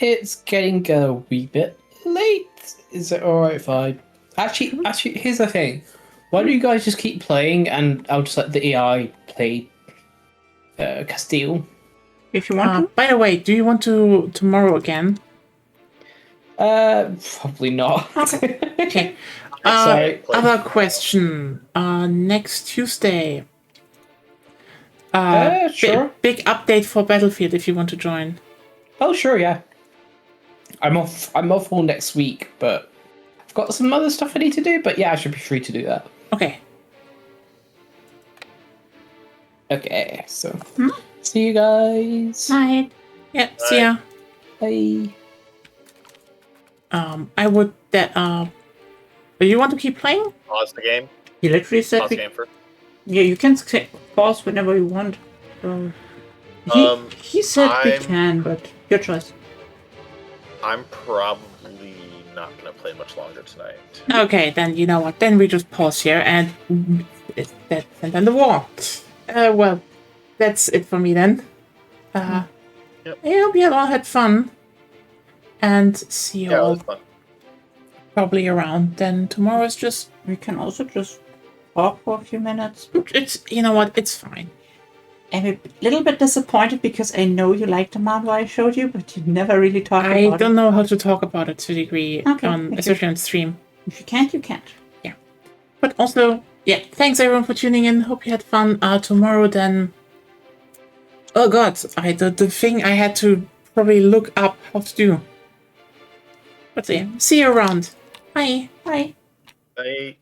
it's getting a wee bit late. Is it alright if I... Actually, here's the thing. Why don't you guys just keep playing and I'll just let the AI play Castile? If you want to. By the way, do you want to tomorrow again? Probably not. Okay. Sorry. Other question. Next Tuesday. Sure. Big update for Battlefield if you want to join. Oh, sure, yeah. I'm off all next week, but I've got some other stuff I need to do, but yeah, I should be free to do that. Okay. Okay, so see you guys. Night. Yeah, see ya. Bye. I would that do you want to keep playing? Pause the game. He literally said Pause the game first. yeah, you can pause whenever you want. So he said we can, but your choice. I'm probably not going to play much longer tonight. Okay, then you know what? Then we just pause here and then the war. Well, that's it for me then. Yep. I hope you all had fun. And see you Yeah, it all was fun. probably around. Then tomorrow's just We can also just talk for a few minutes. it's you know what? It's fine. I'm a little bit disappointed because I know you liked the manga I showed you, but you never really talked about it. I don't know how to talk about it to a degree Okay, thank you. especially on stream. If you can't, you can't. But also, yeah, thanks everyone for tuning in. Hope you had fun. Tomorrow then. Oh god, the thing I had to probably look up how to do. But yeah, see you around. Bye. Bye. I